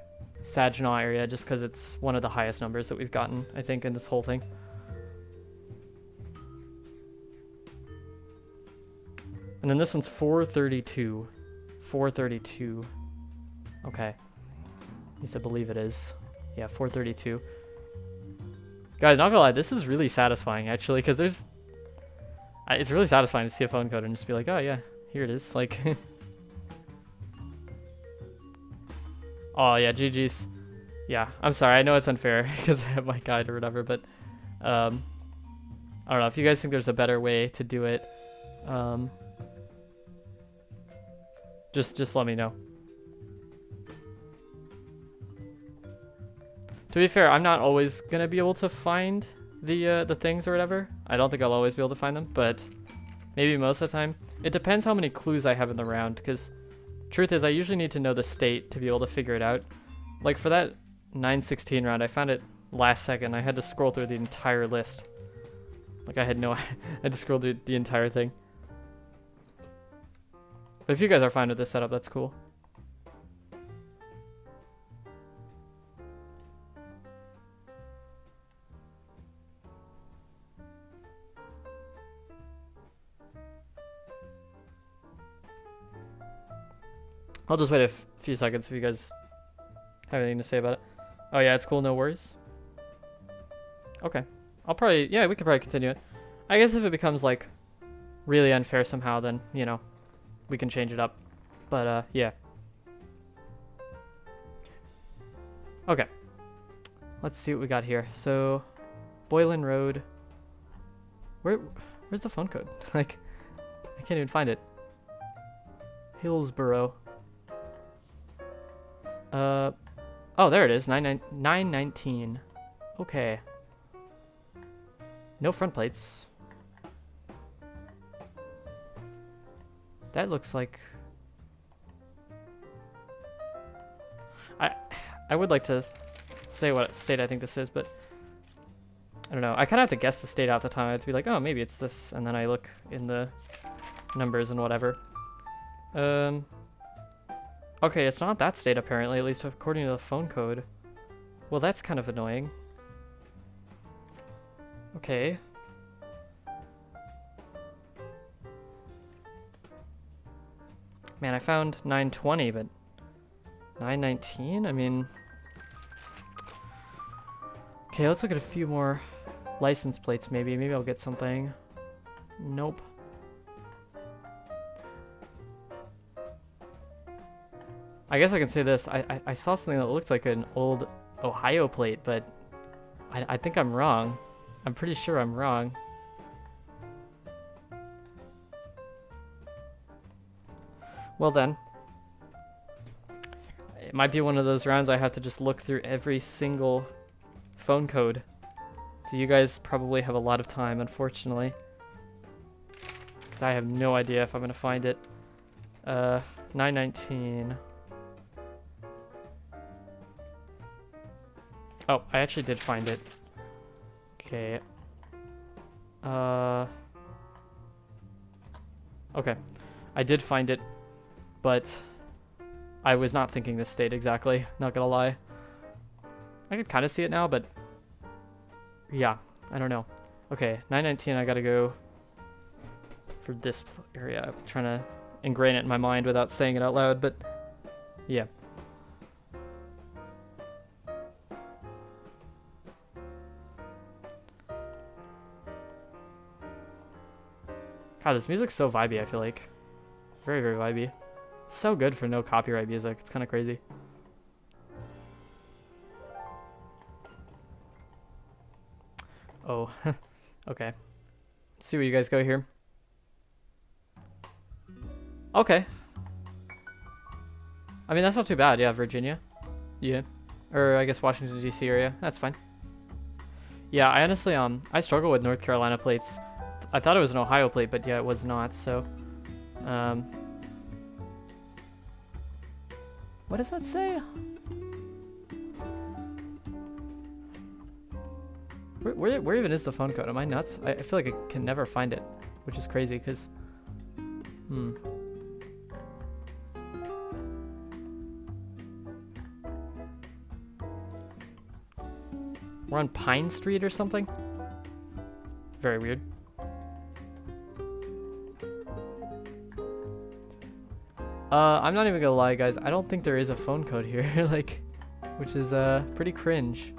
Saginaw area just because it's one of the highest numbers that we've gotten, I think, in this whole thing. And then this one's 432. 432. Okay. At least I believe it is. Yeah, 432. Guys, not gonna lie, this is really satisfying, actually, because there's... it's really satisfying to see a phone code and just be like, oh, yeah, here it is. Like... oh, yeah, GG's. Yeah, I'm sorry, I know it's unfair because I have my guide or whatever, but... I don't know, if you guys think there's a better way to do it, just let me know. To be fair, I'm not always gonna be able to find the things or whatever. I don't think I'll always be able to find them, but maybe most of the time. It depends how many clues I have in the round, because truth is I usually need to know the state to be able to figure it out. Like for that 916 round, I found it last second. I had to scroll through the entire list. Like I had to scroll through the entire thing. But if you guys are fine with this setup, that's cool. I'll just wait a few seconds if you guys have anything to say about it. Oh yeah, it's cool, no worries. Okay. I'll probably, yeah, we could probably continue it. I guess if it becomes like really unfair somehow, then, you know, we can change it up. But yeah. Okay. Let's see what we got here. So, Boylan Road. Where's the phone code? Like, I can't even find it. Hillsboro. Oh, there it is. 919. Okay. No front plates. That looks like... I would like to say what state I think this is, but I don't know. I kind of have to guess the state out the time. I have to be like, oh, maybe it's this, and then I look in the numbers and whatever. Okay, it's not that state apparently, at least according to the phone code. Well, that's kind of annoying. Okay. Man, I found 920, but 919? I mean... Okay, let's look at a few more license plates maybe. Maybe I'll get something. Nope. I guess I can say this. I saw something that looked like an old Ohio plate, but I think I'm wrong. I'm pretty sure I'm wrong. Well then. It might be one of those rounds I have to just look through every single phone code. So you guys probably have a lot of time, unfortunately. Because I have no idea if I'm going to find it. 919. Oh, I actually did find it. Okay. Okay. I did find it, but I was not thinking this state exactly, not gonna lie. I could kind of see it now, but yeah, I don't know. Okay, 919, I gotta go for this area. I'm trying to ingrain it in my mind without saying it out loud, but yeah. God, this music's so vibey, I feel like. Very, very vibey. It's so good for no copyright music. It's kind of crazy. Oh, okay. Let's see where you guys go here. Okay. I mean, that's not too bad. Yeah, Virginia. Yeah. Or I guess Washington, D.C. area. That's fine. Yeah, I honestly, I struggle with North Carolina plates. I thought it was an Ohio plate, but yeah, it was not, so... What does that say? Where even is the phone code? Am I nuts? I feel like I can never find it, which is crazy, because... We're on Pine Street or something? Very weird. I'm not even gonna lie, guys. I don't think there is a phone code here, like, which is pretty cringe.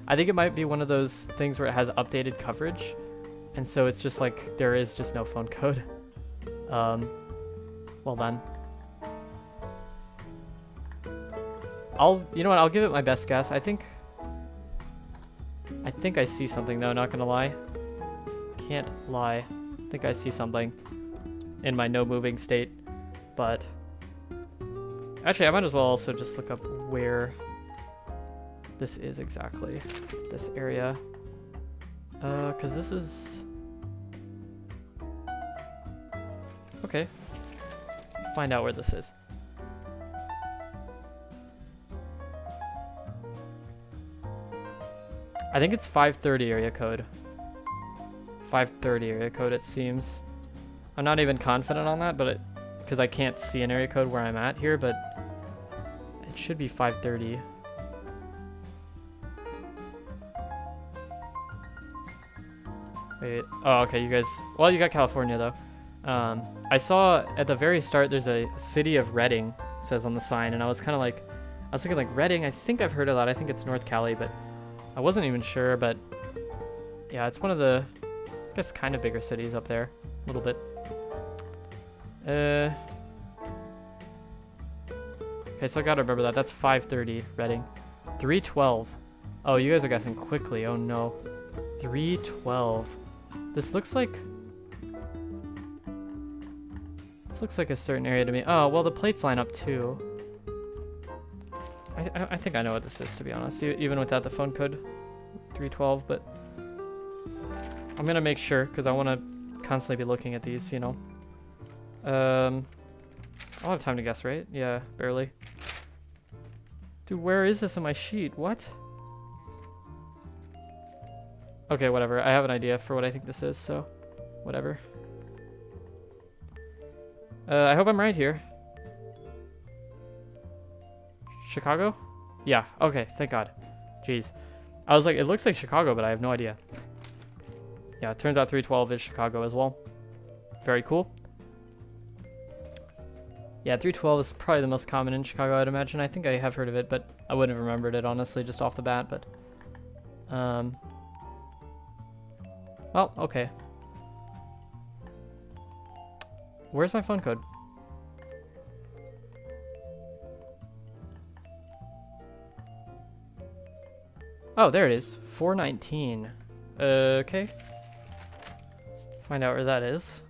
I think it might be one of those things where it has updated coverage, and so it's just like there is just no phone code. Well then. You know what? I'll give it my best guess. I think I see something though. Not gonna lie. Can't lie. I think I see something in my no moving state, but actually I might as well also just look up where this is exactly, this area, because this is okay. Find out where this is. I think it's 530 area code. 530 area code, it seems. I'm not even confident on that, but because I can't see an area code where I'm at here, but it should be 530. Wait. Oh, okay. You guys. Well, you got California though. I saw at the very start there's a city of Redding, says on the sign, and I was kind of like, I was thinking like Redding. I think I've heard of that. I think it's North Cali, but I wasn't even sure. But Yeah, it's one of the, I guess, kind of bigger cities up there. A little bit. Okay, so I gotta remember that. That's 5:30, Reading. 3:12. Oh, you guys are guessing quickly. Oh no. 3:12. This looks like... This looks like a certain area to me. Oh, well, the plates line up too. I think I know what this is, to be honest, even without the phone code. 312, but I'm gonna make sure because I want to constantly be looking at these, you know. I'll have time to guess, right? Yeah, barely. Dude, where is this on my sheet? What? Okay, whatever. I have an idea for what I think this is, so whatever. I hope I'm right here. Chicago? Yeah, okay, thank God. Jeez. I was like, it looks like Chicago, but I have no idea. Yeah, it turns out 312 is Chicago as well. Very cool. Yeah, 312 is probably the most common in Chicago, I'd imagine. I think I have heard of it, but I wouldn't have remembered it, honestly, just off the bat, but... Well, okay. Where's my phone code? Oh, there it is. 419. Okay. Find out where that is.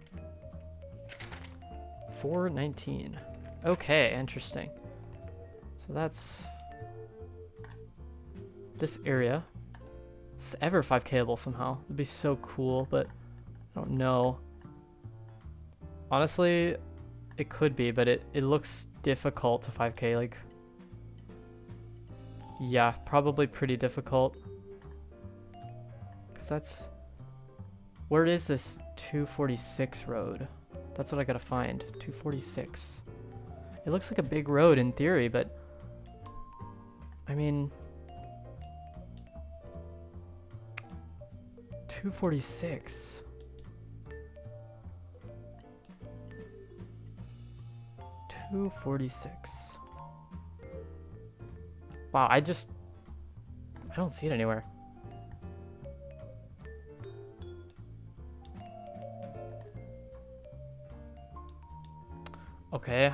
419. Okay, interesting. So that's this area. This is ever 5Kable somehow. It'd be so cool, but I don't know. Honestly, it could be, but it looks difficult to 5K. Like, yeah, probably pretty difficult. Because that's... Where is this 246 road? That's what I gotta find. 246. It looks like a big road in theory, but... I mean... 246. Wow, I don't see it anywhere. Okay.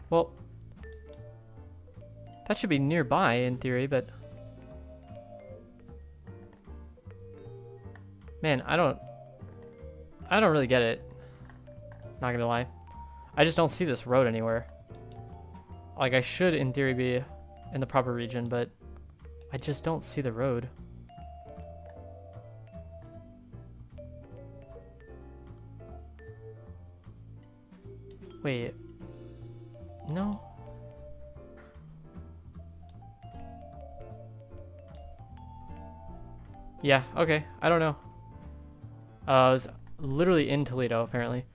Well, that should be nearby in theory, but man, I don't really get it. Not gonna lie. I just don't see this road anywhere. Like, I should in theory be in the proper region, but I just don't see the road. Wait. No. Yeah, okay. I don't know. It was literally in Toledo, apparently.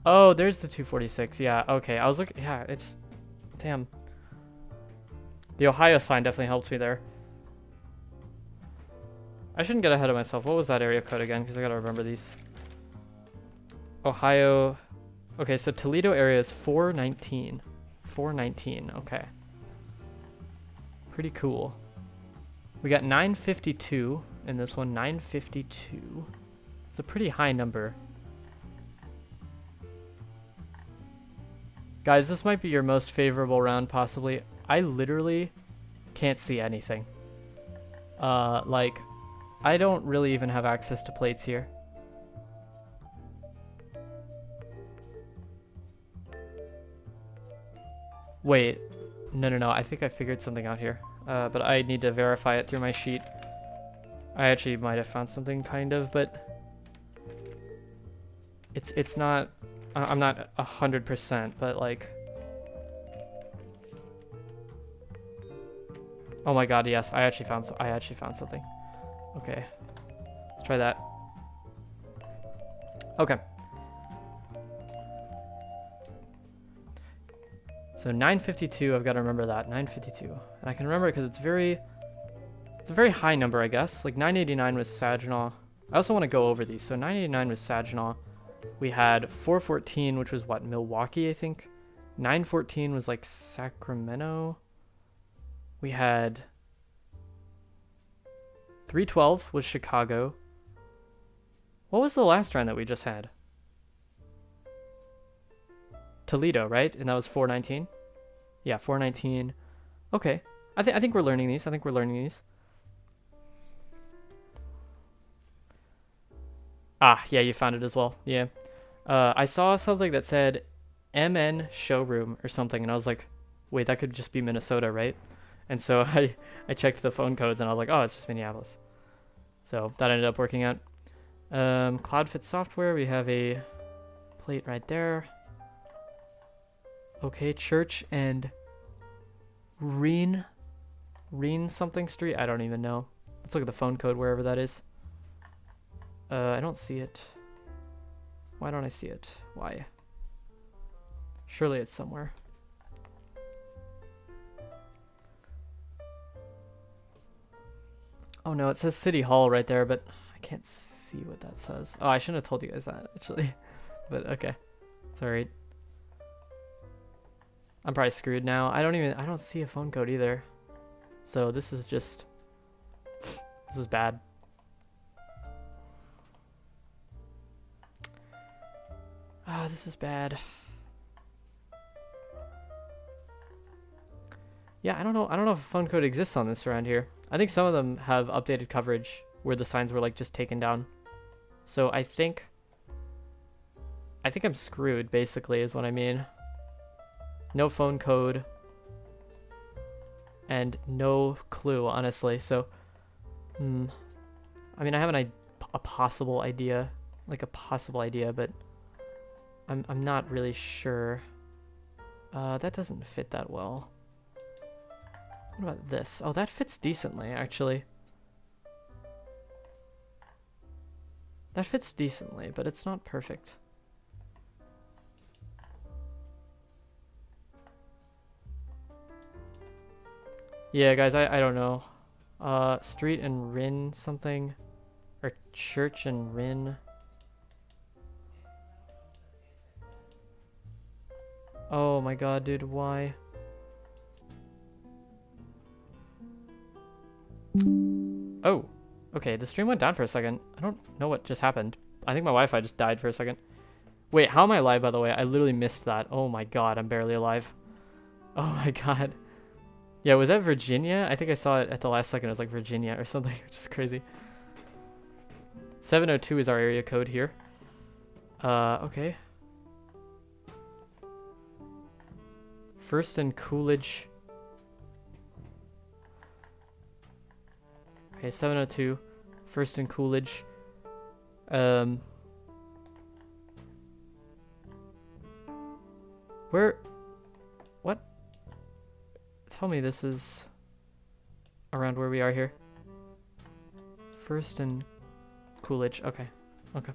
Oh, there's the 246. Yeah, okay. I was looking. Yeah, it's... Damn. The Ohio sign definitely helps me there. I shouldn't get ahead of myself. What was that area code again? Because I gotta remember these. Ohio... Okay, so Toledo area is 419. 419, okay. Pretty cool. We got 952 in this one, 952. It's a pretty high number. Guys, this might be your most favorable round, possibly. I literally can't see anything. Like, I don't really even have access to plates here. Wait, no, I think I figured something out here. But I need to verify it through my sheet. I actually might have found something, kind of, but it's not. I'm not 100%, but like. Oh my God! Yes, I actually found something. Okay, let's try that. Okay. So 952, I've got to remember that, 952. And I can remember it because it's a very high number, I guess. Like 989 was Saginaw. I also want to go over these. So 989 was Saginaw. We had 414, which was what, Milwaukee, I think. 914 was like Sacramento. We had 312 was Chicago. What was the last round that we just had? Toledo, right? And that was 419. Yeah, 419. Okay. I think we're learning these. I think we're learning these. Ah, yeah, you found it as well. Yeah. I saw something that said MN showroom or something, and I was like, wait, that could just be Minnesota, right? And so I checked the phone codes, and I was like, oh, it's just Minneapolis. So that ended up working out. CloudFit software, we have a plate right there. Okay, Church and Reen something street. I don't even know. Let's look at the phone code wherever that is. I don't see it. Why don't I see it? Why? Surely it's somewhere. Oh no, it says City Hall right there, but I can't see what that says. Oh, I shouldn't have told you guys that, actually. But okay. It's alright. I'm probably screwed now. I don't see a phone code either. So this is just... This is bad. Ah, this is bad. Yeah, I don't know if a phone code exists on this around here. I think some of them have updated coverage where the signs were like just taken down. So I think I'm screwed, basically, is what I mean. No phone code and no clue, honestly. So I mean, I have a possible idea, but I'm not really sure. That doesn't fit that well. What about this? Oh, that fits decently, actually. That fits decently, but it's not perfect. Yeah, guys, I don't know. Street and Rin something. Or Church and Rin. Oh my god, dude, why? Oh, okay, the stream went down for a second. I don't know what just happened. I think my Wi-Fi just died for a second. Wait, how am I alive, by the way? I literally missed that. Oh my god, I'm barely alive. Oh my god. Yeah, was that Virginia? I think I saw it at the last second. It was like Virginia or something, which is crazy. 702 is our area code here. Okay. First and Coolidge. Okay, 702. First and Coolidge. Where? What? Tell me this is around where we are here. First and Coolidge. Okay. Okay.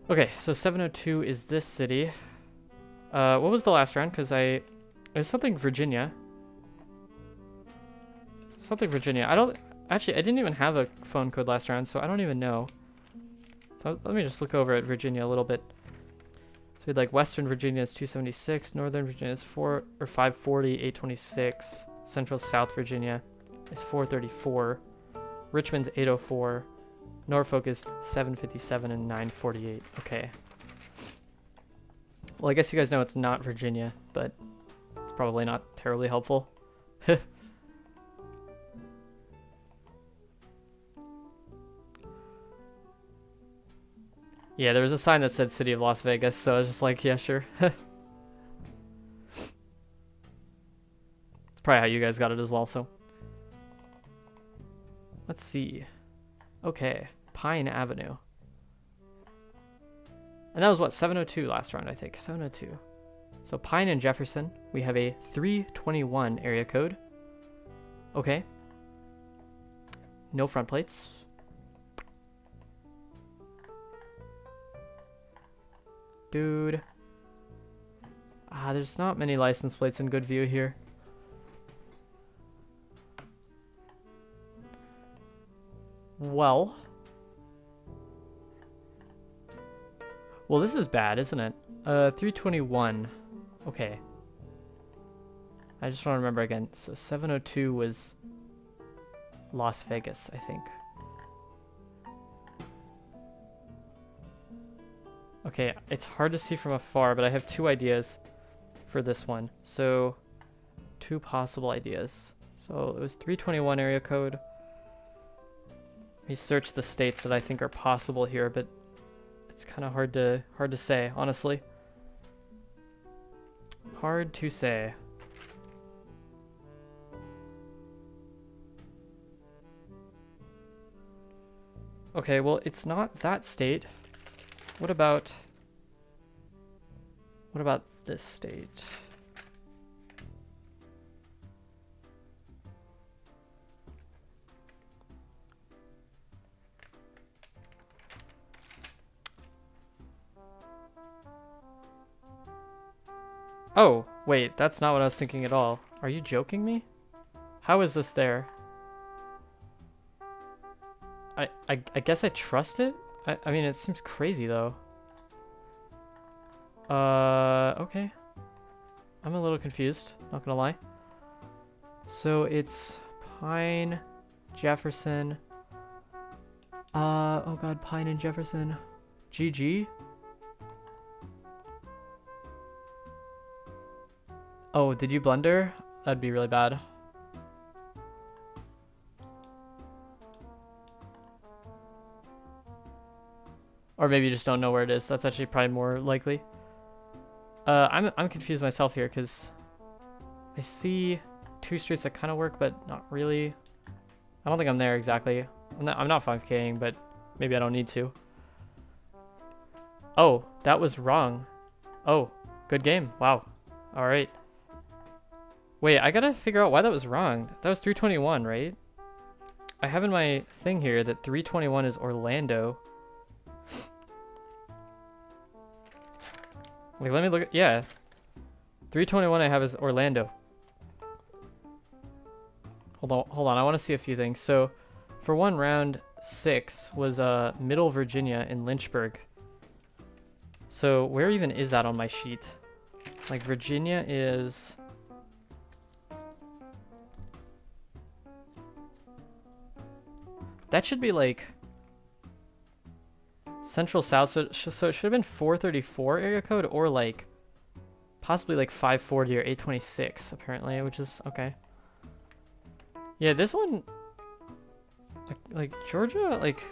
Okay, so 702 is this city. What was the last round? Because it was something Virginia. Something Virginia. I didn't even have a phone code last round, so I don't even know. So let me just look over at Virginia a little bit. So we had like Western Virginia is 276, Northern Virginia is 540, 826, Central South Virginia is 434, Richmond's 804, Norfolk is 757 and 948. Okay. Well, I guess you guys know it's not Virginia, but it's probably not terribly helpful. Yeah, there was a sign that said City of Las Vegas, so I was just like, yeah, sure. It's probably how you guys got it as well, so. Let's see. Okay, Pine Avenue. And that was what, 702 last round, I think. 702. So Pine and Jefferson, we have a 321 area code. Okay. No front plates. Dude. There's not many license plates in good view here. Well, this is bad, isn't it? 321. Okay. I just want to remember again. So 702 was Las Vegas, I think. Okay, it's hard to see from afar, but I have two ideas for this one. So, two possible ideas. So it was 321 area code. Let me search the states that I think are possible here, but it's kind of hard to say, honestly. Hard to say. Okay, well, it's not that state. What about this state? Oh, wait, that's not what I was thinking at all. Are you joking me? How is this there? I guess I trust it? I mean, it seems crazy, though. Okay. I'm a little confused, not gonna lie. So it's Pine, Jefferson. Oh god, Pine and Jefferson. GG? Oh, did you blunder? That'd be really bad. Or maybe you just don't know where it is. That's actually probably more likely. I'm confused myself here because I see two streets that kind of work, but not really. I don't think I'm there exactly. I'm not 5K'ing, but maybe I don't need to. Oh, that was wrong. Oh, good game. Wow. All right. Wait, I gotta figure out why that was wrong. That was 321, right? I have in my thing here that 321 is Orlando. Like, let me look at, yeah. 321 I have is Orlando. Hold on, I want to see a few things. So, for one, round 6 was Middle Virginia in Lynchburg. So, where even is that on my sheet? Like, Virginia is... That should be like... Central South, so it should have been 434 area code, or like possibly like 540 or 826 apparently, which is okay. Yeah, this one, like Georgia, like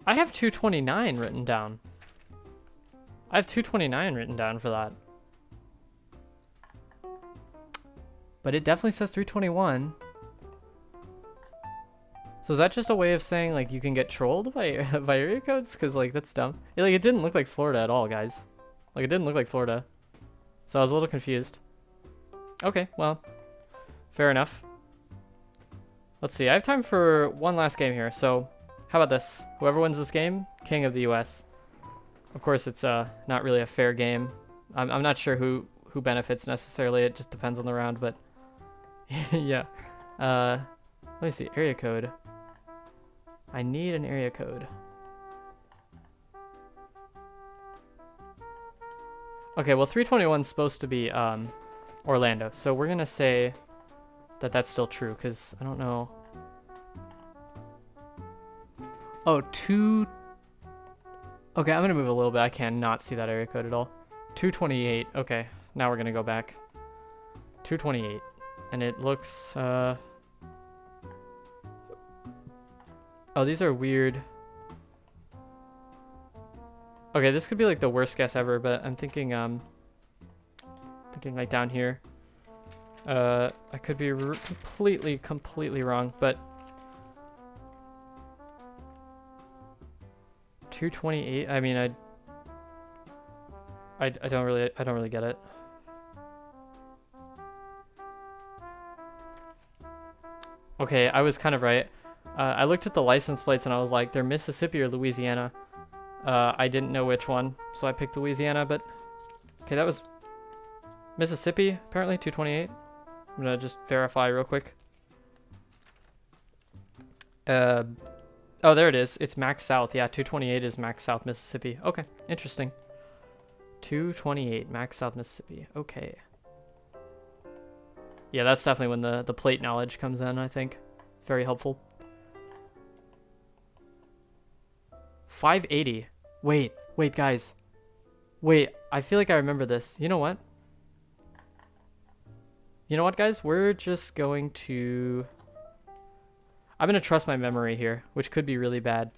I have 229 written down. I have 229 written down for that, but it definitely says 321. So is that just a way of saying like you can get trolled by by area codes? Cause like that's dumb. It didn't look like Florida at all, guys. Like it didn't look like Florida. So I was a little confused. Okay, well, fair enough. Let's see. I have time for one last game here. So how about this? Whoever wins this game, king of the U.S. Of course, it's not really a fair game. I'm not sure who benefits necessarily. It just depends on the round, but yeah. Let me see. Area code. I need an area code. Okay, well 321 is supposed to be Orlando, so we're gonna say that that's still true because I don't know. Oh, okay, I'm gonna move a little bit. I cannot see that area code at all. 228. Okay, now we're gonna go back. 228, and it looks Oh, these are weird. Okay, this could be like the worst guess ever, but I'm thinking like down here. I could be completely wrong, but 228. I mean, I don't really get it. Okay, I was kind of right. I looked at the license plates and I was like, they're Mississippi or Louisiana. I didn't know which one, so I picked Louisiana, but... Okay, that was Mississippi, apparently, 228. I'm gonna just verify real quick. Oh, there it is. It's Max South. Yeah, 228 is Max South, Mississippi. Okay, interesting. 228, Max, South Mississippi. Okay. Yeah, that's definitely when the plate knowledge comes in, I think. Very helpful. 580. Wait, guys. Wait, I feel like I remember this. You know what? You know what, guys? We're just going to... I'm going to trust my memory here, which could be really bad.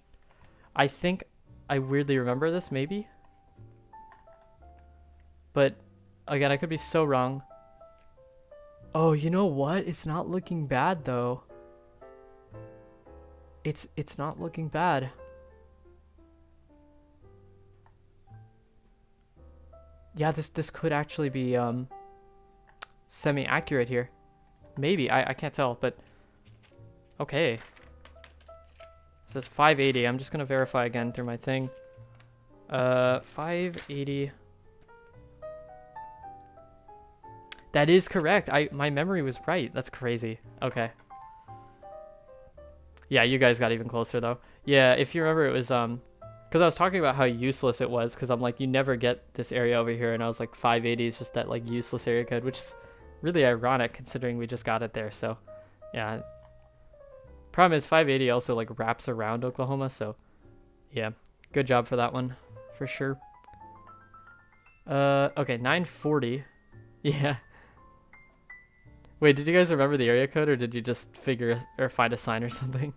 I think I weirdly remember this, maybe? But, again, I could be so wrong. Oh, you know what? It's not looking bad, though. It's not looking bad. Yeah, this could actually be semi-accurate here. Maybe, I can't tell, but okay. It says 580. I'm just gonna verify again through my thing. 580. That is correct. My memory was right. That's crazy. Okay. Yeah, you guys got even closer though. Yeah, if you remember, it was because I was talking about how useless it was, because I'm like, you never get this area over here, and I was like, 580 is just that like useless area code, which is really ironic considering we just got it there. So yeah, problem is 580 also like wraps around Oklahoma, so yeah, good job for that one for sure. Okay, 940. Yeah. Wait, did you guys remember the area code, or did you just figure or find a sign or something?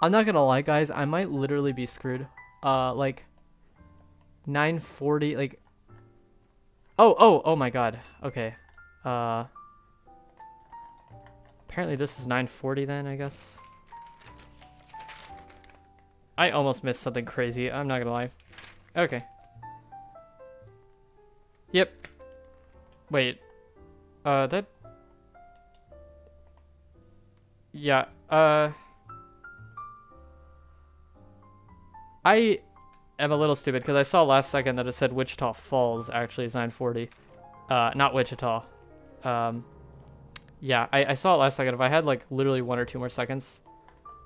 I'm not gonna lie, guys, I might literally be screwed. Like 940, like oh my god. Okay. Apparently this is 940 then, I guess. I almost missed something crazy, I'm not gonna lie. Okay. Yep. Wait. That... Yeah, I am a little stupid because I saw last second that it said Wichita Falls actually is 940. Not Wichita. Yeah, I saw it last second. If I had like literally 1 or 2 more seconds,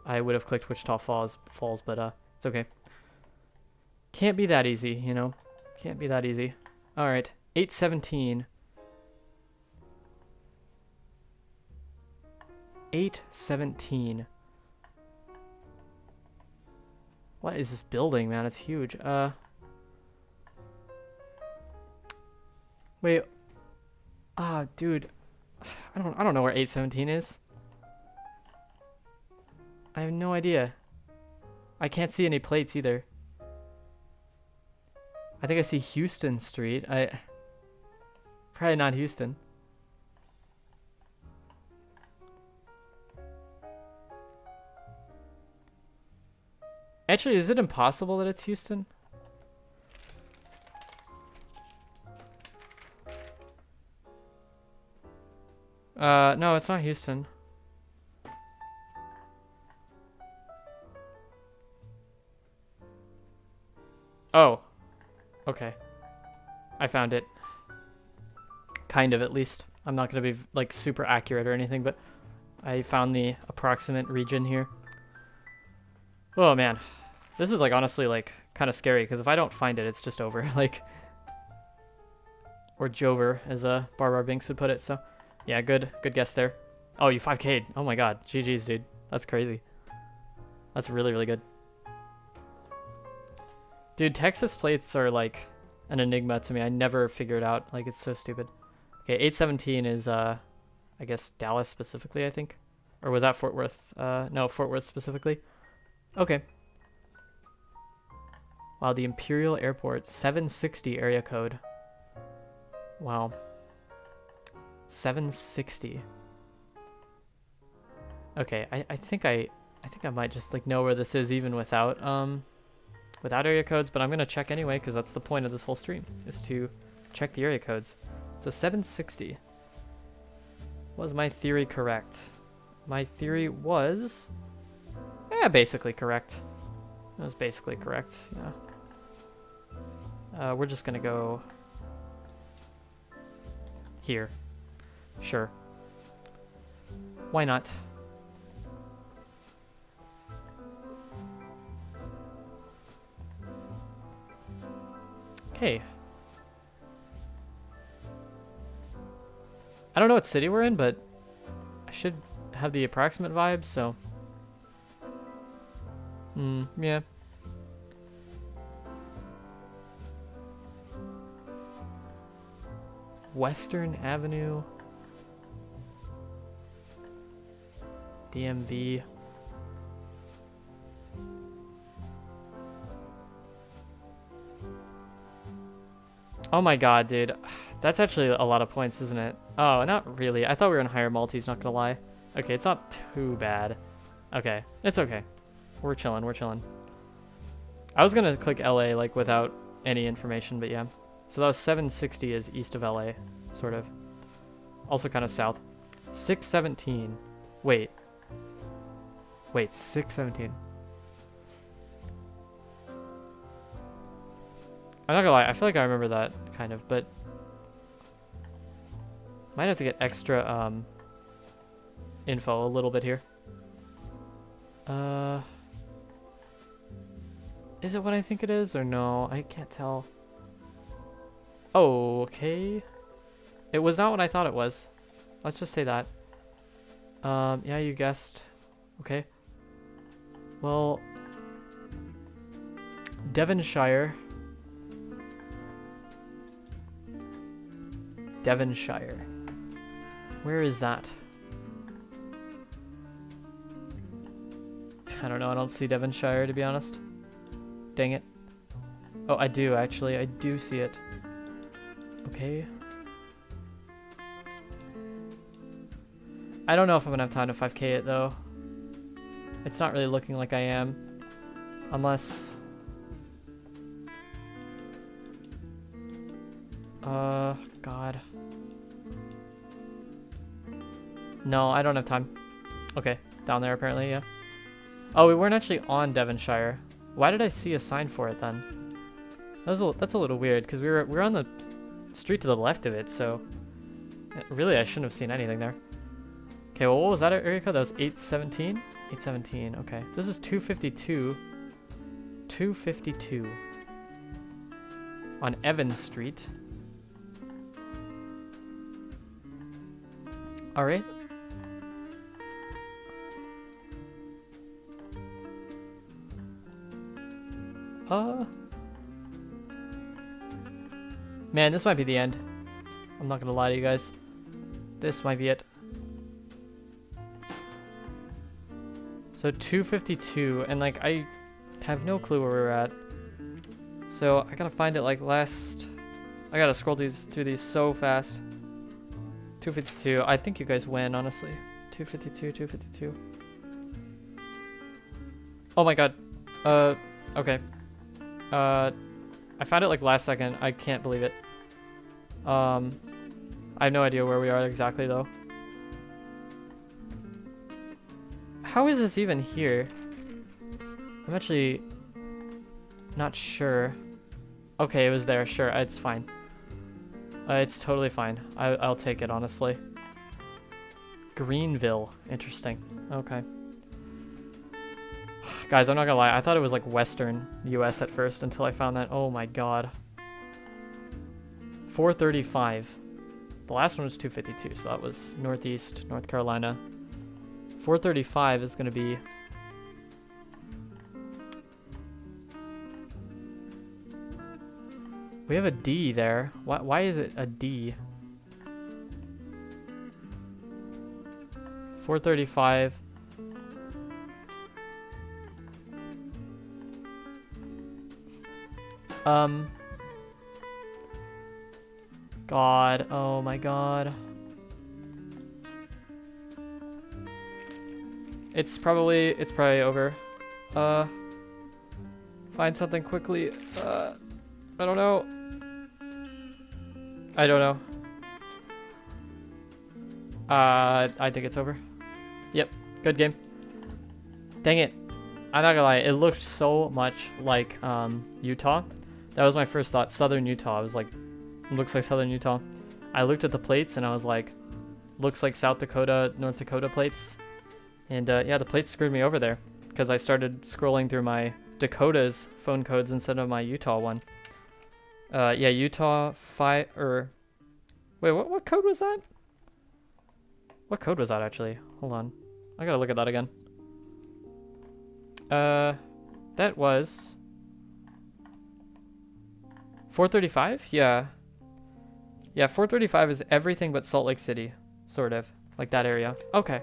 I would have clicked Wichita Falls, but it's okay. Can't be that easy, you know? Can't be that easy. Alright, 817. 817. What is this building, man? It's huge. Wait. Ah, dude. I don't know where 817 is. I have no idea. I can't see any plates either. I think I see Houston Street. Probably not Houston. Actually, is it impossible that it's Houston? No, it's not Houston. Oh. Okay. I found it. Kind of, at least. I'm not gonna be, like, super accurate or anything, but I found the approximate region here. Oh, man. This is, like, honestly, like, kind of scary, because if I don't find it, it's just over. Like... Or Jover, as Barbar Binks would put it, so... Yeah, good guess there. Oh, you 5K'd. Oh my god. GG's, dude. That's crazy. That's really, really good. Dude, Texas plates are like an enigma to me. I never figure it out. Like, it's so stupid. Okay, 817 is, I guess, Dallas specifically, I think. Or was that Fort Worth? No, Fort Worth specifically. Okay. Wow, the Imperial Airport. 760 area code. Wow. 760. Okay, I think I might just like know where this is even without area codes, but I'm gonna check anyway because that's the point of this whole stream, is to check the area codes. So 760. Was my theory correct? My theory was basically correct. It was basically correct, yeah. We're just gonna go here. Sure. Why not? Okay. I don't know what city we're in, but I should have the approximate vibes, so. Yeah. Western Avenue. DMV. Oh my god, dude. That's actually a lot of points, isn't it? Oh, not really. I thought we were in higher multis, not gonna lie. Okay, it's not too bad. Okay, it's okay. We're chilling, we're chilling. I was gonna click LA, like, without any information, but yeah. So that was 760 is east of LA, sort of. Also kind of south. 617. Wait. Wait, 617. I'm not gonna lie, I feel like I remember that, kind of, but might have to get extra info a little bit here. Is it what I think it is, or no? I can't tell. Oh, okay. It was not what I thought it was. Let's just say that. Yeah, you guessed. Okay. Well, Devonshire. Devonshire. Where is that? I don't know. I don't see Devonshire, to be honest. Dang it. Oh, I do, actually. I do see it. Okay. I don't know if I'm gonna have time to 5k it, though. It's not really looking like I am. Unless... God. No, I don't have time. Okay, down there apparently, yeah. Oh, we weren't actually on Devonshire. Why did I see a sign for it then? That's a little weird, because we were on the street to the left of it, so... Really, I shouldn't have seen anything there. Okay, well, what was that area code? That was 817? 817, okay. This is 252. 252. On Evans Street. Alright. Man, this might be the end. I'm not gonna lie to you guys. This might be it. So 252, and like I have no clue where we're at. So I gotta find it like last. I gotta scroll through these so fast. 252. I think you guys win, honestly. 252, 252. Oh my god. Okay. I found it like last second. I can't believe it. I have no idea where we are exactly though. How is this even here? I'm actually not sure. Okay, it was there. Sure, it's fine. It's totally fine. I'll take it, honestly. Greenville. Interesting. Okay. Guys, I'm not gonna lie. I thought it was like Western US at first until I found that. Oh my god. 435. The last one was 252, so that was Northeast, North Carolina. 435 is gonna be... We have a D there. Why is it a D? 435. God. Oh my god. It's probably over. Find something quickly. I don't know. I don't know. I think it's over. Yep, good game. Dang it. I'm not gonna lie, it looked so much like Utah. That was my first thought. Southern Utah. I was like, it looks like Southern Utah. I looked at the plates and I was like, looks like South Dakota, North Dakota plates. And yeah, the plates screwed me over there because I started scrolling through my Dakota's phone codes instead of my Utah one. Yeah, Utah 5 or wait, what code was that? What code was that actually? Hold on. I gotta look at that again. That was 435? Yeah. Yeah, 435 is everything but Salt Lake City, sort of. Like that area. Okay.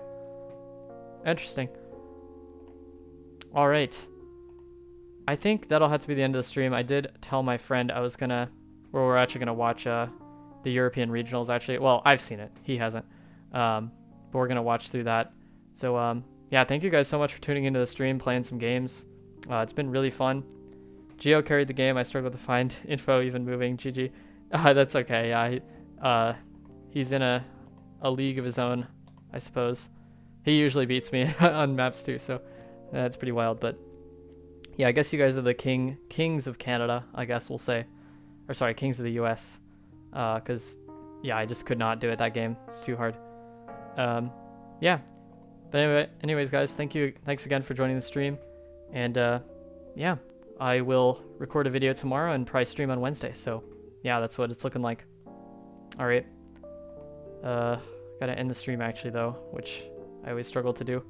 Interesting. Alright. I think that'll have to be the end of the stream. I did tell my friend I was gonna, or we're actually gonna watch the European regionals actually. Well, I've seen it. He hasn't. But we're gonna watch through that. So yeah, thank you guys so much for tuning into the stream, playing some games. It's been really fun. Geo carried the game. I struggled to find info, even moving. GG. That's okay. Yeah, he's in a league of his own, I suppose. He usually beats me on maps too, so that's pretty wild. But yeah, I guess you guys are the kings of Canada, I guess we'll say. Or sorry, kings of the US. Because, yeah, I just could not do it that game. It's too hard. Yeah. But anyways, guys, thanks again for joining the stream. And yeah, I will record a video tomorrow and probably stream on Wednesday. So yeah, that's what it's looking like. All right. Gotta end the stream actually though, which I always struggle to do.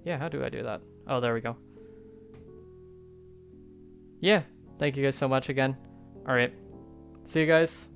Yeah, how do I do that? Oh, there we go. Yeah, thank you guys so much again. All right. See you guys.